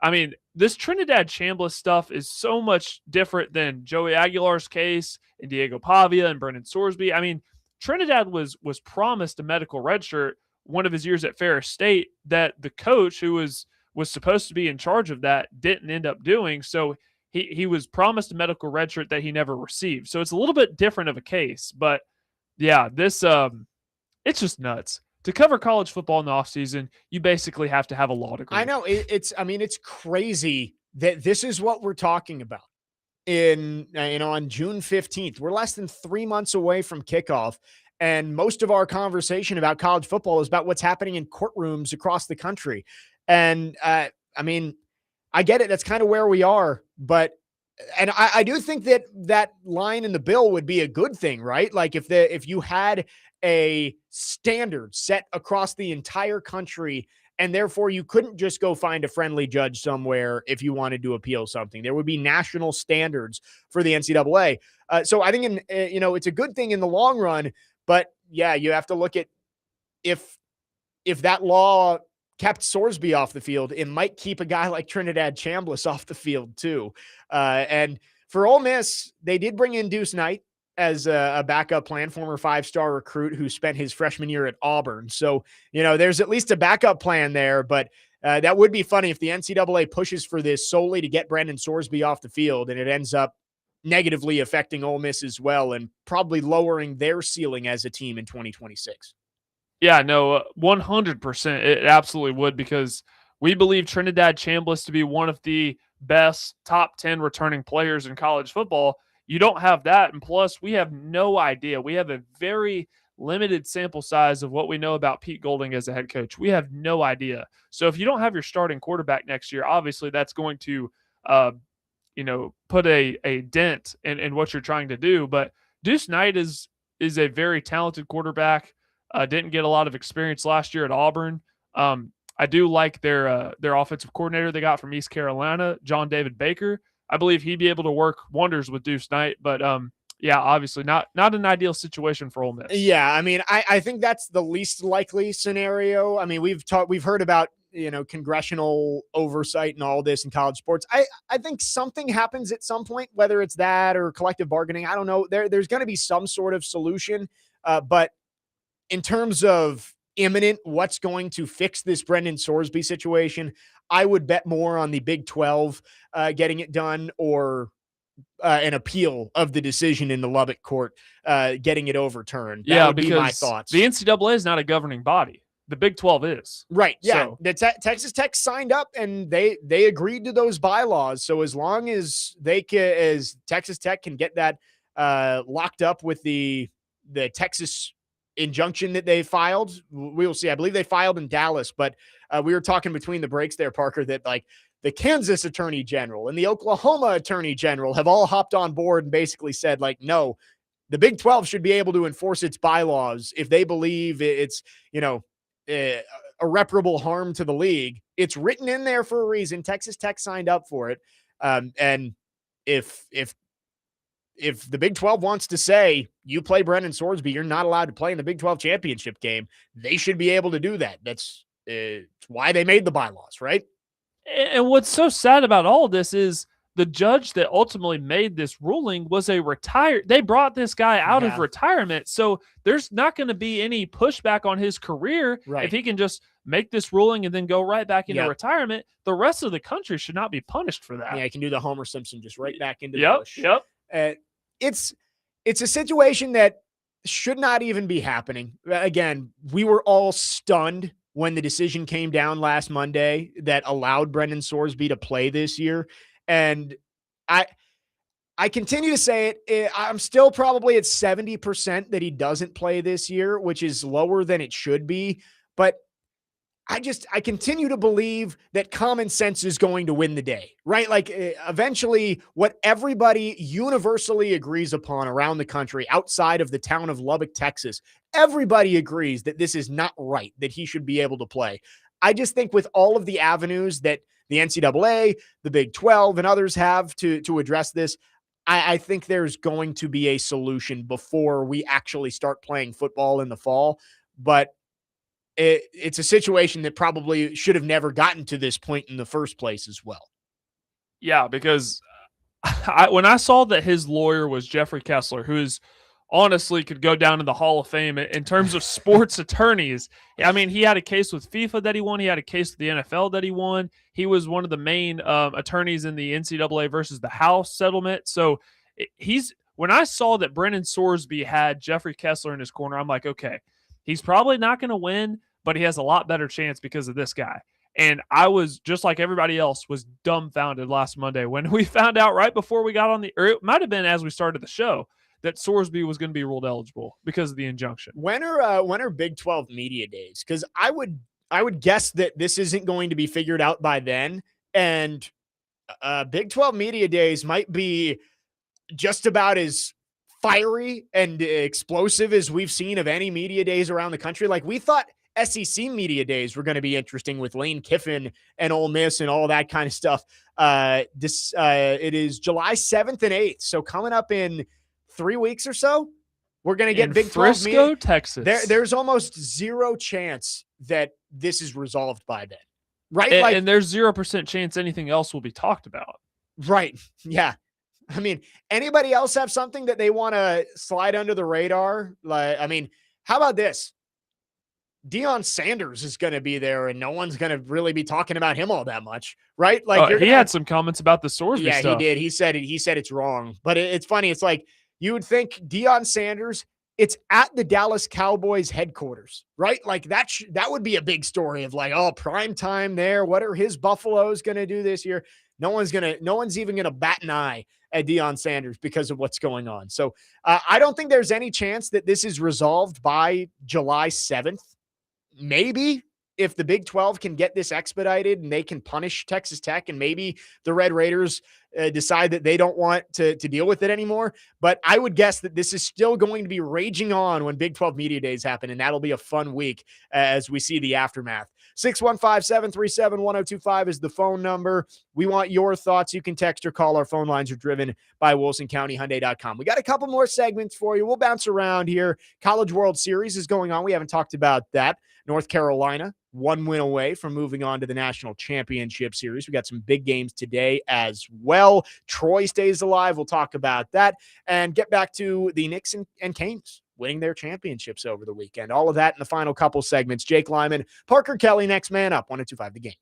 I mean, this Trinidad Chambliss stuff is so much different than Joey Aguilar's case and Diego Pavia and Brendan Sorsby. I mean, Trinidad was promised a medical red shirt one of his years at Ferris State that the coach who was supposed to be in charge of that didn't end up doing. So he was promised a medical red shirt that he never received. So it's a little bit different of a case. But, yeah, this it's just nuts. To cover college football in the offseason, you basically have to have a law degree. I know. It's crazy that this is what we're talking about on June 15th. We're less than 3 months away from kickoff. And most of our conversation about college football is about what's happening in courtrooms across the country. And I get it. That's kind of where we are. But I do think that line in the bill would be a good thing, right? Like if you had a standard set across the entire country, and therefore you couldn't just go find a friendly judge somewhere if you wanted to appeal something. There would be national standards for the NCAA. So I think it's a good thing in the long run. But yeah, you have to look at if that law kept Sorsby off the field, it might keep a guy like Trinidad Chambliss off the field too. And for Ole Miss, they did bring in Deuce Knight as a backup plan, former 5-star recruit who spent his freshman year at Auburn. So, there's at least a backup plan there, but that would be funny if the NCAA pushes for this solely to get Brendan Sorsby off the field and it ends up negatively affecting Ole Miss as well and probably lowering their ceiling as a team in 2026. Yeah, no, 100%. It absolutely would, because we believe Trinidad Chambliss to be one of the best top 10 returning players in college football. You don't have that. And plus, we have no idea. We have a very limited sample size of what we know about Pete Golding as a head coach. We have no idea. So if you don't have your starting quarterback next year, obviously that's going to, put a dent in what you're trying to do. But Deuce Knight is a very talented quarterback. Didn't get a lot of experience last year at Auburn. I do like their offensive coordinator they got from East Carolina, John David Baker. I believe he'd be able to work wonders with Deuce Knight, but obviously not an ideal situation for Ole Miss. Yeah, I think that's the least likely scenario. I mean, we've heard about congressional oversight and all this in college sports. I think something happens at some point, whether it's that or collective bargaining. I don't know. There's going to be some sort of solution, but in terms of imminent, what's going to fix this Brendan Sorsby situation, I would bet more on the Big 12 getting it done, or an appeal of the decision in the Lubbock court, getting it overturned. That would be my thoughts. The NCAA is not a governing body. the Big 12 is. Right. Yeah. So, Texas Tech signed up and they agreed to those bylaws. So as long as as Texas Tech can get that locked up with the Texas injunction that they filed, we will see. I believe they filed in Dallas, but we were talking between the breaks there, Parker, that like the Kansas Attorney General and the Oklahoma Attorney General have all hopped on board and basically said, like, no, the Big 12 should be able to enforce its bylaws if they believe it's, uh, irreparable harm to the league. It's written in there for a reason. Texas Tech signed up for it. And if the Big 12 wants to say you play Brendan Sorsby, you're not allowed to play in the Big 12 championship game, they should be able to do that. That's why they made the bylaws, right? and what's so sad about all of this is the judge that ultimately made this ruling was a retired. They brought this guy out of retirement, so there's not going to be any pushback on his career if he can just make this ruling and then go right back into retirement. The rest of the country should not be punished for that. Yeah, I can do the Homer Simpson just right back into the bush. Yep. It's a situation that should not even be happening. Again, we were all stunned when the decision came down last Monday that allowed Brendan Sorsby to play this year. And I continue to say it. I'm still probably at 70% that he doesn't play this year, which is lower than it should be. But I continue to believe that common sense is going to win the day, right? Like eventually what everybody universally agrees upon around the country outside of the town of Lubbock, Texas, everybody agrees that this is not right, that he should be able to play. I just think with all of the avenues that the NCAA, the Big 12, and others have to address this, I think there's going to be a solution before we actually start playing football in the fall. But it's a situation that probably should have never gotten to this point in the first place as well. Yeah, because when I saw that his lawyer was Jeffrey Kessler, who is honestly could go down in the Hall of Fame in terms of sports attorneys. I mean, he had a case with FIFA that he won. He had a case with the NFL that he won. He was one of the main attorneys in the NCAA versus the House settlement. So when I saw that Brendan Sorsby had Jeffrey Kessler in his corner, I'm like, okay, he's probably not going to win, but he has a lot better chance because of this guy. And I was, just like everybody else, was dumbfounded last Monday when we found out right before we got on or it might have been as we started the show, that Sorsby was going to be ruled eligible because of the injunction. When are Big 12 media days? Because I would guess that this isn't going to be figured out by then. And Big 12 media days might be just about as fiery and explosive as we've seen of any media days around the country. Like we thought SEC media days were going to be interesting with Lane Kiffin and Ole Miss and all that kind of stuff. It is July 7th and 8th. So coming up in 3 weeks or so, we're going to get Big 12 Frisco, Texas. There's almost zero chance that this is resolved by then. Right? And there's 0% chance anything else will be talked about. Right. Yeah. I mean, anybody else have something that they want to slide under the radar? Like, I mean, how about this? Deion Sanders is going to be there, and no one's going to really be talking about him all that much, right? Like he had some comments about the Sorsby stuff. Yeah, he did. He said it's wrong, but it's funny. It's like you would think Deion Sanders. It's at the Dallas Cowboys headquarters, right? Like that would be a big story of like, oh, prime time there. What are his Buffaloes going to do this year? No one's even going to bat an eye at Deion Sanders because of what's going on. So I don't think there's any chance that this is resolved by July 7th. Maybe if the Big 12 can get this expedited and they can punish Texas Tech, and maybe the Red Raiders decide that they don't want to deal with it anymore. But I would guess that this is still going to be raging on when Big 12 Media Days happen, and that'll be a fun week as we see the aftermath. 615-737-1025 is the phone number. We want your thoughts. You can text or call. Our phone lines are driven by WilsonCountyHyundai.com. We got a couple more segments for you. We'll bounce around here. College World Series is going on. We haven't talked about that. North Carolina, 1 win away from moving on to the National Championship Series. We got some big games today as well. Troy stays alive. We'll talk about that and get back to the Knicks and Canes winning their championships over the weekend. All of that in the final couple segments. Jake Lyman, Parker Kelley, next man up, 102.5 The Game.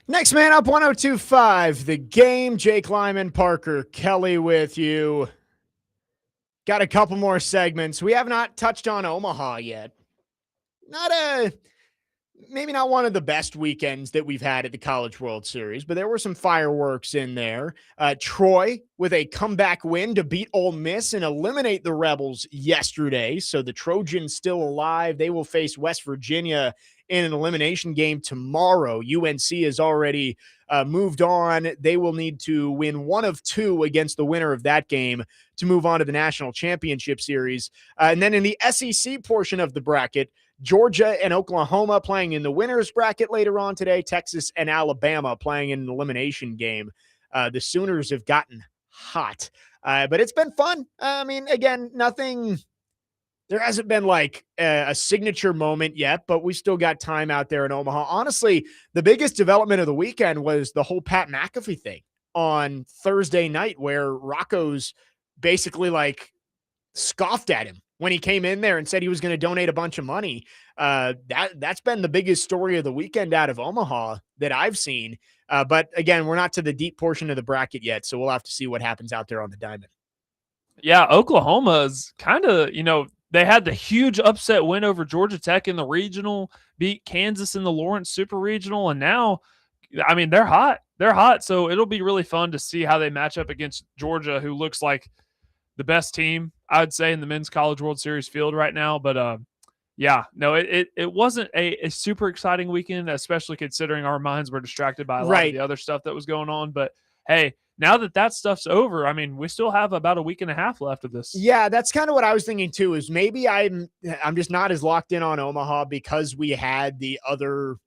Next man up, 102.5, The Game. Jake Lyman, Parker Kelley with you. Got a couple more segments. We have not touched on Omaha yet. Maybe not one of the best weekends that we've had at the College World Series, but there were some fireworks in there. Troy with a comeback win to beat Ole Miss and eliminate the Rebels yesterday. So the Trojans still alive. They will face West Virginia in an elimination game tomorrow. UNC has already moved on. They will need to win one of two against the winner of that game to move on to the National Championship Series. And then in the SEC portion of the bracket, Georgia and Oklahoma playing in the winners bracket later on today. Texas and Alabama playing in an elimination game. The Sooners have gotten hot, but it's been fun. I mean, again, there hasn't been like a signature moment yet, but we still got time out there in Omaha. Honestly, the biggest development of the weekend was the whole Pat McAfee thing on Thursday night, where Rocco's basically like scoffed at him when he came in there and said he was going to donate a bunch of money. That's been the biggest story of the weekend out of Omaha that I've seen. But again, we're not to the deep portion of the bracket yet, so we'll have to see what happens out there on the diamond. Yeah, Oklahoma's kind of, they had the huge upset win over Georgia Tech in the regional, beat Kansas in the Lawrence Super Regional, and now, I mean, they're hot. They're hot, so it'll be really fun to see how they match up against Georgia, who looks like the best team, I'd say, in the Men's College World Series field right now. But yeah, no, it wasn't a super exciting weekend, especially considering our minds were distracted by a lot of the other stuff that was going on. But hey, now that stuff's over, I mean, we still have about a week and a half left of this. Yeah, that's kind of what I was thinking too, is maybe I'm just not as locked in on Omaha because we had the other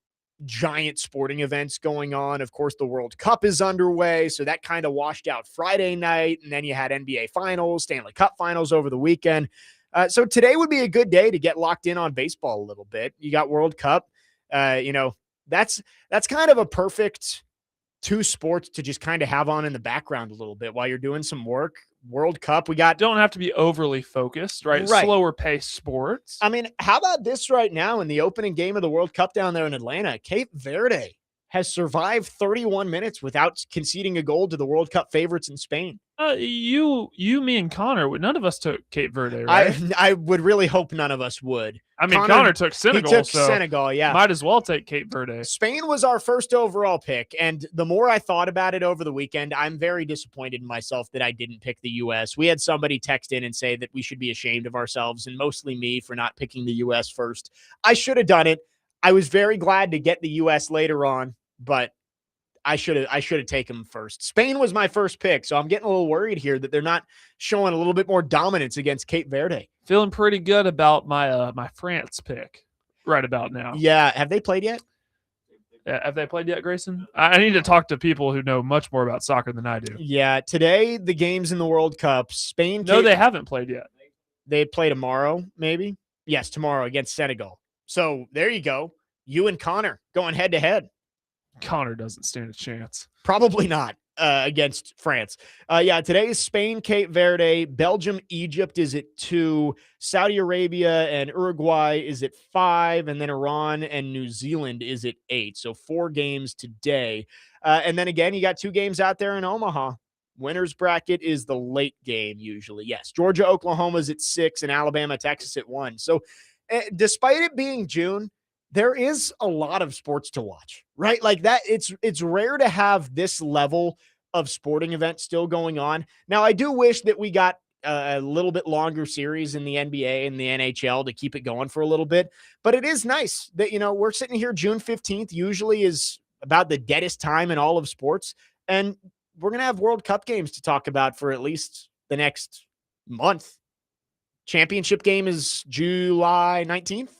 giant sporting events going on. Of course, the World Cup is underway, so that kind of washed out Friday night, and then you had NBA Finals, Stanley Cup Finals over the weekend. So today would be a good day to get locked in on baseball a little bit. You got World Cup. That's kind of a perfect two sports to just kind of have on in the background a little bit while you're doing some work. World Cup, we got don't have to be overly focused, right? Slower paced sports. I mean, how about this right now in the opening game of the World Cup down there in Atlanta? Cape Verde has survived 31 minutes without conceding a goal to the World Cup favorites in Spain. You, me, and Connor, none of us took Cape Verde, right? I would really hope none of us would. I mean, Connor took Senegal. He took Senegal, yeah. Might as well take Cape Verde. Spain was our first overall pick, and the more I thought about it over the weekend, I'm very disappointed in myself that I didn't pick the U.S. We had somebody text in and say that we should be ashamed of ourselves, and mostly me for not picking the U.S. first. I should have done it. I was very glad to get the U.S. later on, but I should have taken them first. Spain was my first pick, so I'm getting a little worried here that they're not showing a little bit more dominance against Cape Verde. Feeling pretty good about my my France pick right about now. Yeah, have they played yet? Have they played yet, Grayson? I need to talk to people who know much more about soccer than I do. Yeah, today the games in the World Cup. Spain. No, they haven't played yet. They play tomorrow, maybe. Yes, tomorrow against Senegal. So there you go. You and Connor going head to head. Connor doesn't stand a chance. Probably not against France. Yeah, today is Spain, Cape Verde, Belgium, Egypt is at 2, Saudi Arabia and Uruguay is at 5, and then Iran and New Zealand is at 8. So 4 games today. And then again, you got 2 games out there in Omaha. Winners bracket is the late game usually. Yes, Georgia, Oklahoma is at 6, and Alabama, Texas at 1. So despite it being June, there is a lot of sports to watch, right? Like that, it's rare to have this level of sporting event still going on. Now, I do wish that we got a little bit longer series in the NBA and the NHL to keep it going for a little bit, but it is nice that, we're sitting here June 15th, usually is about the deadest time in all of sports. And we're going to have World Cup games to talk about for at least the next month. Championship game is July 19th.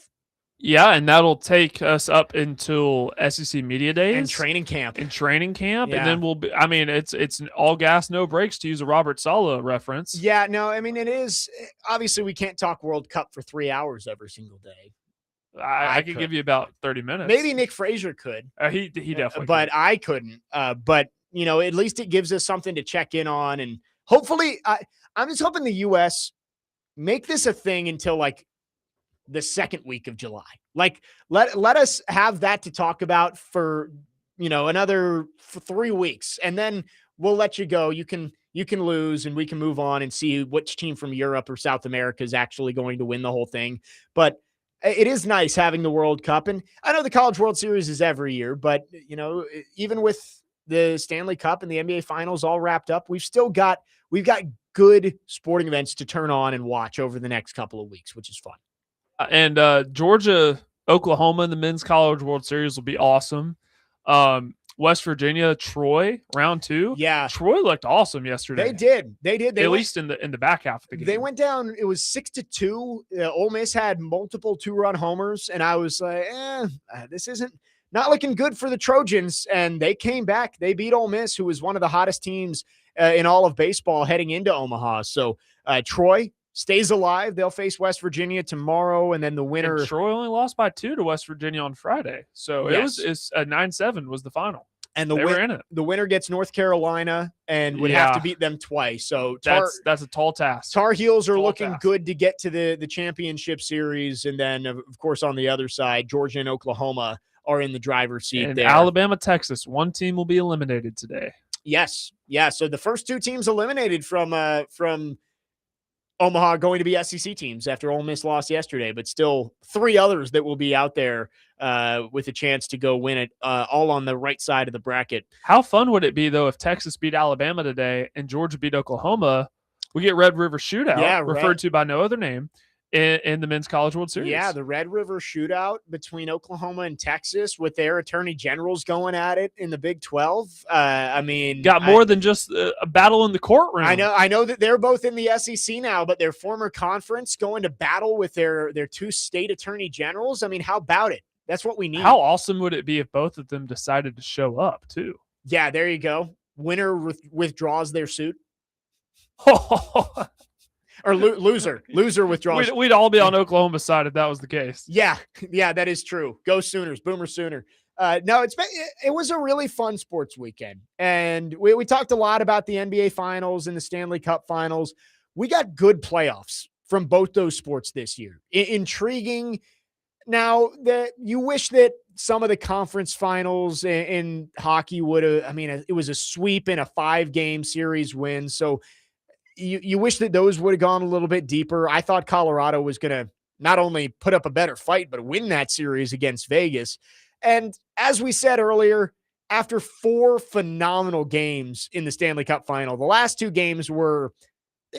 Yeah, and that'll take us up until SEC Media Days. And training camp. Yeah. And then we'll be, it's all gas, no brakes, to use a Robert Saleh reference. Yeah, no, it is. Obviously, we can't talk World Cup for 3 hours every single day. I could give you about 30 minutes. Maybe Nick Frazier could. He definitely But could. I couldn't. But, at least it gives us something to check in on. And hopefully, I'm just hoping the U.S. make this a thing until, the second week of July. Let us have that to talk about for another 3 weeks, and then we'll let you go. You can lose, and we can move on and see which team from Europe or South America is actually going to win the whole thing. But it is nice having the World Cup, and I know the College World Series is every year, but even with the Stanley Cup and the NBA Finals all wrapped up, we've got good sporting events to turn on and watch over the next couple of weeks, which is fun. And Georgia, Oklahoma in the Men's College World Series will be awesome. West Virginia, Troy, round 2. Yeah. Troy looked awesome yesterday. They did. At least in the back half of the game. They went down, it was 6-2. Ole Miss had multiple 2-run homers, and I was like, this isn't not looking good for the Trojans. And they came back. They beat Ole Miss, who was one of the hottest teams in all of baseball heading into Omaha. So Troy stays alive. They'll face West Virginia tomorrow, and then the winner. And Troy only lost by 2 to West Virginia on Friday, so it's 9-7 was the final, and they were in it. The winner gets North Carolina and would have to beat them twice. So that's a tall task. Tar Heels are looking good to get to the championship series, and then of course on the other side, Georgia and Oklahoma are in the driver's seat. And there. Alabama, Texas, one team will be eliminated today. Yes, yeah. So the first 2 teams eliminated from Omaha going to be SEC teams after Ole Miss lost yesterday, but still 3 others that will be out there with a chance to go win it, all on the right side of the bracket. How fun would it be, though, if Texas beat Alabama today and Georgia beat Oklahoma? We get Red River Shootout, referred to by no other name, in the Men's College World Series. Yeah, the Red River Shootout between Oklahoma and Texas with their attorney generals going at it in the Big 12. Got more than just a battle in the courtroom. I know that they're both in the SEC now, but their former conference going to battle with their 2 state attorney generals. I mean, how about it? That's what we need. How awesome would it be if both of them decided to show up, too? Yeah, there you go. Winner withdraws their suit. Or loser withdraws. We'd all be on Oklahoma's side if that was the case. Yeah, that is true. Go Sooners, Boomer Sooner. No, it was a really fun sports weekend, and we talked a lot about the NBA Finals and the Stanley Cup Finals. We got good playoffs from both those sports this year. Intriguing. Now, that you wish that some of the conference finals in hockey would have. I mean, it was a sweep in a 5-game series win, so. You wish that those would have gone a little bit deeper. I thought Colorado was going to not only put up a better fight, but win that series against Vegas. And as we said earlier, after 4 phenomenal games in the Stanley Cup final, the last 2 games were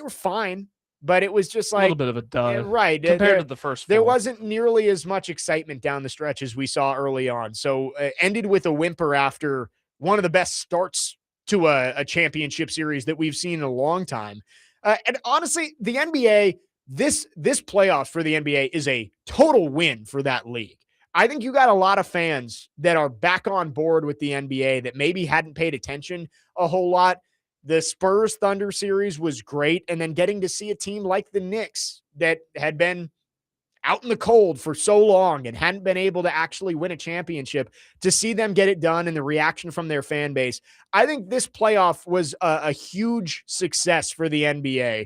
fine, but it was just like a little bit of a dud, right? Compared to the first 4. There wasn't nearly as much excitement down the stretch as we saw early on. So ended with a whimper after one of the best starts to a championship series that we've seen in a long time. And honestly, the NBA, this playoffs for the NBA is a total win for that league. I think you got a lot of fans that are back on board with the NBA that maybe hadn't paid attention a whole lot. The Spurs Thunder series was great. And then getting to see a team like the Knicks that had been out in the cold for so long and hadn't been able to actually win a championship, to see them get it done and the reaction from their fan base. I think this playoff was a huge success for the NBA.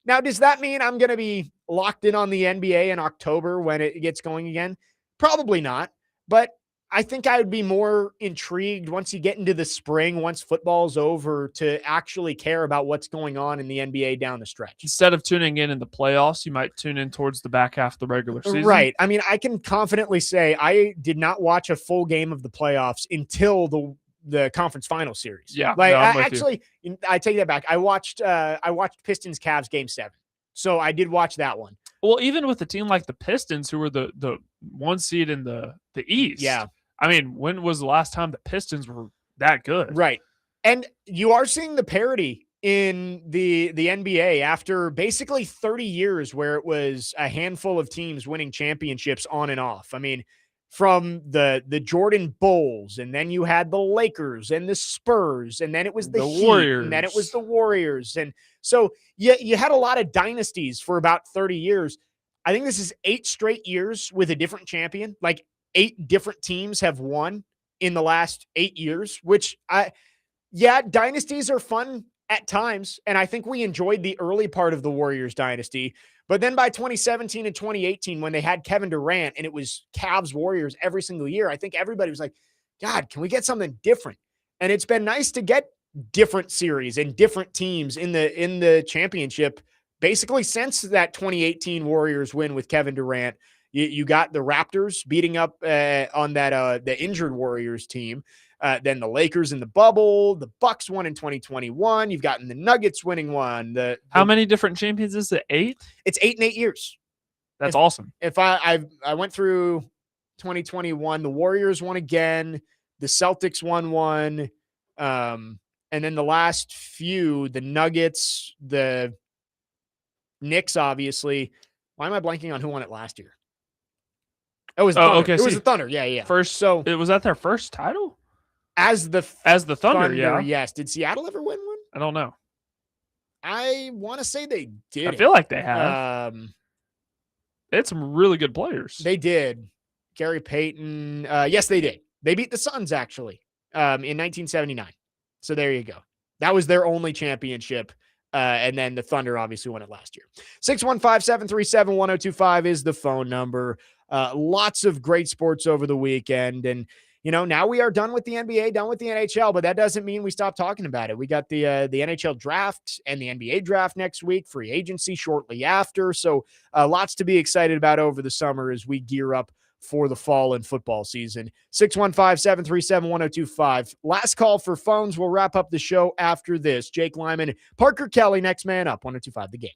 Now, does that mean I'm going to be locked in on the NBA in October when it gets going again? Probably not, but I think I would be more intrigued once you get into the spring, once football's over, to actually care about what's going on in the NBA down the stretch. Instead of tuning in the playoffs, you might tune in towards the back half of the regular season. Right. I mean, I can confidently say I did not watch a full game of the playoffs until the conference final series. Yeah. Like, I take that back. I watched Pistons Cavs game 7. So I did watch that one. Well, even with a team like the Pistons, who were the 1 seed in the East. Yeah. I mean, when was the last time the Pistons were that good? Right. And you are seeing the parity in the NBA after basically 30 years where it was a handful of teams winning championships on and off. I mean, from the Jordan Bulls, and then you had the Lakers and the Spurs, and then it was the Heat, Warriors, and then it was the Warriors. And so you had a lot of dynasties for about 30 years. I think this is 8 straight years with a different champion. Like 8 different teams have won in the last 8 years, which dynasties are fun at times. And I think we enjoyed the early part of the Warriors dynasty. But then by 2017 and 2018, when they had Kevin Durant and it was Cavs Warriors every single year, I think everybody was like, God, can we get something different? And it's been nice to get different series and different teams in the championship basically since that 2018 Warriors win with Kevin Durant. You got the Raptors beating up on that the injured Warriors team. Then the Lakers in the bubble, the Bucks won in 2021. You've gotten the Nuggets winning one. How many different champions is it? 8? It's 8 and 8 years. That's awesome. If I went through 2021, the Warriors won again, the Celtics won one, and then the last few, the Nuggets, the Knicks, obviously. Why am I blanking on who won it last year? It was the Thunder. Okay. It was the Thunder. Yeah. First, so was that their first title? As the Thunder, yeah. Yes. Did Seattle ever win one? I don't know. I want to say they did. I feel like they have. They had some really good players. They did. Gary Payton. Yes, they did. They beat the Suns, actually, in 1979. So there you go. That was their only championship. And then the Thunder obviously won it last year. 615-737-1025 is the phone number. Lots of great sports over the weekend. And, now we are done with the NBA, done with the NHL, but that doesn't mean we stop talking about it. We got the NHL draft and the NBA draft next week, free agency shortly after. So lots to be excited about over the summer as we gear up for the fall and football season. 615-737-1025. Last call for phones. We'll wrap up the show after this. Jake Lyman, Parker Kelley, next man up, 1025 The Game.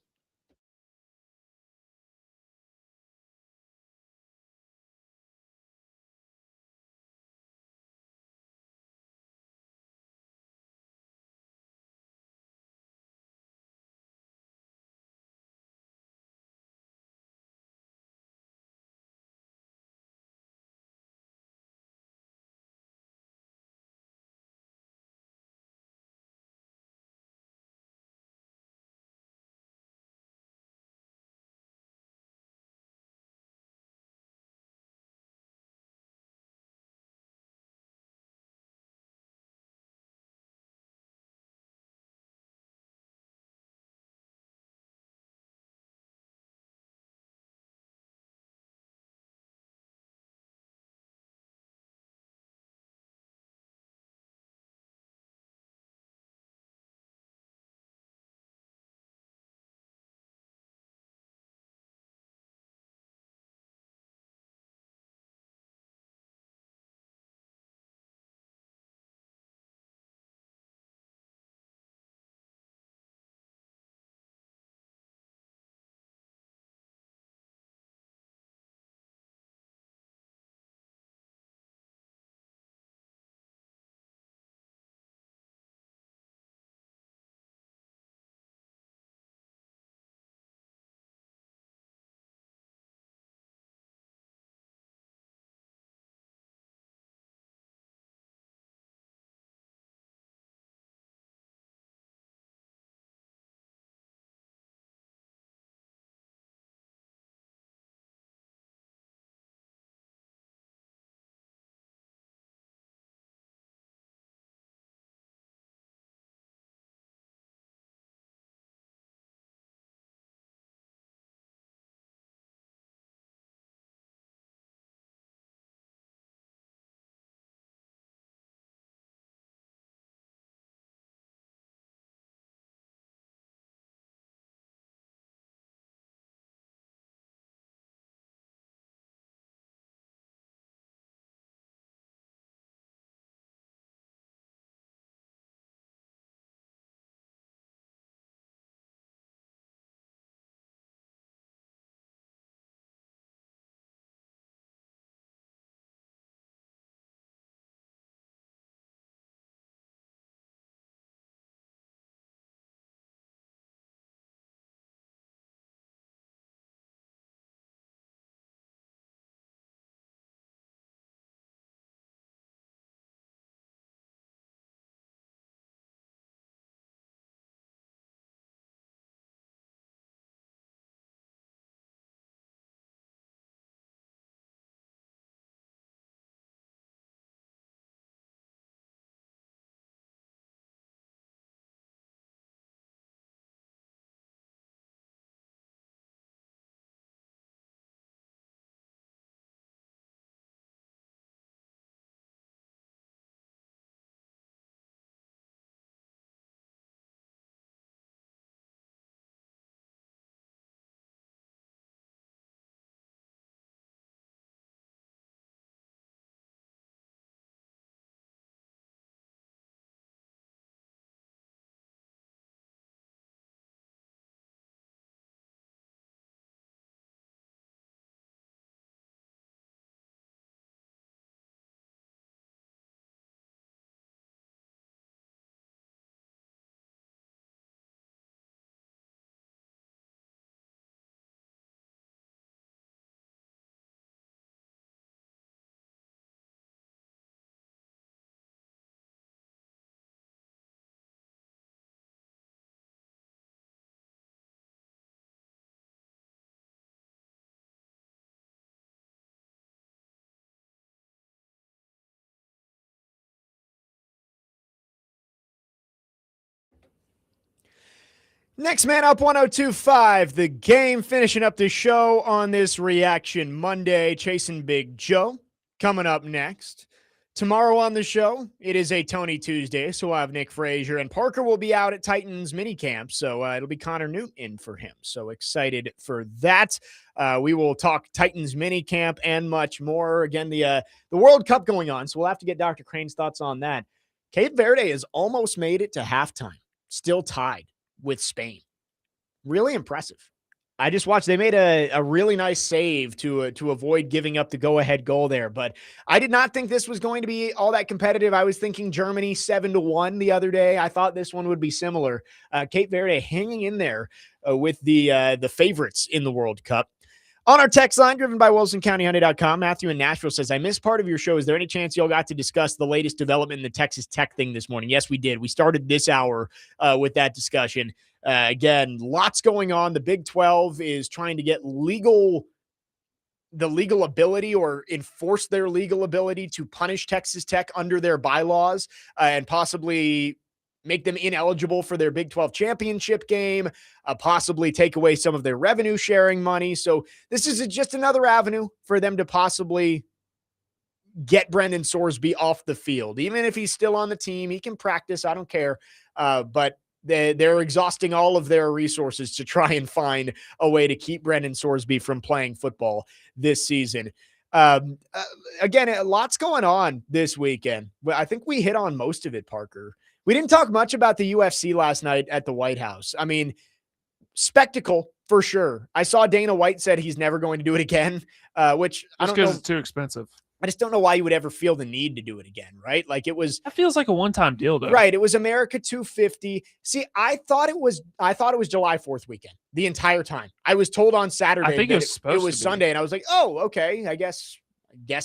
Next man up 1025, the game, finishing up the show on this Reaction Monday. Chasing Big Joe coming up next. Tomorrow on the show, it is a Tony Tuesday, so we'll have Nick Frazier, and Parker will be out at Titans minicamp, so it'll be Connor Newton in for him. So excited for that. We will talk Titans minicamp and much more. Again, the World Cup going on, so we'll have to get Dr. Crane's thoughts on that. Cape Verde has almost made it to halftime, still tied with Spain. Really impressive. I just watched, they made a really nice save to avoid giving up the go-ahead goal there, but I did not think this was going to be all that competitive. I was thinking Germany 7-1 the other day. I thought this one would be similar. Cape Verde hanging in there with the favorites in the World Cup. On our text line, driven by WilsonCountyHyundai.com, Matthew in Nashville says, I missed part of your show. Is there any chance y'all got to discuss the latest development in the Texas Tech thing this morning? Yes, we did. We started this hour with that discussion. Again, lots going on. The Big 12 is trying to get the legal ability or enforce their legal ability to punish Texas Tech under their bylaws and possibly make them ineligible for their Big 12 championship game, possibly take away some of their revenue sharing money. So this is just another avenue for them to possibly get Brendan Sorsby off the field. Even if he's still on the team, he can practice. I don't care. But they're exhausting all of their resources to try and find a way to keep Brendan Sorsby from playing football this season. Again, lots going on this weekend. I think we hit on most of it, Parker. We didn't talk much about the UFC last night at the White House. I mean, spectacle for sure. I saw Dana White said he's never going to do it again, which I don't know. Because it's too expensive. I just don't know why you would ever feel the need to do it again, right? Like it was. That feels like a one-time deal, though. Right. It was America 250. See, I thought it was July 4th weekend the entire time. I was told on Saturday. I think it was Sunday, and I was like, oh, okay. I guess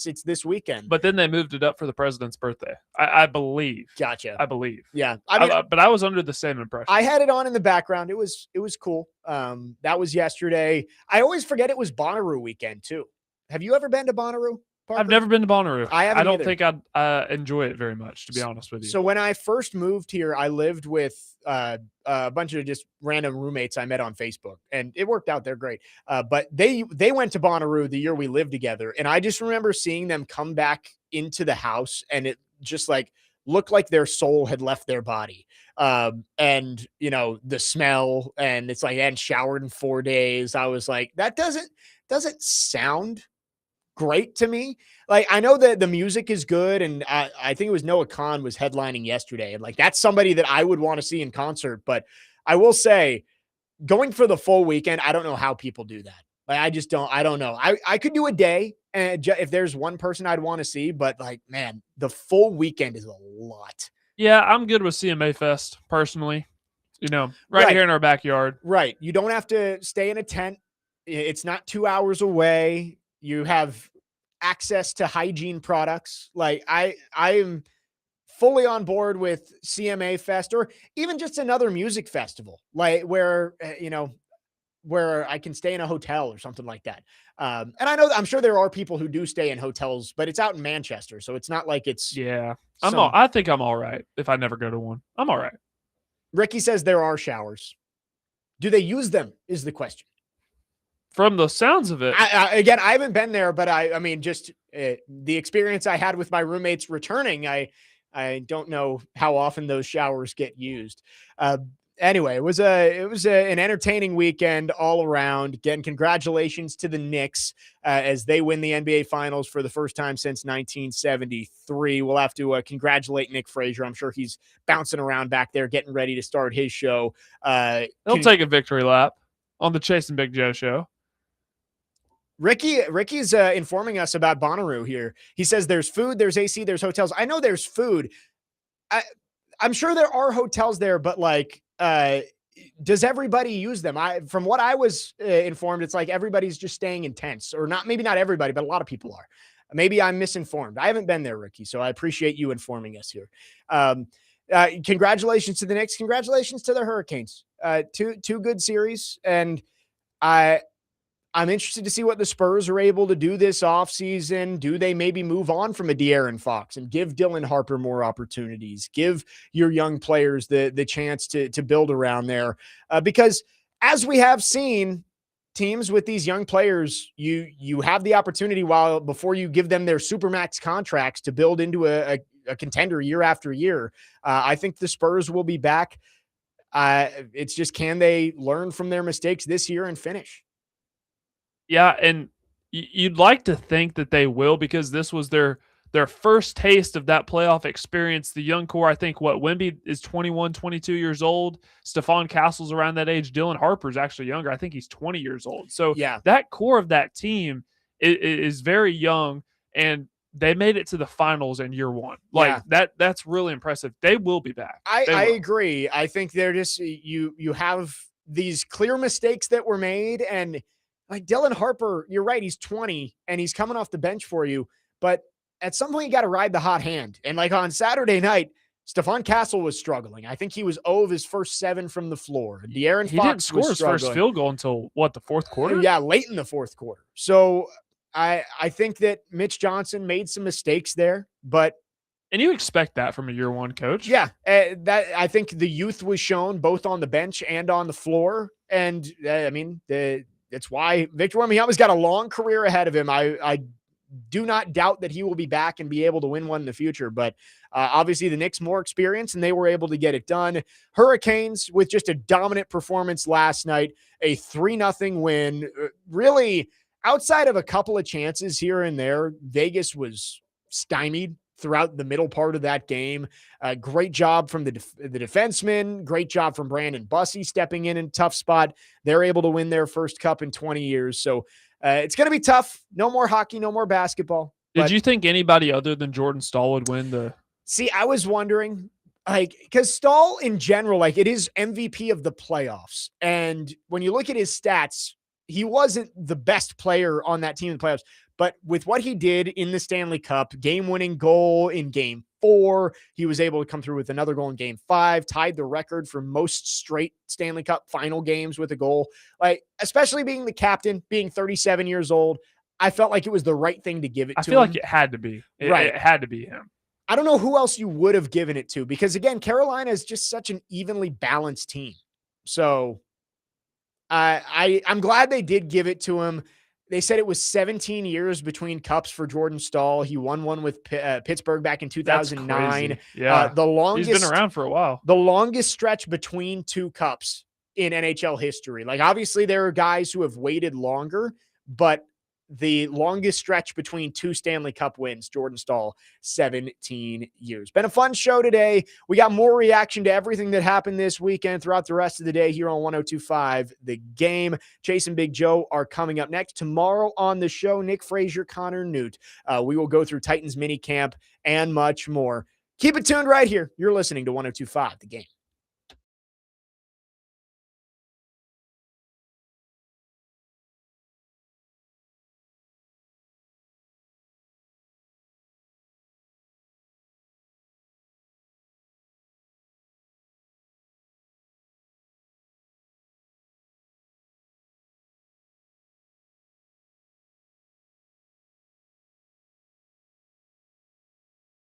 it's this weekend. But then they moved it up for the president's birthday. I believe. Gotcha. I believe. Yeah. But I was under the same impression. I had it on in the background. It was cool. That was yesterday. I always forget it was Bonnaroo weekend too. Have you ever been to Bonnaroo, Parker? I've never been to Bonnaroo. I don't think I'd enjoy it very much, to be honest with you. So when I first moved here, I lived with a bunch of just random roommates I met on Facebook, and it worked out. They're great. But they went to Bonnaroo the year we lived together, and I just remember seeing them come back into the house, and it just like looked like their soul had left their body. And you know, the smell, and it's like I hadn't showered in 4 days. I was like, that doesn't sound great to me. Like, I know that the music is good, and I think it was Noah Khan was headlining yesterday, and like that's somebody that I would want to see in concert. But I will say, going for the full weekend, I don't know how people do that. Like, I don't know. I could do a day, and if there's one person I'd want to see, but like, man, the full weekend is a lot. Yeah, I'm good with CMA Fest personally. You know, right here in our backyard. Right. You don't have to stay in a tent. It's not 2 hours away. You have access to hygiene products. Like I am fully on board with CMA Fest, or even just another music festival, like where, where I can stay in a hotel or something like that. And I'm sure there are people who do stay in hotels, but it's out in Manchester. So it's not like it's, yeah, I think I'm all right. If I never go to one, I'm all right. Ricky says there are showers. Do they use them is the question. From the sounds of it. Again, I haven't been there, but I mean, just the experience I had with my roommates returning, I don't know how often those showers get used. Anyway, it was an entertaining weekend all around. Again, congratulations to the Knicks as they win the NBA Finals for the first time since 1973. We'll have to congratulate Nick Frazier. I'm sure he's bouncing around back there, getting ready to start his show. He'll take a victory lap on the Chasing Big Joe show. Ricky's informing us about Bonnaroo here. He says there's food, there's AC, there's hotels. I know there's food. I'm sure there are hotels there, but like, does everybody use them? From what I was informed, it's like everybody's just staying in tents, or not. Maybe not everybody, but a lot of people are. Maybe I'm misinformed. I haven't been there, Ricky, so I appreciate you informing us here. Congratulations to the Knicks. Congratulations to the Hurricanes. Two good series, and I'm interested to see what the Spurs are able to do this offseason. Do they maybe move on from a De'Aaron Fox and give Dylan Harper more opportunities? Give your young players the chance to build around there. Because as we have seen, teams with these young players, you have the opportunity before you give them their supermax contracts to build into a contender year after year. I think the Spurs will be back. It's just, can they learn from their mistakes this year and finish? Yeah, and you'd like to think that they will, because this was their first taste of that playoff experience. The young core, I think, Wemby is 21, 22 years old. Stephon Castle's around that age. Dylan Harper's actually younger. I think he's 20 years old. So yeah, that core of that team is very young, and they made it to the finals in year one. Like that's really impressive. They will be back. I agree. I think they're just, you have these clear mistakes that were made, and like Dylan Harper, you're right, he's 20 and he's coming off the bench for you, but at some point you got to ride the hot hand. And like on Saturday night, Stephon Castle was struggling. I think he was 0 of his first 7 from the floor. De'Aaron Fox didn't score his first field goal until the fourth quarter? Yeah, late in the fourth quarter. So I think that Mitch Johnson made some mistakes there, and you expect that from a year one coach. Yeah, that I think the youth was shown both on the bench and on the floor. And I mean, that's why Victor Wembanyama's got a long career ahead of him. I do not doubt that he will be back and be able to win one in the future. But obviously the Knicks more experience, and they were able to get it done. Hurricanes with just a dominant performance last night, a 3-0 win. Really, outside of a couple of chances here and there, Vegas was stymied throughout the middle part of that game. Great job from the defenseman. Great job from Brandon Bussey stepping in a tough spot. They're able to win their first cup in 20 years. So it's going to be tough. No more hockey, no more basketball. Did you think anybody other than Jordan Staal would win the... See, I was wondering, like, because Staal in general, like, it is MVP of the playoffs. And when you look at his stats, he wasn't the best player on that team in the playoffs. But with what he did in the Stanley Cup, game-winning goal in Game 4, he was able to come through with another goal in Game 5, tied the record for most straight Stanley Cup final games with a goal. Like, especially being the captain, being 37 years old, I felt like it was the right thing to give it to him. I feel like it had to be. It had to be him. I don't know who else you would have given it to, because, again, Carolina is just such an evenly balanced team. So I'm glad they did give it to him. They said it was 17 years between cups for Jordan Staal. He won one with Pittsburgh back in 2009. Yeah, the longest. He's been around for a while. The longest stretch between 2 cups in NHL history. Like, obviously there are guys who have waited longer, but the longest stretch between 2 Stanley Cup wins, Jordan Staal, 17 years. Been a fun show today. We got more reaction to everything that happened this weekend throughout the rest of the day here on 102.5 The Game. Chase and Big Joe are coming up next. Tomorrow on the show, Nick Frazier, Connor Newt. We will go through Titans mini camp and much more. Keep it tuned right here. You're listening to 102.5 The Game.